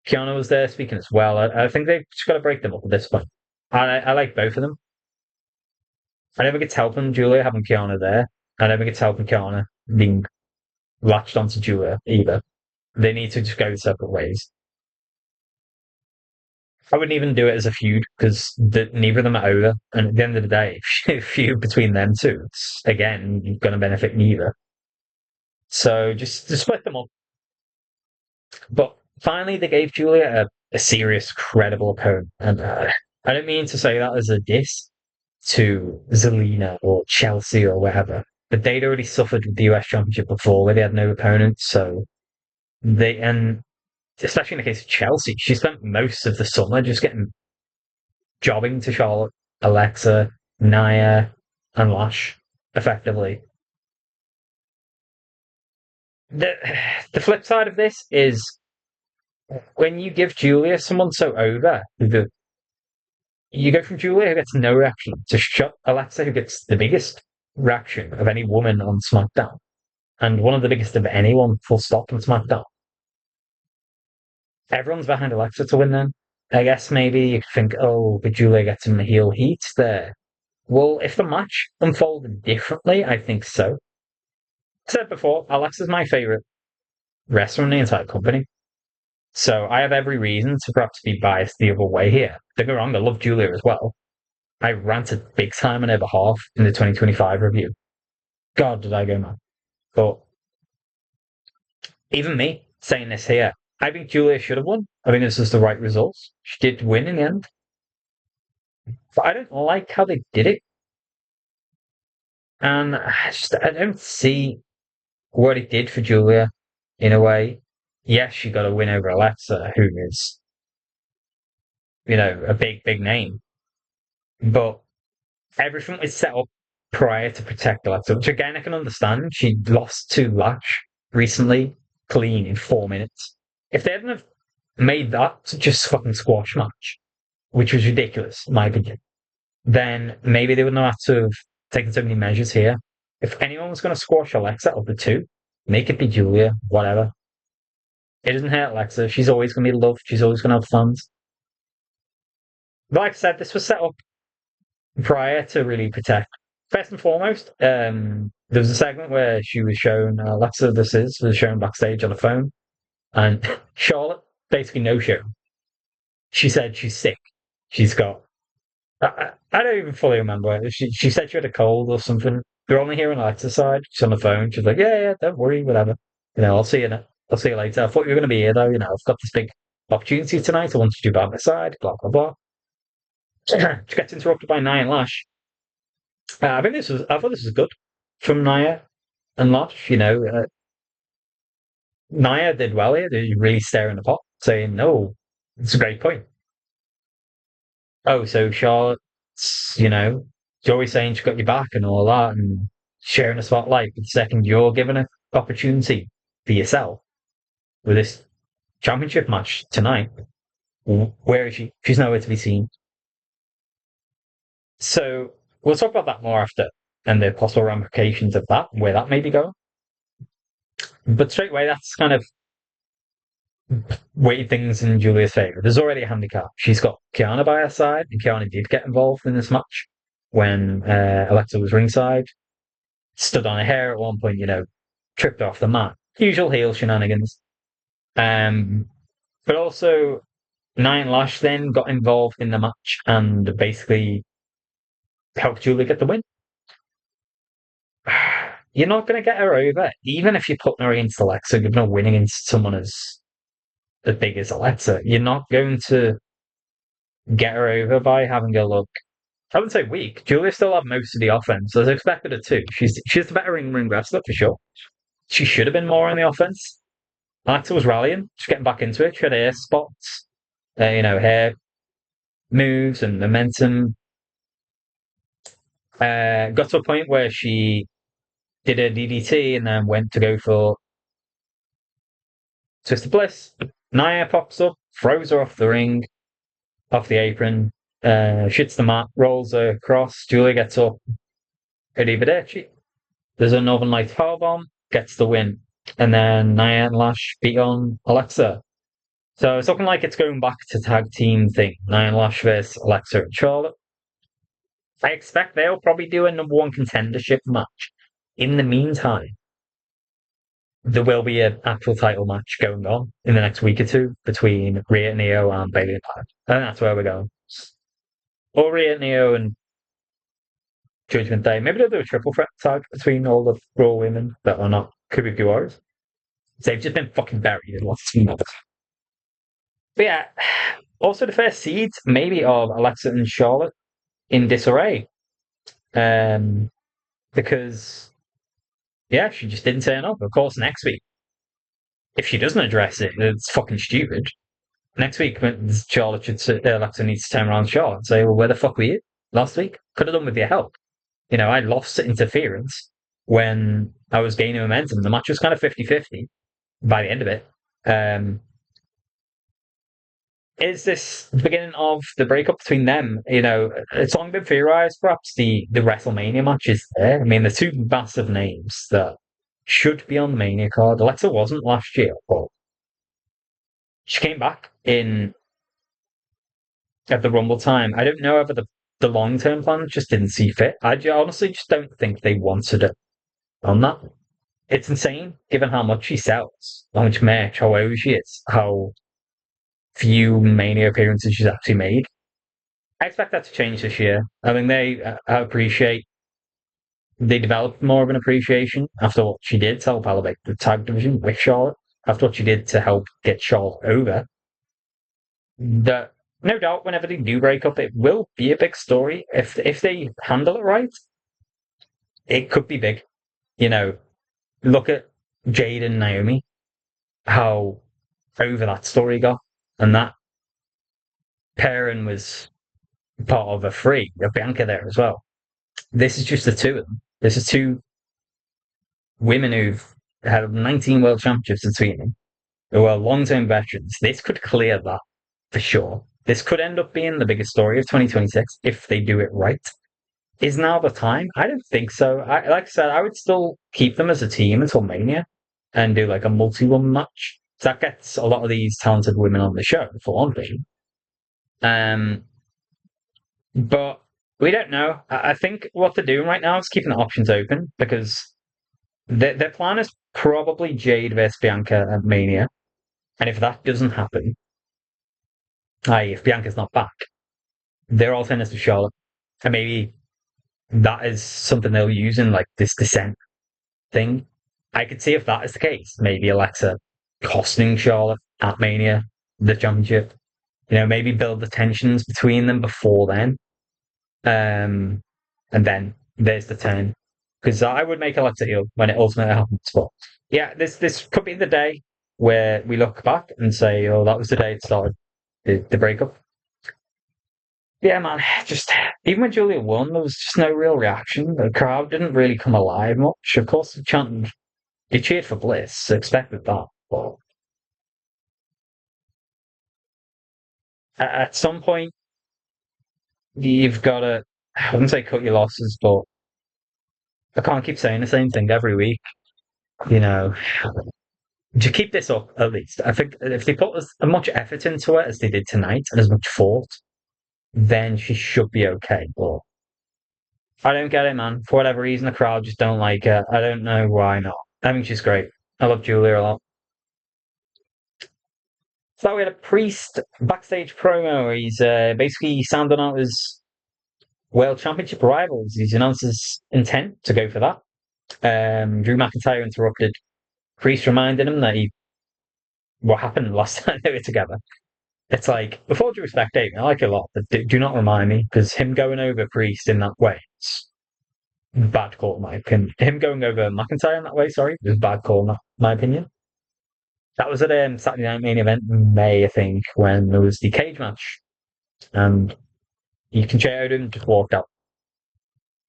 Kiana was there speaking as well. I think they've just got to break them up at this point. I like both of them. I never get helping Julia having Kiana there. I never get helping Kiana being latched onto Julia either. They need to just go separate ways. I wouldn't even do it as a feud because neither of them are over. And at the end of the day, if feud between them two, it's again going to benefit neither. So just split them up. But finally, they gave Julia a serious, credible opponent. And I don't mean to say that as a diss to Zelina or Chelsea or whatever, but they'd already suffered with the US Championship before where they had no opponents. So and especially in the case of Chelsea, she spent most of the summer just getting jobbing to Charlotte, Alexa, Nia, and Lash, effectively. The the flip side of this is when you give Julia someone so over, you go from Julia who gets no reaction to shut Alexa who gets the biggest reaction of any woman on SmackDown. And one of the biggest of anyone, full stop, on SmackDown. Everyone's behind Alexa to win then. I guess maybe you could think, oh, but Julia gets in the heel heat there. Well, if the match unfolded differently, I think so. I said before, Alexa's my favourite wrestler in the entire company. So I have every reason to perhaps be biased the other way here. Don't get me wrong, I love Julia as well. I ranted big time on her behalf in the 2025 review. God, did I go mad. But even me saying this here, I think Julia should have won. I think this was the right result. She did win in the end. But I don't like how they did it. And I don't see what it did for Julia in a way. Yes, she got a win over Alexa, who is, a big, big name. But everything was set up prior to protect Alexa, which again I can understand. She lost to Latch recently, clean in 4 minutes. If they hadn't have made that just fucking squash match, which was ridiculous, in my opinion, then maybe they wouldn't have had to have taken so many measures here. If anyone was going to squash Alexa of the two, make it be Julia, whatever. It doesn't hurt Alexa. She's always going to be loved. She's always going to have fans. But like I said, this was set up prior to really protect. First and foremost, there was a segment where she was shown, Alexa, was shown backstage on the phone, and Charlotte basically no show. She said she's sick. She's got. I don't even fully remember. She said she had a cold or something. They're only hearing Alexa's side. She's on the phone. She's like, yeah, don't worry, whatever. I'll see you. I'll see you later. I thought you were going to be here though. I've got this big opportunity tonight. I wanted you by my side. Blah blah blah. She gets interrupted by Nia and Lash. I thought this was good from Nia and Lash. Nia did well here. They really staring the pot, saying, "No, it's a great point." Oh, so Charlotte's, she's always saying she got your back and all that, and sharing a spotlight. But the second you're given an opportunity for yourself with this championship match tonight, where is she? She's nowhere to be seen. So we'll talk about that more after and the possible ramifications of that, where that may be going. But straight away, that's kind of weighted things in Julia's favour. There's already a handicap. She's got Kiana by her side, and Kiana did get involved in this match when Alexa was ringside. Stood on her hair at one point, tripped off the mat. Usual heel shenanigans. Um, but also Nia and Lash then got involved in the match and basically helped Julie get the win. You're not going to get her over, even if you put her against Alexa, given her winning against someone as big as Alexa. You're not going to get her over by having her look, I wouldn't say weak. Julia still had most of the offense, as I expected her to. She's the better ring wrestler for sure. She should have been more on the offense. Alexa was rallying, just getting back into it. She had air spots, hair moves and momentum. Got to a point where she did a DDT and then went to go for Twist of Bliss. Nia pops up, throws her off the ring, off the apron, shits the mat, rolls her across. Julia gets up. Arrivederci. There's a Northern Lights powerbomb, gets the win. And then Nia and Lash beat on Alexa. So it's looking like it's going back to tag team thing. Nia and Lash versus Alexa and Charlotte. I expect they'll probably do a number one contendership match. In the meantime, there will be an actual title match going on in the next week or two between Rhea, Neo, and Bayley and Pac. And that's where we're going. Or Rhea, Neo, and Judgment Day. Maybe they'll do a triple threat tag between all the Raw women that are not Kabuki Warriors. They've just been fucking buried in lots of months. But yeah, also the first seeds, maybe, of Alexa and Charlotte in disarray. Because, yeah, she just didn't turn up. Of course, next week, if she doesn't address it, it's fucking stupid. Next week, Alexa needs to turn around Charlotte and say, well, where the fuck were you last week? Could have done with your help. I lost interference when I was gaining momentum. The match was kind of 50-50 by the end of it. Is this the beginning of the breakup between them? It's long been theorized, perhaps the WrestleMania match is there. I mean, the two massive names that should be on the Mania card. Alexa wasn't last year, but she came back in at the Rumble time. I don't know whether the long term plan just didn't see fit. Honestly just don't think they wanted it on that. It's insane, given how much she sells, how much merch, how over she is, how few Mania appearances she's actually made. I expect that to change this year. I mean, they developed more of an appreciation after what she did to help elevate the tag division with Charlotte, after what she did to help get Charlotte over. That no doubt, whenever they do break up, it will be a big story. If they handle it right, it could be big. Look at Jade and Naomi, how over that story got, and that pairing was part of a three. You have Bianca there as well. This is just the two of them. This is two women who've had 19 world championships between them, who are long-term veterans. This could clear that for sure. This could end up being the biggest story of 2026 if they do it right. Is now the time? I don't think so. Like I said, I would still keep them as a team until Mania and do like a multi-woman match. So that gets a lot of these talented women on the show, for one thing. But we don't know. I think what they're doing right now is keeping the options open because their plan is probably Jade versus Bianca at Mania. And if that doesn't happen, i.e., if Bianca's not back, their alternative to Charlotte. And maybe that is something they'll use in like this descent thing. I could see if that is the case, maybe Alexa costing Charlotte at Mania the championship. Maybe build the tensions between them before then. And then there's the turn. Because I would make Alexa heel when it ultimately happens. But yeah, this could be the day where we look back and say, oh, that was the day it started, the breakup. Yeah, man, just even when Julia won, there was just no real reaction. The crowd didn't really come alive much. Of course, they cheered for Bliss, expected that. But at some point, you've got to, I wouldn't say cut your losses, but I can't keep saying the same thing every week. To keep this up, at least, I think if they put as much effort into it as they did tonight and as much thought, then she should be okay. But I don't get it, man. For whatever reason, the crowd just don't like her. I don't know why not. I think she's great. I love Julia a lot. So we had a Priest backstage promo where he's basically sounding out his World Championship rivals. He's announced his intent to go for that. Drew McIntyre interrupted. Priest reminded him that what happened last time they were together. It's like, with all due respect, Dave, I like it a lot, but do not remind me, because him going over Priest in that way, it's bad call, in my opinion. Him going over McIntyre in that way, sorry, was bad call, in my opinion. That was at Saturday Night Main Event in May, I think, when there was the cage match. And you can check out and just walked out.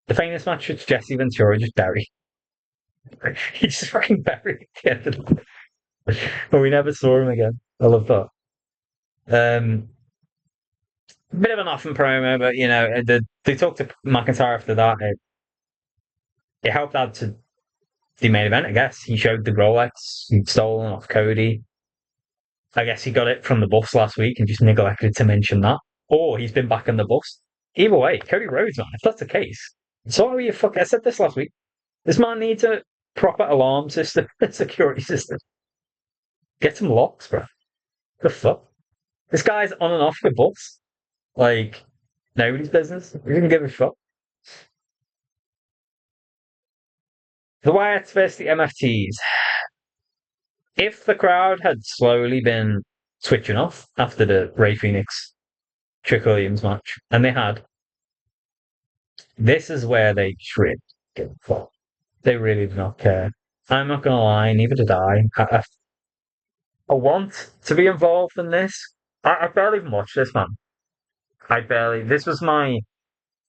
The famous match was Jesse Ventura just buried. He just fucking buried the end of the but we never saw him again. I love that. Bit of an often promo, but they talked to McIntyre after that. It helped out to the main event, I guess. He showed the Rolex he'd stolen off Cody. I guess he got it from the bus last week and just neglected to mention that. Or he's been back on the bus. Either way, Cody Rhodes, man, if that's the case, sorry you fuck. I said this last week. This man needs a proper alarm system, security system. Get some locks, bro. The fuck? This guy's on and off the bus. Like, nobody's business. We didn't give a fuck. The Wyatts versus the MFTs. If the crowd had slowly been switching off after the Ray Phoenix Trick Williams match, and they had, this is where they shred. They really do not care. I'm not gonna lie, neither did I want to be involved in this. I barely even watched this, man. This was my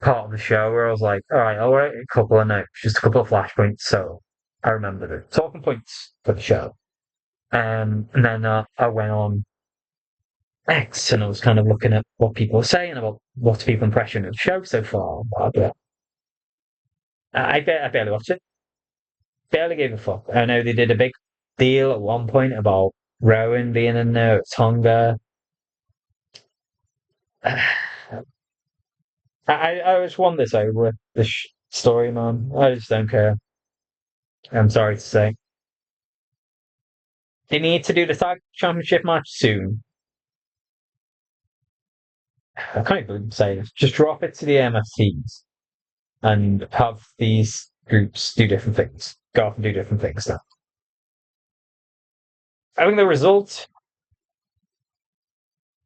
part of the show where I was like, all right, I'll write a couple of notes, just a couple of flashpoints, so I remember the talking points for the show. And then I went on X and I was kind of looking at what people were saying about what's people's impression of the show so far. But I barely watched it. Barely gave a fuck. I know they did a big deal at one point about Rowan being in there, Tonga. I just want this over this story, man. I just don't care. I'm sorry to say. They need to do the tag championship match soon. I can't even say this. Just drop it to the MFTs and have these groups do different things. Go off and do different things now. I think the result,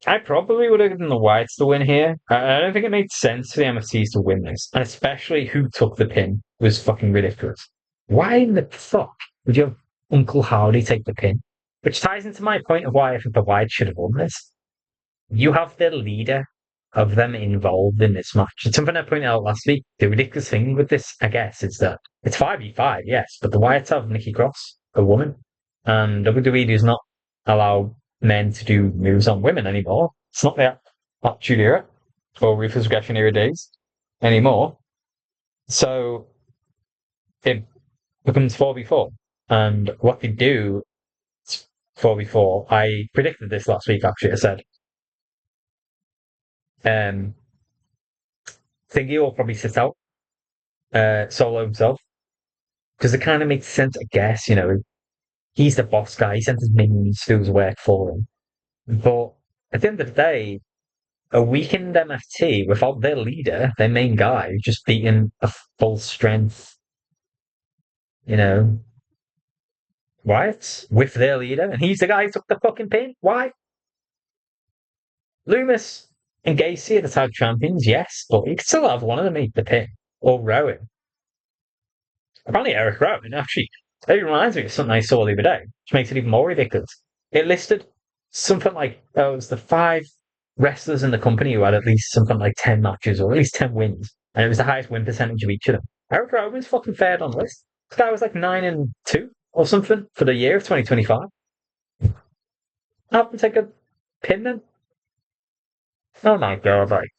I probably would have given the Whites to win here. I don't think it made sense for the MFTs to win this, and especially who took the pin was fucking ridiculous. Why in the fuck would you have Uncle Howdy take the pin? Which ties into my point of why I think the Whites should have won this. You have the leader of them involved in this match. It's something I pointed out last week. The ridiculous thing with this, I guess, is that it's 5v5, yes, but the Wyatts have Nikki Cross, a woman, and WWE does not allow men to do moves on women anymore. It's not the Attitude Era or Ruthless Aggression Era days anymore. So it becomes 4v4. And what they do, 4v4, I predicted this last week actually. I said, Thingy will probably sit out solo himself because it kind of makes sense, I guess. He's the boss guy. He sent his minions to do his work for him. But at the end of the day, a weakened MFT without their leader, their main guy, just beating a full strength, Wyatt with their leader, and he's the guy who took the fucking pin. Why? Loomis and Gacy are the tag champions, yes, but you could still have one of them make the pin or Rowan. Apparently, Eric Rowan actually. It reminds me of something I saw the other day, which makes it even more ridiculous. It listed something like it was the 5 wrestlers in the company who had at least something like 10 matches or at least 10 wins, and it was the highest win percentage of each of them. Eric Rowan's fucking fared on the list. This guy was like 9-2 or something for the year of 2025. Have him take a pin then. Oh my god, like,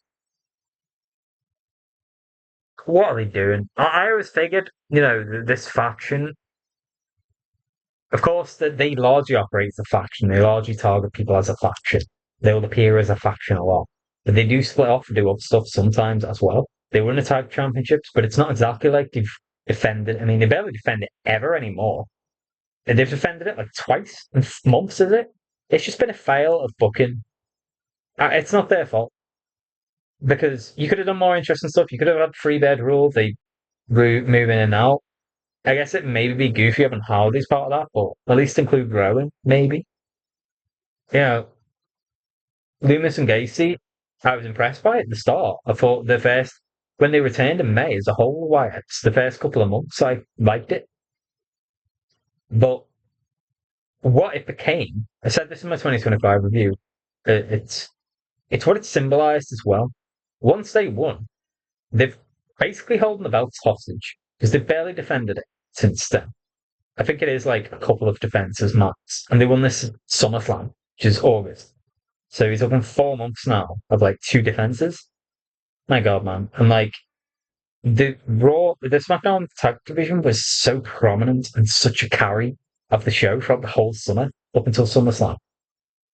what are they doing? I always figured, this faction, of course, that they largely operate as a faction. They largely target people as a faction. They will appear as a faction a lot. But they do split off and do other stuff sometimes as well. They win the tag championships, but it's not exactly like they've defended. I mean, they barely defend it ever anymore. they've defended it like twice in months, is it? It's just been a fail of booking. It's not their fault because you could have done more interesting stuff. You could have had free bed rule. They move in and out. I guess it maybe be goofy having Hardy's part of that, but at least include Rowan, maybe. Yeah, Loomis and Gacy, I was impressed by it at the start. I thought the first, when they returned in May as a whole, Wyatts, the first couple of months, I liked it. But what it became, I said this in my 2025 review, it's what it symbolized as well. Once they won, they've basically holding the belts hostage because they've barely defended it since then. I think it is like a couple of defenses max, and they won this SummerSlam, which is August. So he's up in 4 months now of like two defenses. My God, man! And like the SmackDown tag division was so prominent and such a carry of the show throughout the whole summer up until SummerSlam.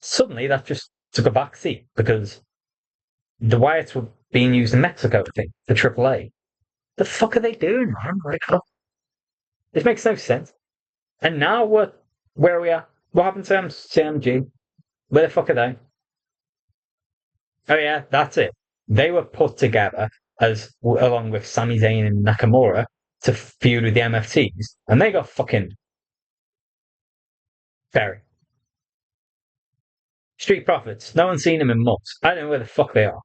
Suddenly, that just took a backseat because the Wyatts were being used in Mexico, I think, for AAA. The fuck are they doing, man? Like, this makes no sense. And now what? Where are we at? What happened to CMG? Where the fuck are they? Oh yeah, that's it. They were put together as along with Sami Zayn and Nakamura to feud with the MFTs, and they got fucking buried. Street Profits. No one's seen them in months. I don't know where the fuck they are.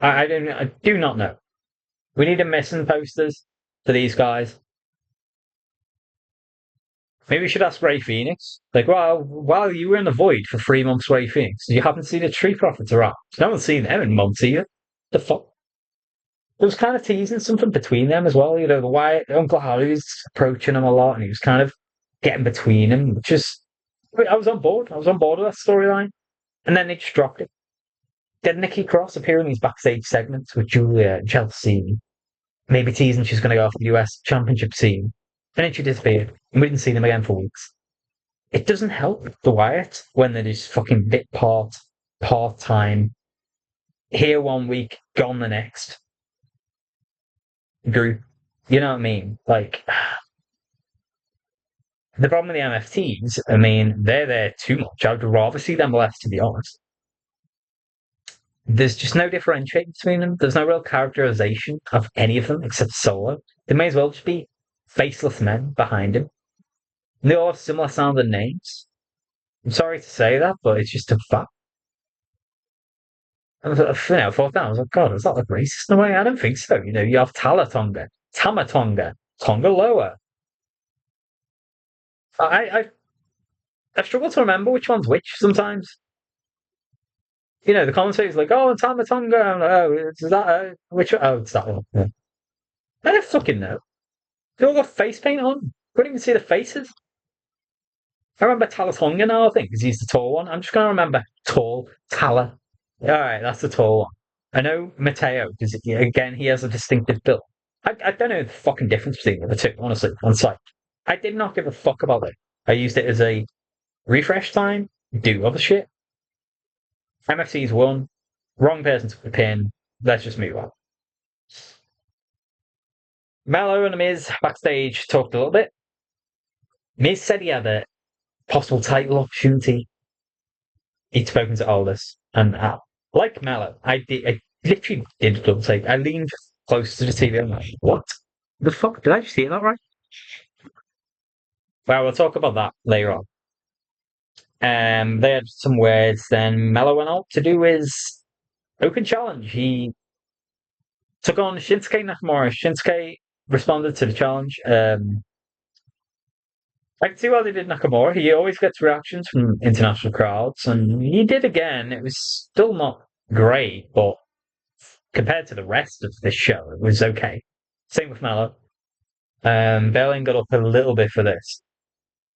I don't. I do not know. We need a missing posters for these guys. Maybe we should ask Ray Phoenix. Like, well, while you were in the void for 3 months, Ray Phoenix, you haven't seen the Street Profits around. No one's seen them in months either. The fuck? It was kind of teasing something between them as well. You know, the Wyatt Uncle Harry's approaching him a lot, and he was kind of getting between them. Which is, I was on board. I was on board with that storyline, and then they just dropped it. Did Nikki Cross appear in these backstage segments with Julia and Chelsea, maybe teasing she's going to go for the US Championship scene, and then she disappeared, and we didn't see them again for weeks. It doesn't help the Wyatt when they're just fucking part time, here 1 week, gone the next. Group. You know what I mean? Like, the problem with the MFTs, I mean, they're there too much. I would rather see them less, to be honest. There's just no differentiating between them. There's no real characterization of any of them except Solo. They may as well just be faceless men behind him. And they all have similar sounding names. I'm sorry to say that, but it's just a fact. And I thought that, I was like, God, is that like racist in a way? I don't think so. You know, you have Talatonga, Tamatonga, Tonga Loa. I I struggle to remember which one's which sometimes. You know, the commentator's like, oh, Tamatonga. I'm like, oh, is that which one? Oh, it's that one. Yeah. I don't fucking know. They all got face paint on. Couldn't even see the faces. I remember Talatonga now, I think, because he's the tall one. I'm just going to remember tall Tala. All right, that's the tall one. I know Mateo, because again, he has a distinctive build. I don't know the fucking difference between the two, honestly, on site. I did not give a fuck about it. I used it as a refresh time, do other shit. MFC's won. Wrong person to the pin. Let's just move on. Mello and Miz backstage talked a little bit. Miz said he had a possible title opportunity. He'd spoken to Aldous, and like Mello, I literally did a double take. I leaned close to the TV. I'm like, what the fuck? Did I just hear that right? Well, we'll talk about that later on. They had some words. Then Mello went out to do his open challenge. He took on Shinsuke Nakamura. Shinsuke responded to the challenge. I can see why they did Nakamura. He always gets reactions from international crowds, and he did again. It was still not great, but compared to the rest of this show, it was okay. Same with Mello. Berlin got up a little bit for this.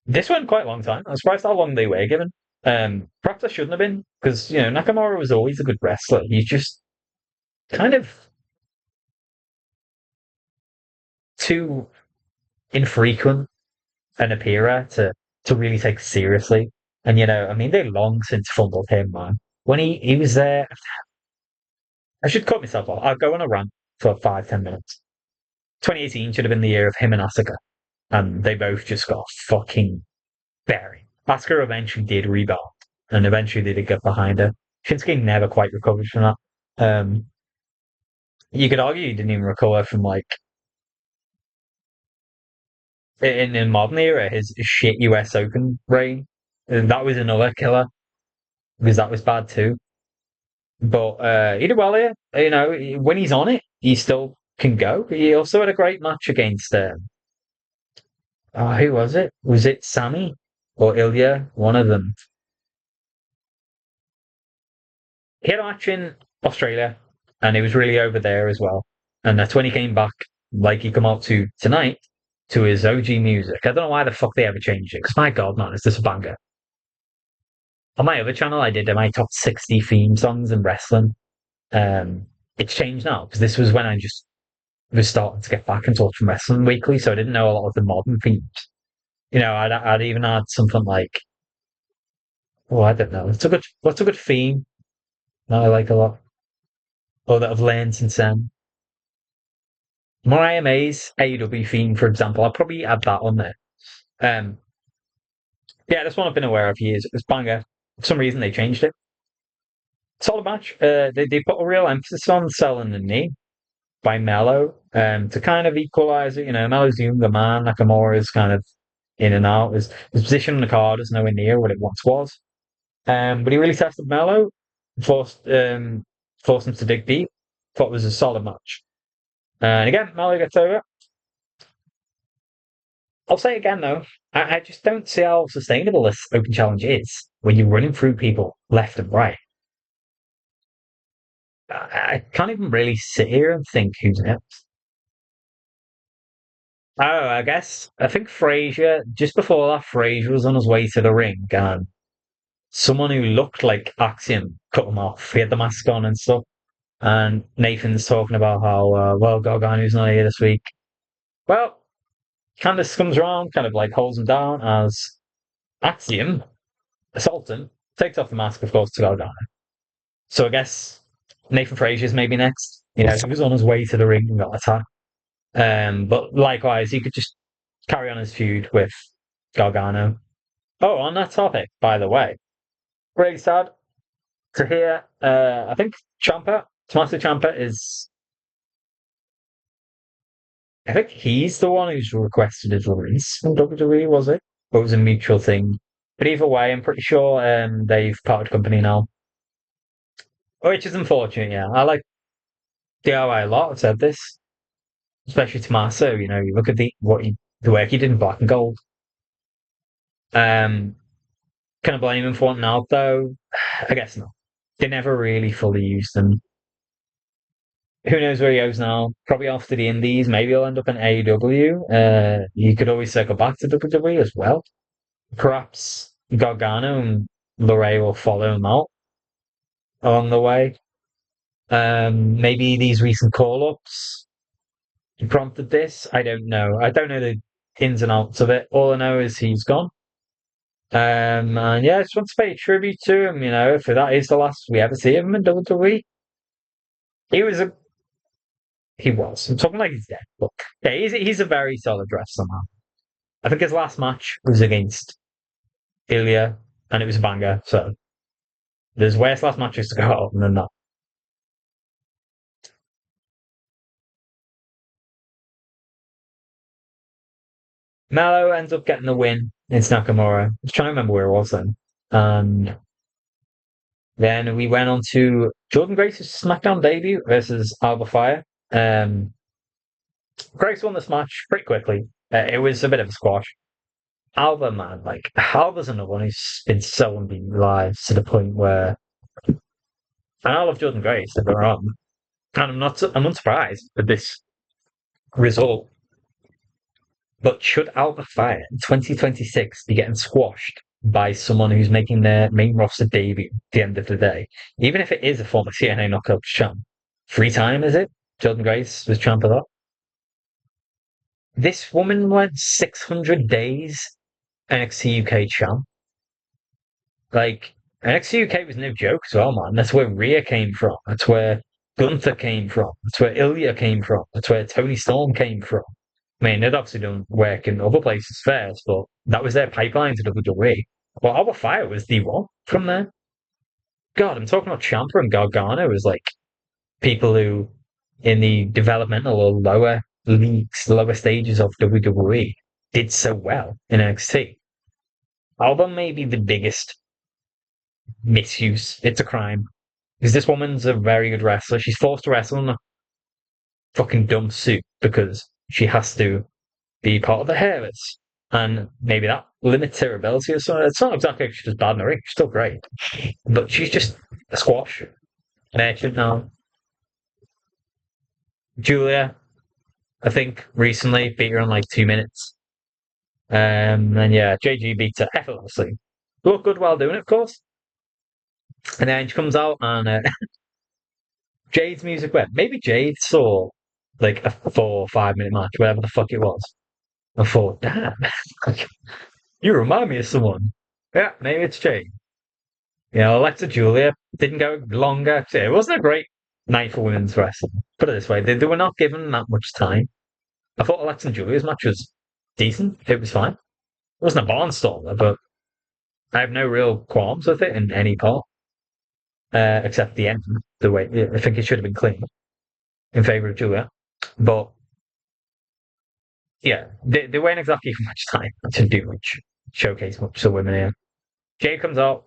This went quite a long time. I'm surprised how long they were given. Perhaps I shouldn't have been, because Nakamura was always a good wrestler. He's just kind of too infrequent an appearer to really take seriously. And I mean, they long since fumbled him, man. When he was there, I should cut myself off. I'll go on a rant for 5-10 minutes. 2018 should have been the year of him and Asuka, and they both just got fucking Very. Asuka eventually did rebound, and eventually they did get behind her. Shinsuke never quite recovered from that. You could argue he didn't even recover from like in modern era his shit US Open reign. And that was another killer because that was bad too. But he did well here. You know, when he's on it, he still can go. He also had a great match against who was it? Was it Sammy or Ilya? One of them. He had a match in Australia, and he was really over there as well. And that's when he came back, like he come out to tonight, to his OG music. I don't know why the fuck they ever changed it. Because my god, man, it's just a banger. On my other channel, I did my top 60 theme songs in wrestling. Um, it's changed now because this was when I just was starting to get back into watching wrestling weekly, so I didn't know a lot of the modern themes. You know, I'd even had something like, oh, I don't know, what's a good theme that I like a lot, or that I've learned since then. Mariah May's AEW theme, for example, I'll probably add that on there. Um, yeah, that's one I've been aware of years. It was banger. For some reason, they changed it. Solid match. They put a real emphasis on selling the knee by Mello to kind of equalize it. You know, Mello's the younger man. Nakamura is kind of in and out. His position in the card is nowhere near what it once was. But he really tested Mello, forced forced him to dig deep. Thought it was a solid match. And again, Mello gets over. I'll say again though, I just don't see how sustainable this open challenge is when you're running through people left and right. I can't even really sit here and think who's next. Oh, I think Frazier, just before that, Frazier was on his way to the ring and someone who looked like Axiom cut him off. He had the mask on and stuff. And Nathan's talking about how, well, Gargano's not here this week. Well, Candice comes around, kind of like holds him down as Axiom assaults him, takes off the mask, of course, to Gargano. So I guess Nathan Frazier's maybe next. You know, he was on his way to the ring and got attacked. But likewise, he could just carry on his feud with Gargano. Oh, on that topic, by the way, really sad to hear. I think Tommaso Ciampa is. I think he's the one who's requested his release from WWE, was it? Or it was a mutual thing. But either way, I'm pretty sure they've parted company now. Which is unfortunate, yeah. I like DIY a lot, I've said this. Especially Tommaso, you know, you look at the work he did in Black and Gold. Um, can I blame him for wanting out though? I guess not. They never really fully used him. Who knows where he goes now? Probably after the Indies. Maybe he'll end up in AEW. You could always circle back to WWE as well. Perhaps Gargano and Lorray will follow him out along the way. Maybe these recent call-ups prompted this. I don't know. I don't know the ins and outs of it. All I know is he's gone. And yeah, I just want to pay tribute to him. You know, if that is the last we ever see of him in WWE, he was a he was. I'm talking like he's dead. Look, yeah, he's a very solid wrestler, man. I think his last match was against Ilya, and it was a banger. So there's worse last matches to go out than that. Mallow ends up getting the win against Nakamura. I was trying to remember where it was then. And then we went on to Jordan Grace's SmackDown debut versus Alba Fire. Um, Grace won this match pretty quickly. It was a bit of a squash. Alba, man, like Alba's another one who's been so unbeaten live to the point where, and I love Jordan Grace, don't get me wrong, and I'm unsurprised at this result. But should Alba Fire in 2026 be getting squashed by someone who's making their main roster debut at the end of the day, even if it is a former TNA Knockouts champ, 3-time is it? Jordan Grace was champ of that. This woman went 600 days NXT UK champ. Like, NXT UK was no joke as well, man. That's where Rhea came from. That's where Gunther came from. That's where Ilya came from. That's where Tony Storm came from. I mean, they'd obviously done work in other places first, but that was their pipeline to WWE. Well, Our Fire was D1 from there. God, I'm talking about Ciampa and Gargano as like people who, in the developmental or lower leagues, lower stages of WWE, did so well in NXT. Album may be the biggest misuse. It's a crime. Because this woman's a very good wrestler. She's forced to wrestle in a fucking dumb suit because she has to be part of the Hairless. And maybe that limits her ability or something. It's not exactly like she's just bad in the ring. She's still great. But she's just a squash. An ancient now. Julia, I think, recently beat her in like 2 minutes. And yeah, JG beat her effortlessly. Looked good while doing it, of course. And then she comes out and Jade's music went. Maybe Jade saw like a 4 or 5 minute match, whatever the fuck it was. I thought, damn, you remind me of someone. Yeah, maybe it's Jade. You know, Alexa Julia didn't go longer. It wasn't a great night for women's wrestling. Put it this way, they were not given that much time. I thought Alexa and Julia's match was decent. It was fine. It wasn't a barnstormer, but I have no real qualms with it in any part, except the end. The way I think it should have been clean in favor of Julia, but yeah, they weren't exactly given much time to do much, showcase much to women here. Jade comes out.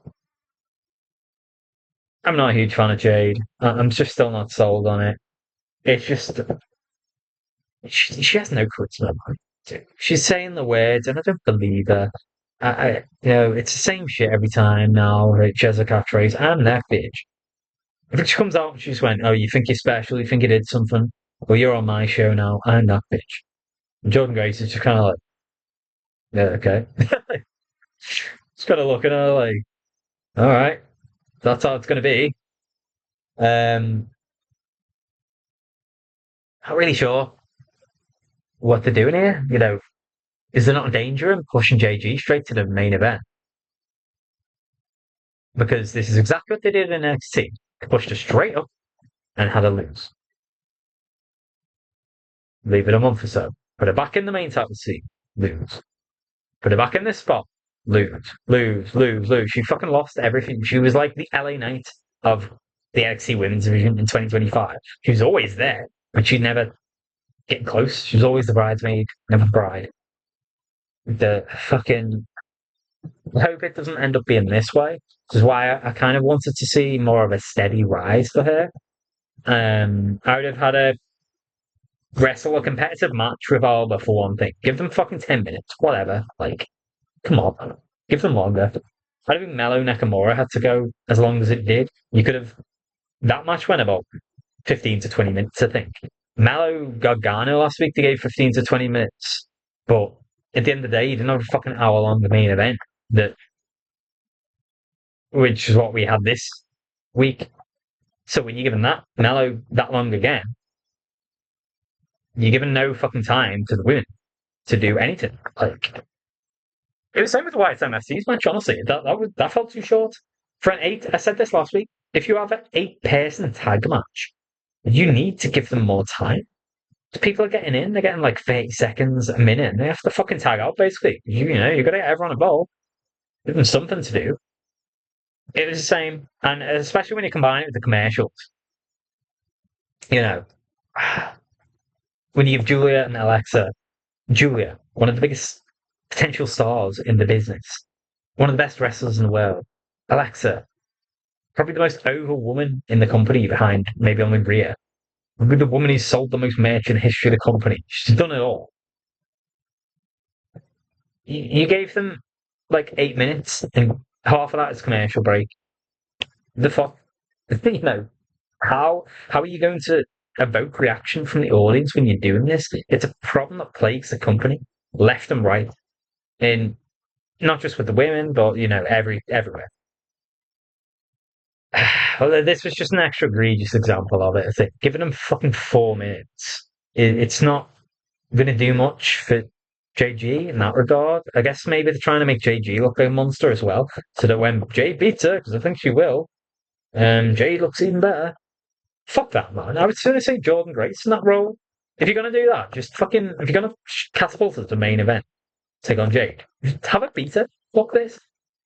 I'm not a huge fan of Jade. I'm just still not sold on it. It's just she has no charisma. She's saying the words, and I don't believe her. It's the same shit every time now. Right? She has a catchphrase. I'm that bitch. I think she comes out and she just went, "Oh, you think you're special? You think you did something? Well, you're on my show now. I'm that bitch." And Jordan Grace is just kind of like, "Yeah, okay." Just kind of looking at her like, "All right, that's how it's going to be." Um, Not really sure what they're doing here. Is there not a danger in pushing JG straight to the main event? Because this is exactly what they did in NXT. They pushed her straight up and had her lose. Leave it a month or so. Put her back in the main title scene. Lose. Put her back in this spot. Lose. Lose. Lose. Lose. She fucking lost everything. She was like the LA Knight of the NXT Women's Division in 2025. She was always there, but she'd never get close. She was always the bridesmaid, never bride. The fucking I hope it doesn't end up being this way. Which is why I kind of wanted to see more of a steady rise for her. I would have had a wrestle a competitive match with Alba for one thing. Give them fucking 10 minutes, whatever. Like, come on, give them longer. I don't think Mello Nakamura had to go as long as it did. You could have that match went about 15 to 20 minutes, I think. Mello Gargano last week they gave 15 to 20 minutes, but at the end of the day, you didn't have a fucking hour long the main event that which is what we had this week. So when you're giving that Mello that long again, you're giving no fucking time to the women to do anything. Like it was the same with the White MFC's match. Honestly, that felt too short for an eight. I said this last week. If you have an 8-person tag match, you need to give them more time. People are getting in; they're getting like 30 seconds a minute, and they have to fucking tag out. Basically, you got to get everyone involved. Give them something to do. It was the same, and especially when you combine it with the commercials. You know, when you give Julia and Alexa, Julia, one of the biggest potential stars in the business, one of the best wrestlers in the world. Alexa, probably the most over woman in the company behind maybe only Rhea. The woman who's sold the most merch in the history of the company. She's done it all. You gave them like 8 minutes, and half of that is commercial break. The fuck, you know, how are you going to evoke reaction from the audience when you're doing this? It's a problem that plagues the company left and right, in not just with the women, but everywhere. Well, this was just an extra egregious example of it. I think giving them fucking 4 minutes, it's not going to do much for JG in that regard. I guess maybe they're trying to make JG look like a monster as well, so that when Jay beats her, because I think she will, Jay looks even better. Fuck that, man. I would sooner say Jordan Grace in that role. If you're gonna do that, just fucking if you're gonna catapult us to the main event, take on Jade. Just have a beat her. Fuck this.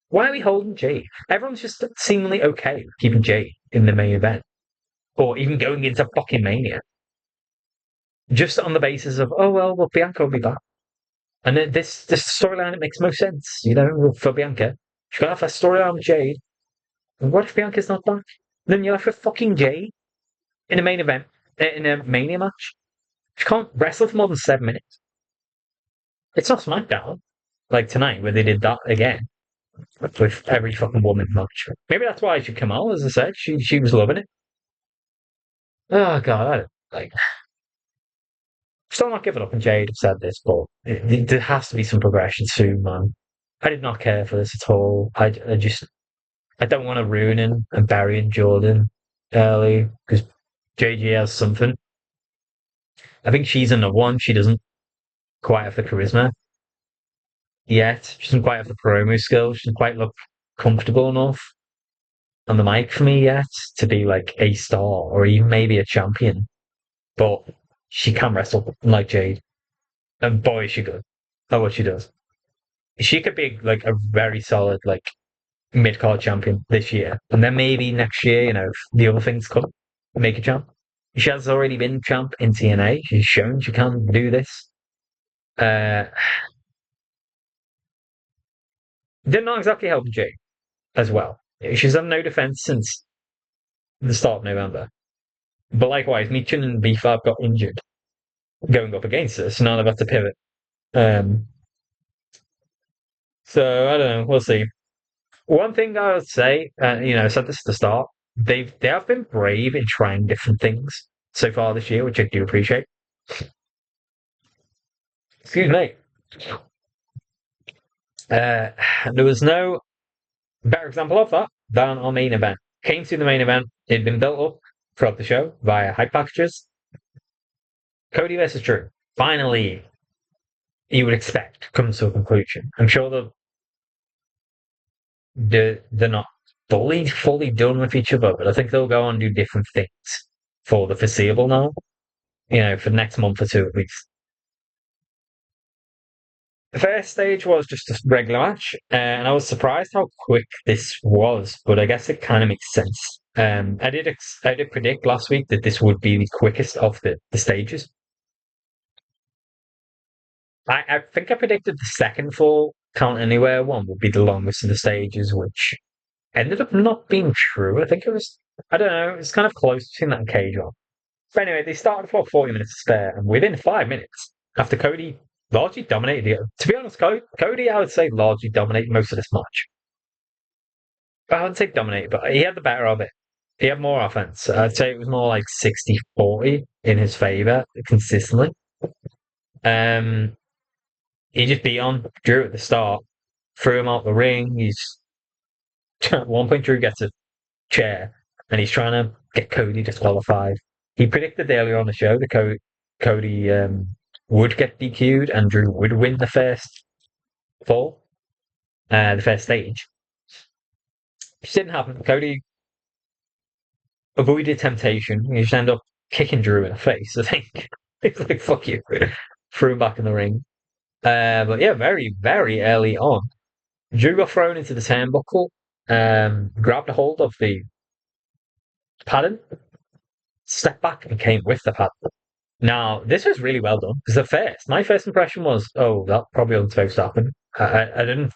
Why are we holding Jade? Everyone's just seemingly okay with keeping Jade in the main event, or even going into fucking Mania, just on the basis of well, Bianca will be back. And then this storyline, it makes no sense, for Bianca. She's got to have a storyline with Jade. And what if Bianca's not back? Then you're left with fucking Jade in a main event, in a Mania match. She can't wrestle for more than 7 minutes. It's not SmackDown, like tonight, where they did that again with every fucking woman match. Maybe that's why she came out, as I said. She was loving it. Oh, God. Like, still not giving up on Jade. I've said this, but there has to be some progression soon, man. I did not care for this at all. I don't want to ruin him and burying Jordan early because JJ has something. I think she's in the one. She doesn't quite have the charisma yet. She doesn't quite have the promo skills. She doesn't quite look comfortable enough on the mic for me yet to be like a star or even maybe a champion. But she can wrestle like Jade. And boy, is she good at what she does. She could be like a very solid like mid card champion this year, and then maybe next year, if the other things come, make a champ. She has already been champ in TNA. She's shown she can do this. Uh, they're not exactly helping Jade as well. She's had no defense since the start of November. But likewise, Michin and B5 got injured going up against us, so now they've got to pivot. Um, so I don't know. We'll see. One thing I would say, I said this at the start, they have been brave in trying different things so far this year, which I do appreciate. Excuse me. There was no better example of that than our main event. Came to the main event, it'd been built up throughout the show via hype packages. Cody versus Drew. Finally, you would expect comes to a conclusion. I'm sure they're not fully done with each other, but I think they'll go on and do different things for the foreseeable now. For the next month or two at least. The first stage was just a regular match, and I was surprised how quick this was, but I guess it kind of makes sense. I did predict last week that this would be the quickest of the stages. I think I predicted the second Fall Count Anywhere one would be the longest of the stages, which ended up not being true. I think it was, I don't know, it's kind of close between that and Cage on. But anyway, they started for 40 minutes to spare, and within 5 minutes, after Cody largely dominated it. To be honest, Cody, I would say, largely dominated most of this match. I wouldn't say dominated, but he had the better of it. He had more offense. I'd say it was more like 60-40 in his favor consistently. Um, he just beat on Drew at the start, threw him out the ring. At one point, Drew gets a chair, and he's trying to get Cody disqualified. He predicted earlier on the show that Cody would get DQ'd and Drew would win the first fall, the first stage. It didn't happen. Cody avoided temptation. He just ended up kicking Drew in the face, I think. He's like, fuck you. Threw him back in the ring. But yeah, very, very early on, Drew got thrown into the turnbuckle, grabbed a hold of the padding, stepped back and came with the padding. Now, this was really well done because my first impression was, oh, that probably wasn't supposed to happen. I didn't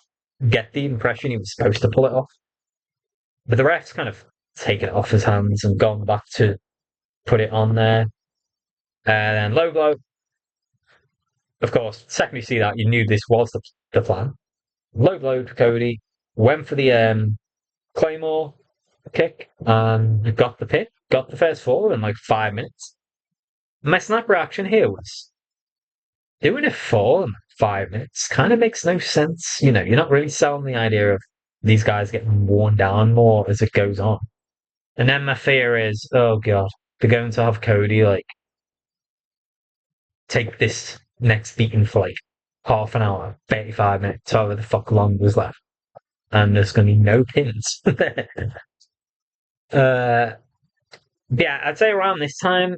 get the impression he was supposed to pull it off. But the ref's kind of taken it off his hands and gone back to put it on there. And then low blow. Of course, the second you see that, you knew this was the plan. Low blow to Cody, went for the Claymore kick, and got the pin, got the first fall in like 5 minutes. My snap reaction here was doing a fall in 5 minutes kind of makes no sense. You're not really selling the idea of these guys getting worn down more as it goes on. And then my fear is, oh god, they're going to have Cody like take this next beating for like half an hour, 35 minutes, however the fuck long was left. And there's going to be no pins. Yeah, I'd say around this time,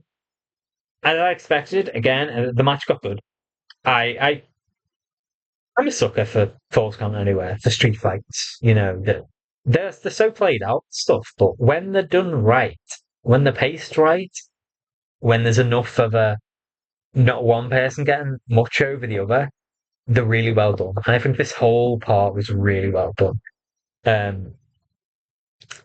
As I expected, again, the match got good. I I'm a sucker for Falls Count Anywhere, for street fights. They're so played out stuff, but when they're done right, when they're paced right, when there's enough of a not one person getting much over the other, they're really well done. And I think this whole part was really well done. Um,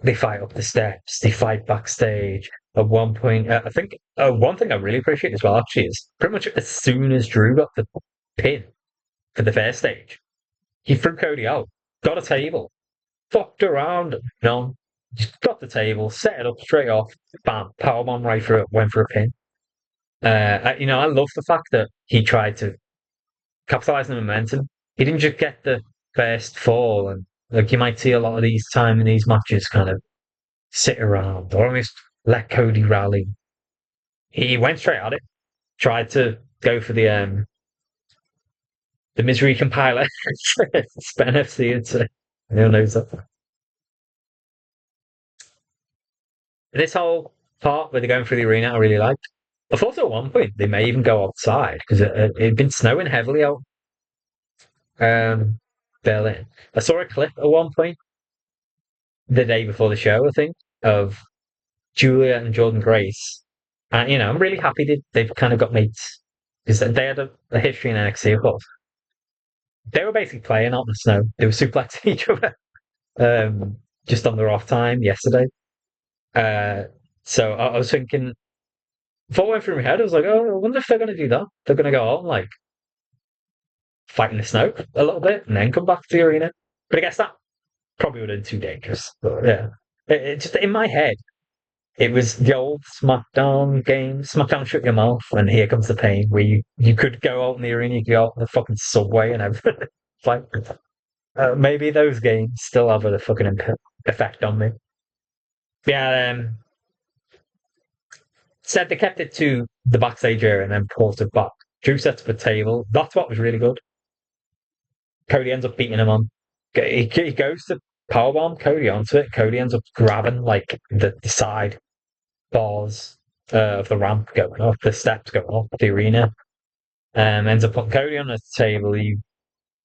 they fight up the steps, they fight backstage. At one point, I think one thing I really appreciate as well, actually, is pretty much as soon as Drew got the pin for the first stage, he threw Cody out, got a table, fucked around, just got the table, set it up straight off, bam, powerbomb right through it, went for a pin. I love the fact that he tried to capitalize on the momentum. He didn't just get the first fall, and like you might see a lot of these time in these matches, kind of sit around or almost let Cody rally. He went straight at it, tried to go for the misery compiler, spin FC into who knows that. This whole part where they're going through the arena, I really liked. I thought at one point they may even go outside because it'd been snowing heavily out Berlin. I saw a clip at one point the day before the show, I think, of Julia and Jordan Grace. And, I'm really happy they've kind of got mates because they had a history in NXT, of course. They were basically playing out in the snow. They were suplexing each other just on their off time yesterday. Uh, so I was thinking, before I went through my head, I was like, oh, I wonder if they're going to do that. They're going to go out and like fight in the snow a little bit and then come back to the arena. But I guess that probably would have been too dangerous. But yeah, it just in my head, it was the old SmackDown game, SmackDown Shut Your Mouth, and Here Comes the Pain, where you could go out in the arena, you could go out in the fucking subway and everything. Like, maybe those games still have a fucking effect on me. Yeah, said they kept it to the backstage area and then brought it back. Drew sets up a table. That's what was really good. Cody ends up beating him on. He goes to powerbomb Cody onto it. Cody ends up grabbing like the side bars of the ramp going up, the steps going up the arena. Ends up putting Cody on the table. He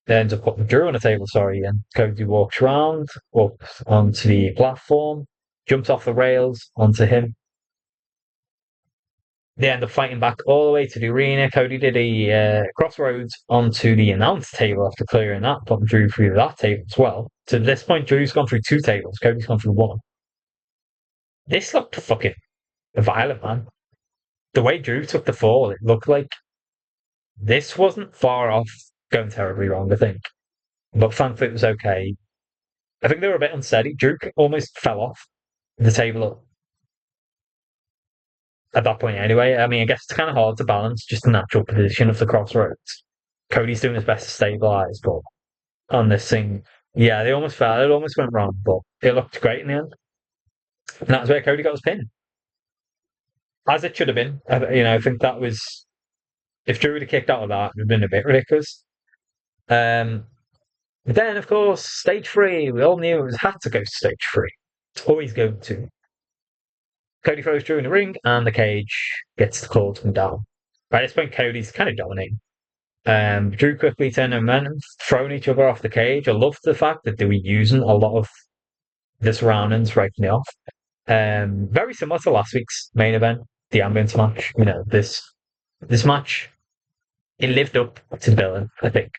ends up putting Drew on the table, sorry, and Cody walks around up onto the platform, jumps off the rails onto him. They end up fighting back all the way to the arena. Cody did a crossroads onto the announce table after clearing that, putting Drew through that table as well. To this point, Drew's gone through two tables. Cody's gone through one. This looked fucking violent, man. The way Drew took the fall, it looked like this wasn't far off going terribly wrong, I think. But thankfully it was okay. I think they were a bit unsteady. Drew almost fell off the table at that point anyway. I mean, I guess it's kind of hard to balance just the natural position of the crossroads. Cody's doing his best to stabilize, but on this thing, yeah, they almost fell. It almost went wrong, but it looked great in the end. And that's where Cody got his pin. As it should have been. I think that was, if Drew would have kicked out of that, it would have been a bit ridiculous. Um, but then, of course, stage three, we all knew it was had to go to stage three. It's always going to. Cody throws Drew in the ring, and the cage gets the call to come down. By this point, Cody's kind of dominating. Drew quickly turned momentum, throwing each other off the cage. I loved the fact that they were using a lot of the surroundings right from the off. Very similar to last week's main event, the ambulance match. This match, it lived up to the billing, I think.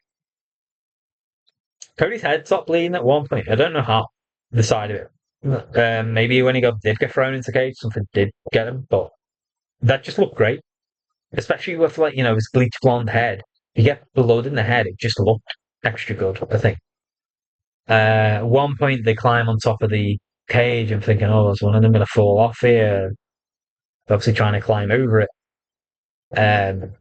Cody's head stopped bleeding at one point. I don't know how. The side of it. Maybe when he got Dicker thrown into the cage, something did get him, but that just looked great. Especially with his bleach blonde head. You get blood in the head, it just looked extra good, I think. At one point they climb on top of the cage. I'm thinking, oh, is one of them gonna fall off here? Obviously trying to climb over it. Um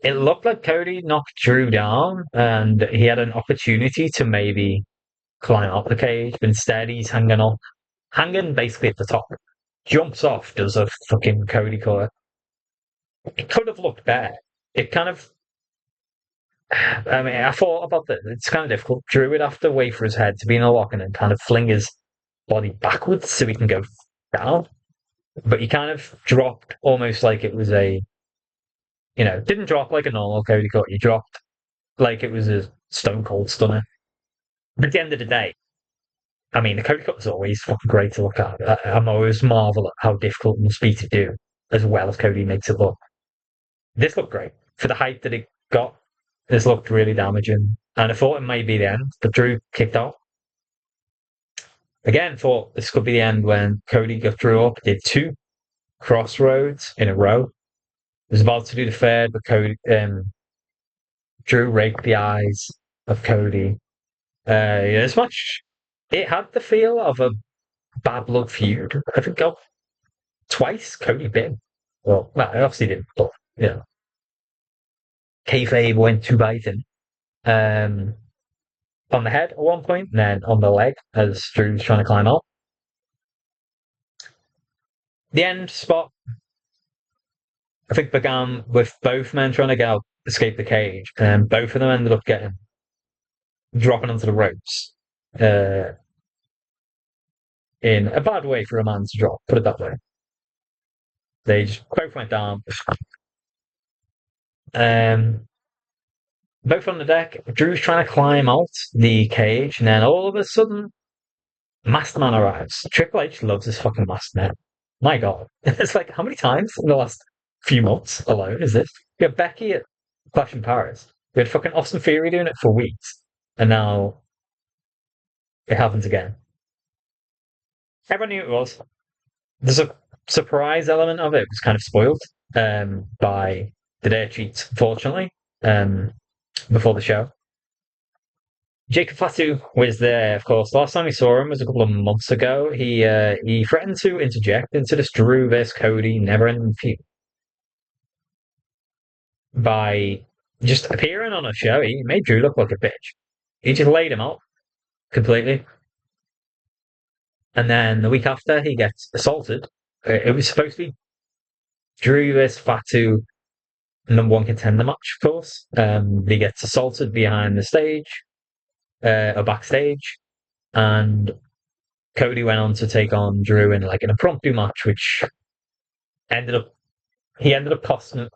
it looked like Cody knocked Drew down and he had an opportunity to maybe climb up the cage, but instead he's hanging basically at the top. Jumps off, does a fucking Cody collar. It could have looked better. It kind of I mean, I thought about that. It's kind of difficult. Drew would have to wait for his head to be in a lock and then kind of fling his body backwards so he can go down. But he kind of dropped almost like it was a Didn't drop like a normal Cody cut. He dropped like it was a Stone Cold Stunner. But at the end of the day, I mean, the Cody cut is always fucking great to look at. I'm always marvel at how difficult it must be to do, as well as Cody makes it look. This looked great for the height that it got. This looked really damaging, and I thought it might be the end, but Drew kicked out. Again, thought this could be the end when Cody got Drew up, did two crossroads in a row. Was about to do the third, but Drew raked the eyes of Cody. As much it had the feel of a bad blood feud. I think twice Cody bit. Well, I obviously didn't, but kayfabe went to biting. Um, on the head at one point, and then on the leg as Drew's trying to climb out. The end spot, I think, began with both men trying to get out, escape the cage, and both of them ended up dropping onto the ropes in a bad way for a man to drop, put it that way. They just both went down. Um, both on the deck. Drew's trying to climb out the cage, and then all of a sudden, Masked Man arrives. Triple H loves this fucking Masked Man. My God. It's like, how many times in the last few months alone is this? We had Becky at Clash in Paris. We had fucking Austin Theory doing it for weeks. And now it happens again. Everyone knew it was. There's a surprise element of it. It was kind of spoiled by the Dirt Sheets, fortunately, before the show. Jacob Fatu was there, of course. Last time we saw him was a couple of months ago. He threatened to interject into this Drew vs Cody never-ending feud by just appearing on a show. He made Drew look like a bitch. He just laid him out completely. And then the week after, he gets assaulted. It was supposed to be Drew vs Fatu number one contender match, of course. He gets assaulted behind the stage, or backstage, and Cody went on to take on Drew in like an impromptu match, which he ended up costing,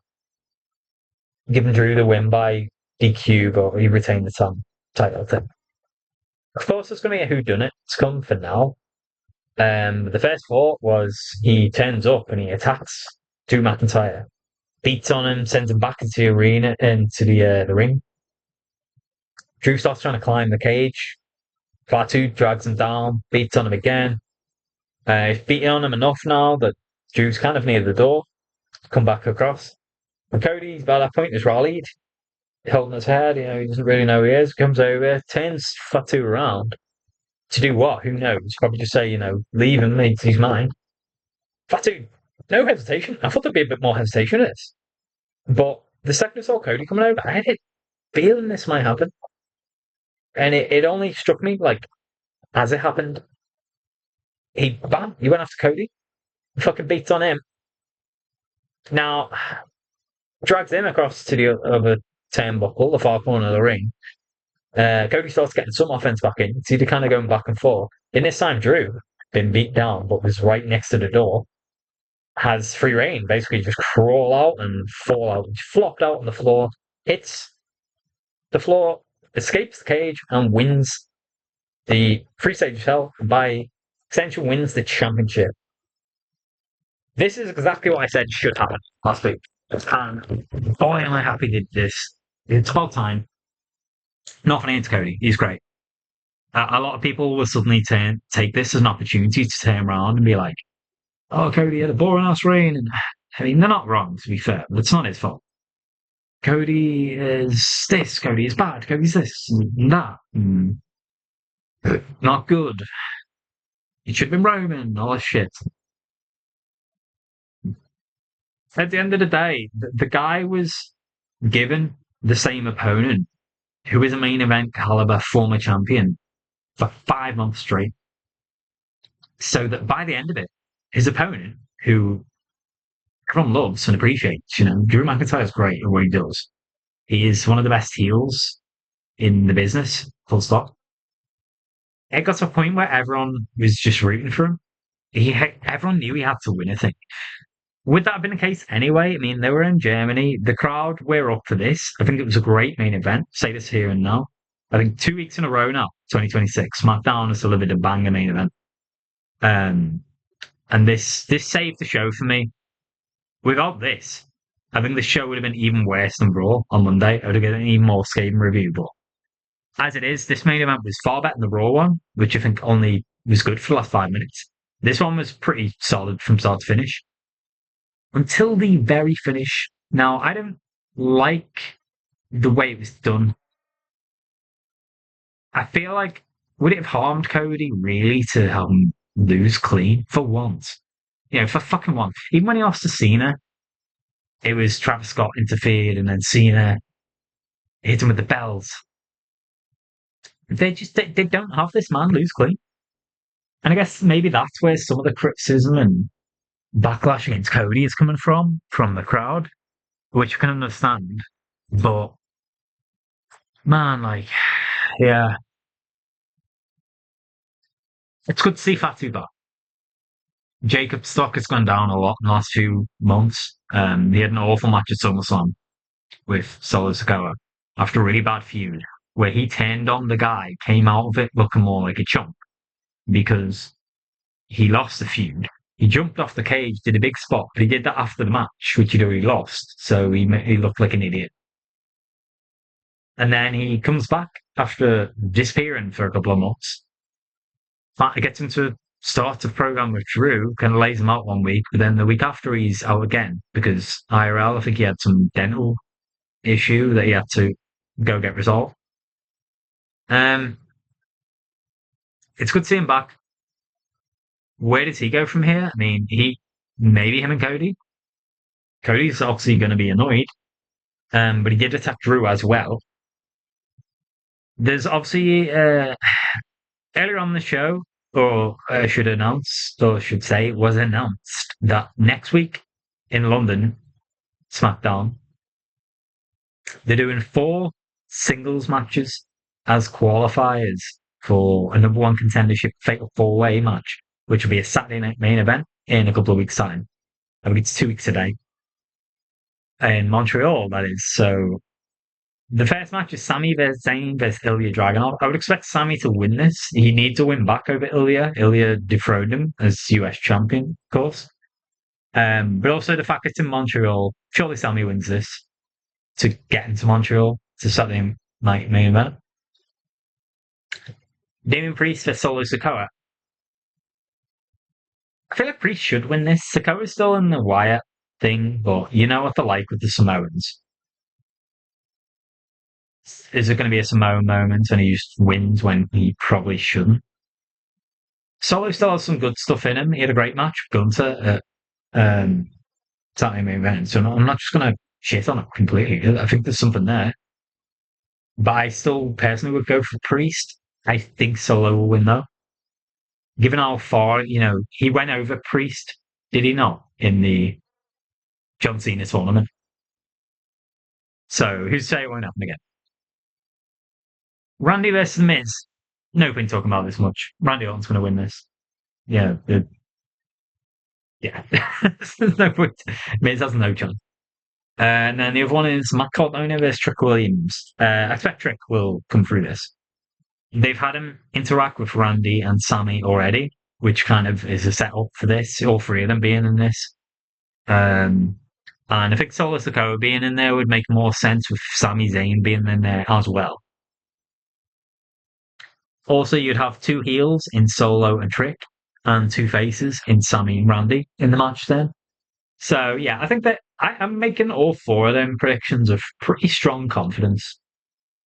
giving Drew the win by DQ, but he retained the title thing. Of course, it's going to be a whodunit. It's come for now. The first thought was he turns up and he attacks Drew McIntyre, beats on him, sends him back into the arena, into the ring. Drew starts trying to climb the cage. Fatu drags him down, beats on him again. He's beating on him enough now that Drew's kind of near the door. Come back across. And Cody, by that point, is rallied, holding his head. He doesn't really know who he is. Comes over, turns Fatu around. To do what? Who knows? Probably just say, leave him, he's mine. Fatu, no hesitation. I thought there'd be a bit more hesitation in this. But the second I saw Cody coming over, I had a feeling this might happen. And it only struck me, like, as it happened, he went after Cody, fucking beats on him. Now, drags him across to the other turnbuckle, the far corner of the ring. Cody starts getting some offense back in. See, they're kind of going back and forth. In this time, Drew, been beat down, but was right next to the door, has free reign, basically just crawl out and fall out. Flopped out on the floor, hits the floor, escapes the cage, and wins the free stage hell by extension, wins the championship. This is exactly what I said should happen last week. And boy, am I happy they did this. It's about time. Nothing against Cody. He's great. A lot of people will suddenly take this as an opportunity to turn around and be like, oh, Cody had a boring ass reign. And I mean, they're not wrong, to be fair, but it's not his fault. Cody is this, Cody is bad, Cody's this and that. Not good. It should have been Roman, all this shit. At the end of the day, the guy was given the same opponent who is a main event caliber former champion for 5 months straight. So that by the end of it, his opponent, who everyone loves and appreciates, Drew McIntyre is great at what he does. He is one of the best heels in the business, full stop. It got to a point where everyone was just rooting for him. Everyone knew he had to win, I think. would that have been the case anyway? I mean, they were in Germany. The crowd were up for this. I think it was a great main event. Say this here and now. I think 2 weeks in a row now, 2026, SmackDown has delivered a banger main event. Um, and this saved the show for me. Without this, I think the show would have been even worse than Raw on Monday. I would have given an even more scathing review. But as it is, this main event was far better than the Raw one, which I think only was good for the last 5 minutes. This one was pretty solid from start to finish until the very finish. Now, I don't like the way it was done. I feel like would it have harmed Cody really to have him lose clean for once? You know, for fucking once. Even when he lost to Cena, it was Travis Scott interfered and then Cena hit him with the bells. They don't have this man lose clean. And I guess maybe that's where some of the criticism and backlash against Cody is coming from the crowd, which I can understand. But man, like, yeah, it's good to see Fatu back. Jacob's stock has gone down a lot in the last few months. He had an awful match at SummerSlam with Solo Sikoa after a really bad feud where he turned on the guy, came out of it looking more like a chump because he lost the feud. He jumped off the cage, did a big spot, but he did that after the match, which he'd already lost. So he looked like an idiot. And then he comes back after disappearing for a couple of months. He gets into start of program with Drew, kind of lays him out 1 week, but then the week after he's out again because IRL, I think he had some dental issue that he had to go get resolved. Um, it's good to see him back. Where does he go from here? I mean, maybe him and Cody. Cody's obviously going to be annoyed, but he did attack Drew as well. There's obviously earlier on the show, or I should announce, or should say, it was announced that next week in London, SmackDown, they're doing 4 singles matches as qualifiers for a number one contendership fatal 4-way match, which will be a Saturday night main event in a couple of weeks' time. I think it's 2 weeks today in Montreal, that is. So the first match is Sami versus Zayn versus Ilya Dragunov. I would expect Sami to win this. He needs to win back over Ilya. Ilya dethroned him as US champion, of course. But also the fact it's in Montreal. Surely Sami wins this to get into Montreal to Saturday night main event. Damien Priest versus Solo Sikoa. I feel like Priest should win this. Sikoa's still in the Wyatt thing, but you know what they're like with the Samoans. Is it going to be a Samoan moment and he just wins when he probably shouldn't? Solo still has some good stuff in him. He had a great match with Gunter at Saturday main event, so I'm not just going to shit on it completely. I think there's something there. But I still personally would go for Priest. I think Solo will win though. Given how far, he went over Priest, did he not, in the John Cena tournament? So who's to say it won't happen again? Randy versus Miz. No point talking about this much. Randy Orton's going to win this. Yeah, yeah. There's no point. Miz has no chance. And then the other one is Matt Cardona versus Trick Williams. I expect Trick will come through this. They've had him interact with Randy and Sami already, which kind of is a setup for this. All 3 of them being in this. And I think Solo Sikoa being in there would make more sense with Sami Zayn being in there as well. Also, you'd have 2 heels in Solo and Trick, and 2 faces in Sami and Randy in the match then. So, yeah, I think that I'm making all 4 of them predictions of pretty strong confidence.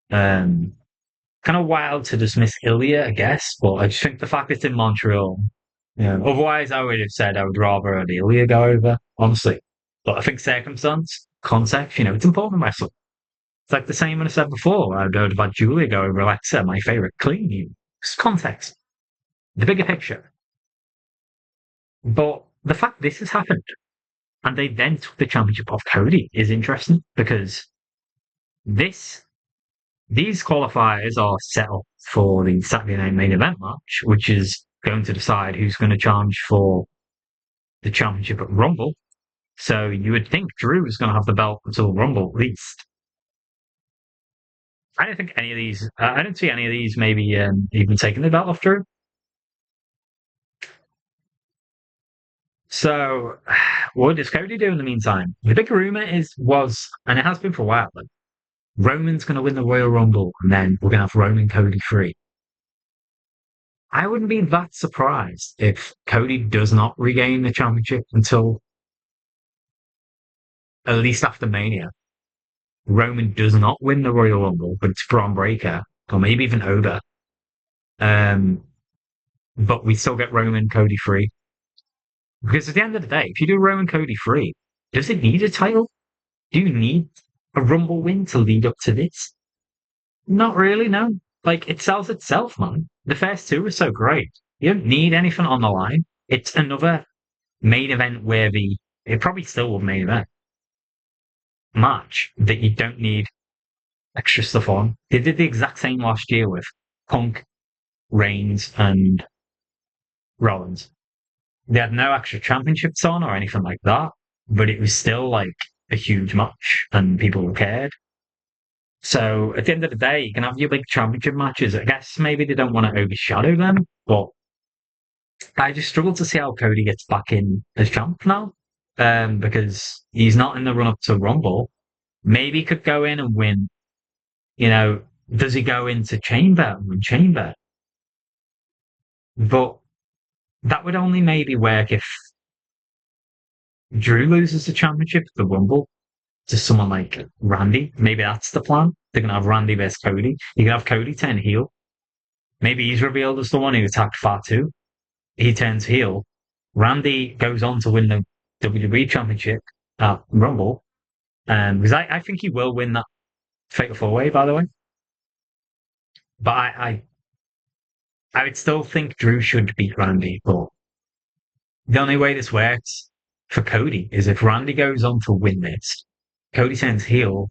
Kind of wild to dismiss Ilya, I guess, but I just think the fact it's in Montreal. Yeah. Otherwise, I would have said I would rather have Ilya go over, honestly. But I think circumstance, context, it's important in wrestling. It's like the same when I said before. I would have had Julia go over Alexa, my favourite clean. It's context. The bigger picture. But the fact this has happened, and they then took the championship off Cody, is interesting because these qualifiers are set up for the Saturday night main event match, which is going to decide who's going to challenge for the championship at Rumble. So you would think Drew was going to have the belt until Rumble at least. I don't think any of these. I don't see any of these maybe even taking the belt off Drew. So what does Cody do in the meantime? The big rumor was, and it has been for a while, like Roman's going to win the Royal Rumble, and then we're going to have Roman Cody 3. I wouldn't be that surprised if Cody does not regain the championship until at least after Mania. Roman does not win the Royal Rumble, but it's Braun Breaker, or maybe even over. Um, but we still get Roman Cody 3. Because at the end of the day, if you do Roman Cody 3, does it need a title? Do you need a Rumble win to lead up to this? Not really, no. Like, it sells itself, man. The first two are so great. You don't need anything on the line. It's another main event worthy, it probably still will main event match that you don't need extra stuff on. They did the exact same last year with Punk, Reigns, and Rollins. They had no extra championships on or anything like that, but it was still like a huge match and people cared. So at the end of the day, you can have your big championship matches. I guess maybe they don't want to overshadow them, but I just struggle to see how Cody gets back in as champ now, because he's not in the run up to Rumble. Maybe he could go in and win. You know, does he go into Chamber and win Chamber? But that would only maybe work if Drew loses the championship, the Rumble, to someone like Randy. Maybe that's the plan. They're gonna have Randy versus Cody. You can have Cody turn heel. Maybe he's revealed as the one who attacked Fatu. He turns heel. Randy goes on to win the WWE Championship at Rumble. Because I think he will win that Fatal 4-Way, by the way. But I would still think Drew should beat Randy. But the only way this works for Cody is if Randy goes on to win this, Cody turns heel,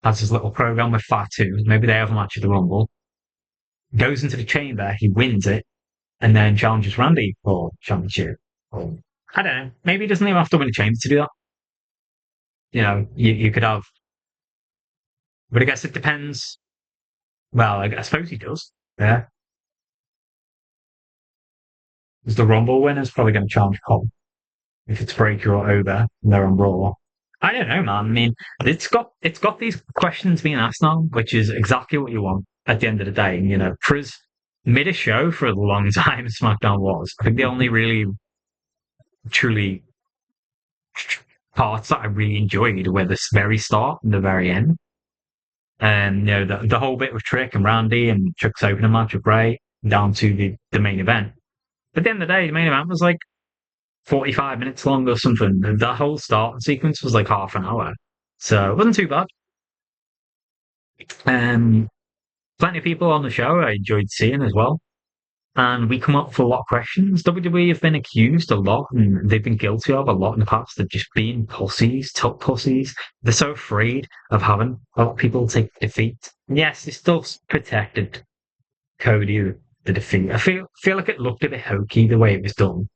has his little program with Fatu. Maybe they have a match at the Rumble. Goes into the chamber, he wins it, and then challenges Randy for championship. Or, I don't know. Maybe he doesn't even have to win a chamber to do that. You know, you could have, but I guess it depends. Well, I suppose he does. Yeah. Because the Rumble winner's probably going to challenge Cole if it's Breaker or over and they're on Raw. I don't know, man. I mean, it's got these questions being asked now, which is exactly what you want at the end of the day. And, you know, for as mid a show for a long time SmackDown was, I think the only really truly parts that I really enjoyed were the very start and the very end. And you know, the whole bit with Trick and Randy and Trick's opening match with Bray down to the main event. But at the end of the day, the main event was like 45 minutes long or something. That whole start sequence was like half an hour. So it wasn't too bad. Um, Plenty of people on the show I enjoyed seeing as well. And we come up with a lot of questions. WWE have been accused a lot, and they've been guilty of a lot in the past of just being pussies, top pussies. They're so afraid of having a lot of people take defeat. And yes, they still protected Cody the defeat. I feel like it looked a bit hokey the way it was done,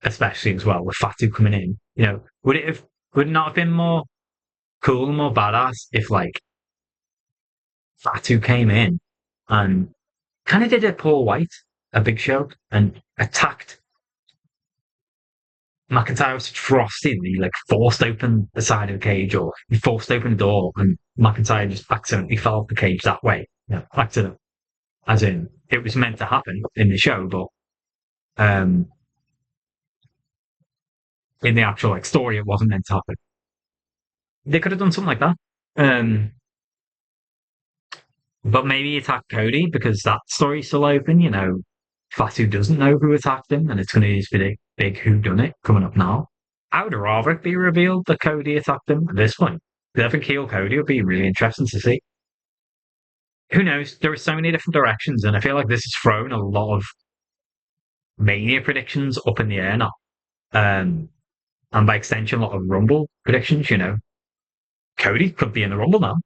especially as well with Fatu coming in. You know, would it not have been more cool and more badass if like Fatu came in and kind of did a Paul White, a Big Show, and attacked McIntyre with such ferocity that he like forced open the side of the cage, or he forced open the door, and McIntyre just accidentally fell off the cage that way. You know, accident, as in it was meant to happen in the show, but um, in the actual like story, it wasn't meant to happen. They could have done something like that. Um, but maybe attack Cody because that story's still open. You know, Fatu doesn't know who attacked him, and it's going to be this big who done it coming up now. I would rather it be revealed that Cody attacked him at this point. Because I think heel Cody would be really interesting to see. Who knows? There are so many different directions, and I feel like this has thrown a lot of Mania predictions up in the air now. And by extension, a lot of Rumble predictions, you know. Cody could be in the Rumble now.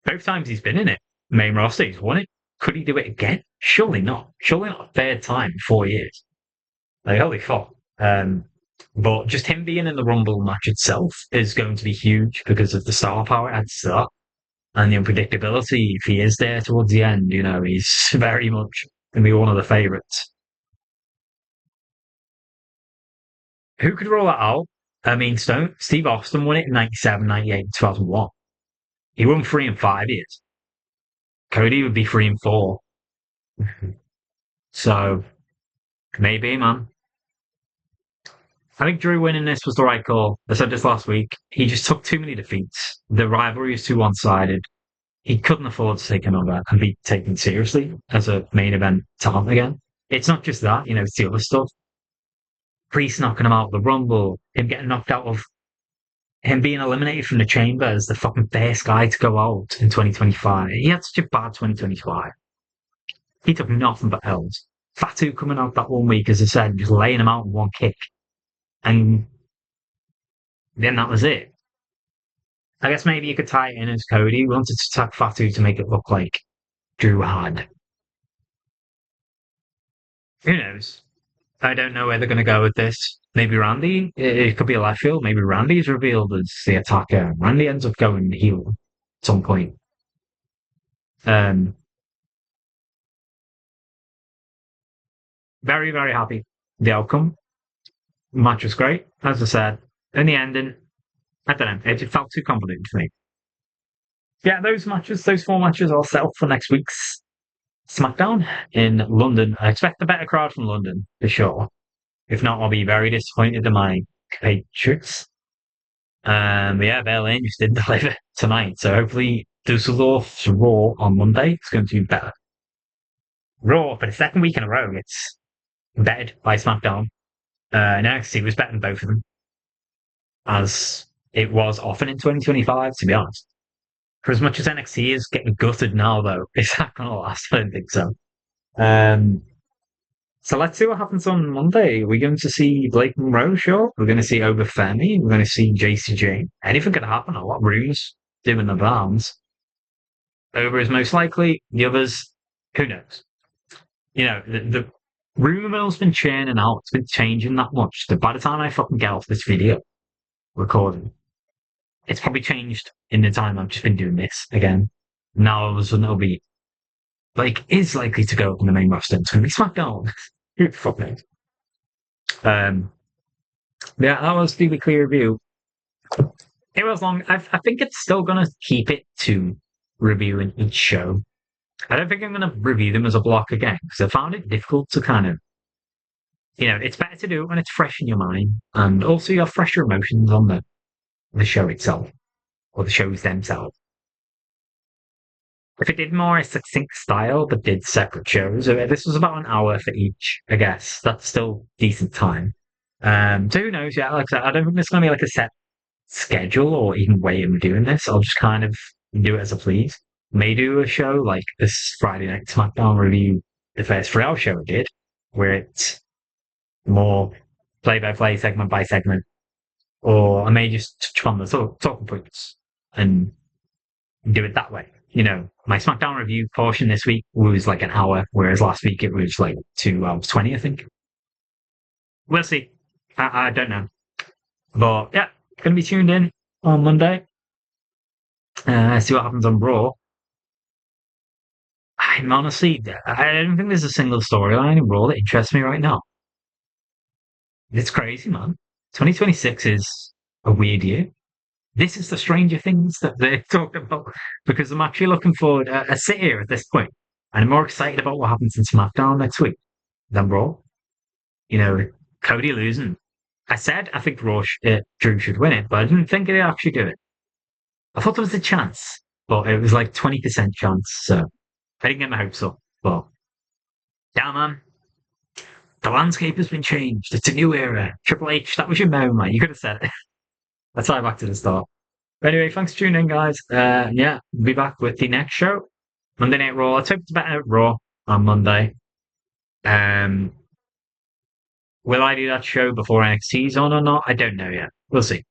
Both times he's been in it, main roster, he's won it. Could he do it again? Surely not. Surely not a third time in 4 years. Like, holy fuck. But just him being in the Rumble match itself is going to be huge because of the star power it adds to that and the unpredictability. If he is there towards the end, he's very much going to be one of the favourites. Who could roll that out? I mean, Steve Austin won it in 97, 98, 2001. He won 3 and 5 years. Cody would be 3 and 4. So maybe, man. I think Drew winning this was the right call. I said this last week. He just took too many defeats. The rivalry is too one-sided. He couldn't afford to take another and be taken seriously as a main event talent again. It's not just that, it's the other stuff. Priest knocking him out of the Rumble, him getting knocked out of, him being eliminated from the Chamber as the fucking first guy to go out in 2025. He had such a bad 2025. He took nothing but L's. Fatu coming out that 1 week, as I said, just laying him out in one kick. And then that was it. I guess maybe you could tie it in as Cody wanted to attack Fatu to make it look like Drew had. Who knows? I don't know where they're going to go with this. Maybe Randy. It could be a left field. Maybe Randy's revealed as the attacker. Randy ends up going heel at some point. Um, very, very happy with the outcome. Match was great, as I said. In the ending, I don't know. It felt too convoluted for me. Yeah, those 4 matches are set up for next week's SmackDown in London. I expect a better crowd from London, for sure. If not, I'll be very disappointed in my Patriots. But yeah, Berlin just didn't deliver tonight. So hopefully Dusseldorf's Raw on Monday is going to be better. Raw, for the second week in a row, it's bettered by SmackDown. And NXT was better than both of them, as it was often in 2025, to be honest. For as much as NXT is getting gutted now, though, is that going to last? I don't think so. Um, so let's see what happens on Monday. We're going to see Blake Monroe, sure. We're going to see Oba Femi. We're going to see JCJ. Anything could happen. A lot of rumors doing the rounds. Oba is most likely. The others, who knows? The rumor mill's been churning out. It's been changing that much. So by the time I fucking get off this video recording, it's probably changed in the time I've just been doing this again. Now all of a sudden it'll be is likely to go up in the main roster. It's going to be SmackDown. Who the fuck knows? Yeah, that was the weekly review. It was long. I think it's still going to keep it to reviewing each show. I don't think I'm going to review them as a block again because I found it difficult to kind of, it's better to do it when it's fresh in your mind and also you have fresher emotions on the show itself or the shows themselves. If it did more a succinct style but did separate shows, this was about an hour for each, I guess. That's still decent time. So who knows? Yeah, like I said, I don't think there's going to be like a set schedule or even way of doing this. I'll just kind of do it as I please. May do a show like this Friday Night SmackDown review, the first 3 hour show I did, where it's more play by play, segment by segment. Or I may just touch on the talking points and do it that way. My SmackDown review portion this week was like an hour, whereas last week it was like 2 hours 20, I think. We'll see. I don't know. But yeah, going to be tuned in on Monday. See what happens on Raw. I'm honestly, I don't think there's a single storyline in Raw that interests me right now. It's crazy, man. 2026 is a weird year. This is the Stranger Things that they're talking about because I'm actually looking forward. I sit here at this point and I'm more excited about what happens in SmackDown next week than Raw. Cody losing. I said I think Drew should win it, but I didn't think he'd actually do it. I thought there was a chance, but it was like 20% chance. So I didn't get my hopes up. But yeah, man, the landscape has been changed. It's a new era. Triple H, that was your moment. You could have said it. Let's tie back to the start. But anyway, thanks for tuning in, guys. Yeah, we'll be back with the next show. Monday Night Raw. Let's hope it's better Raw on Monday. Will I do that show before NXT's on or not? I don't know yet. We'll see.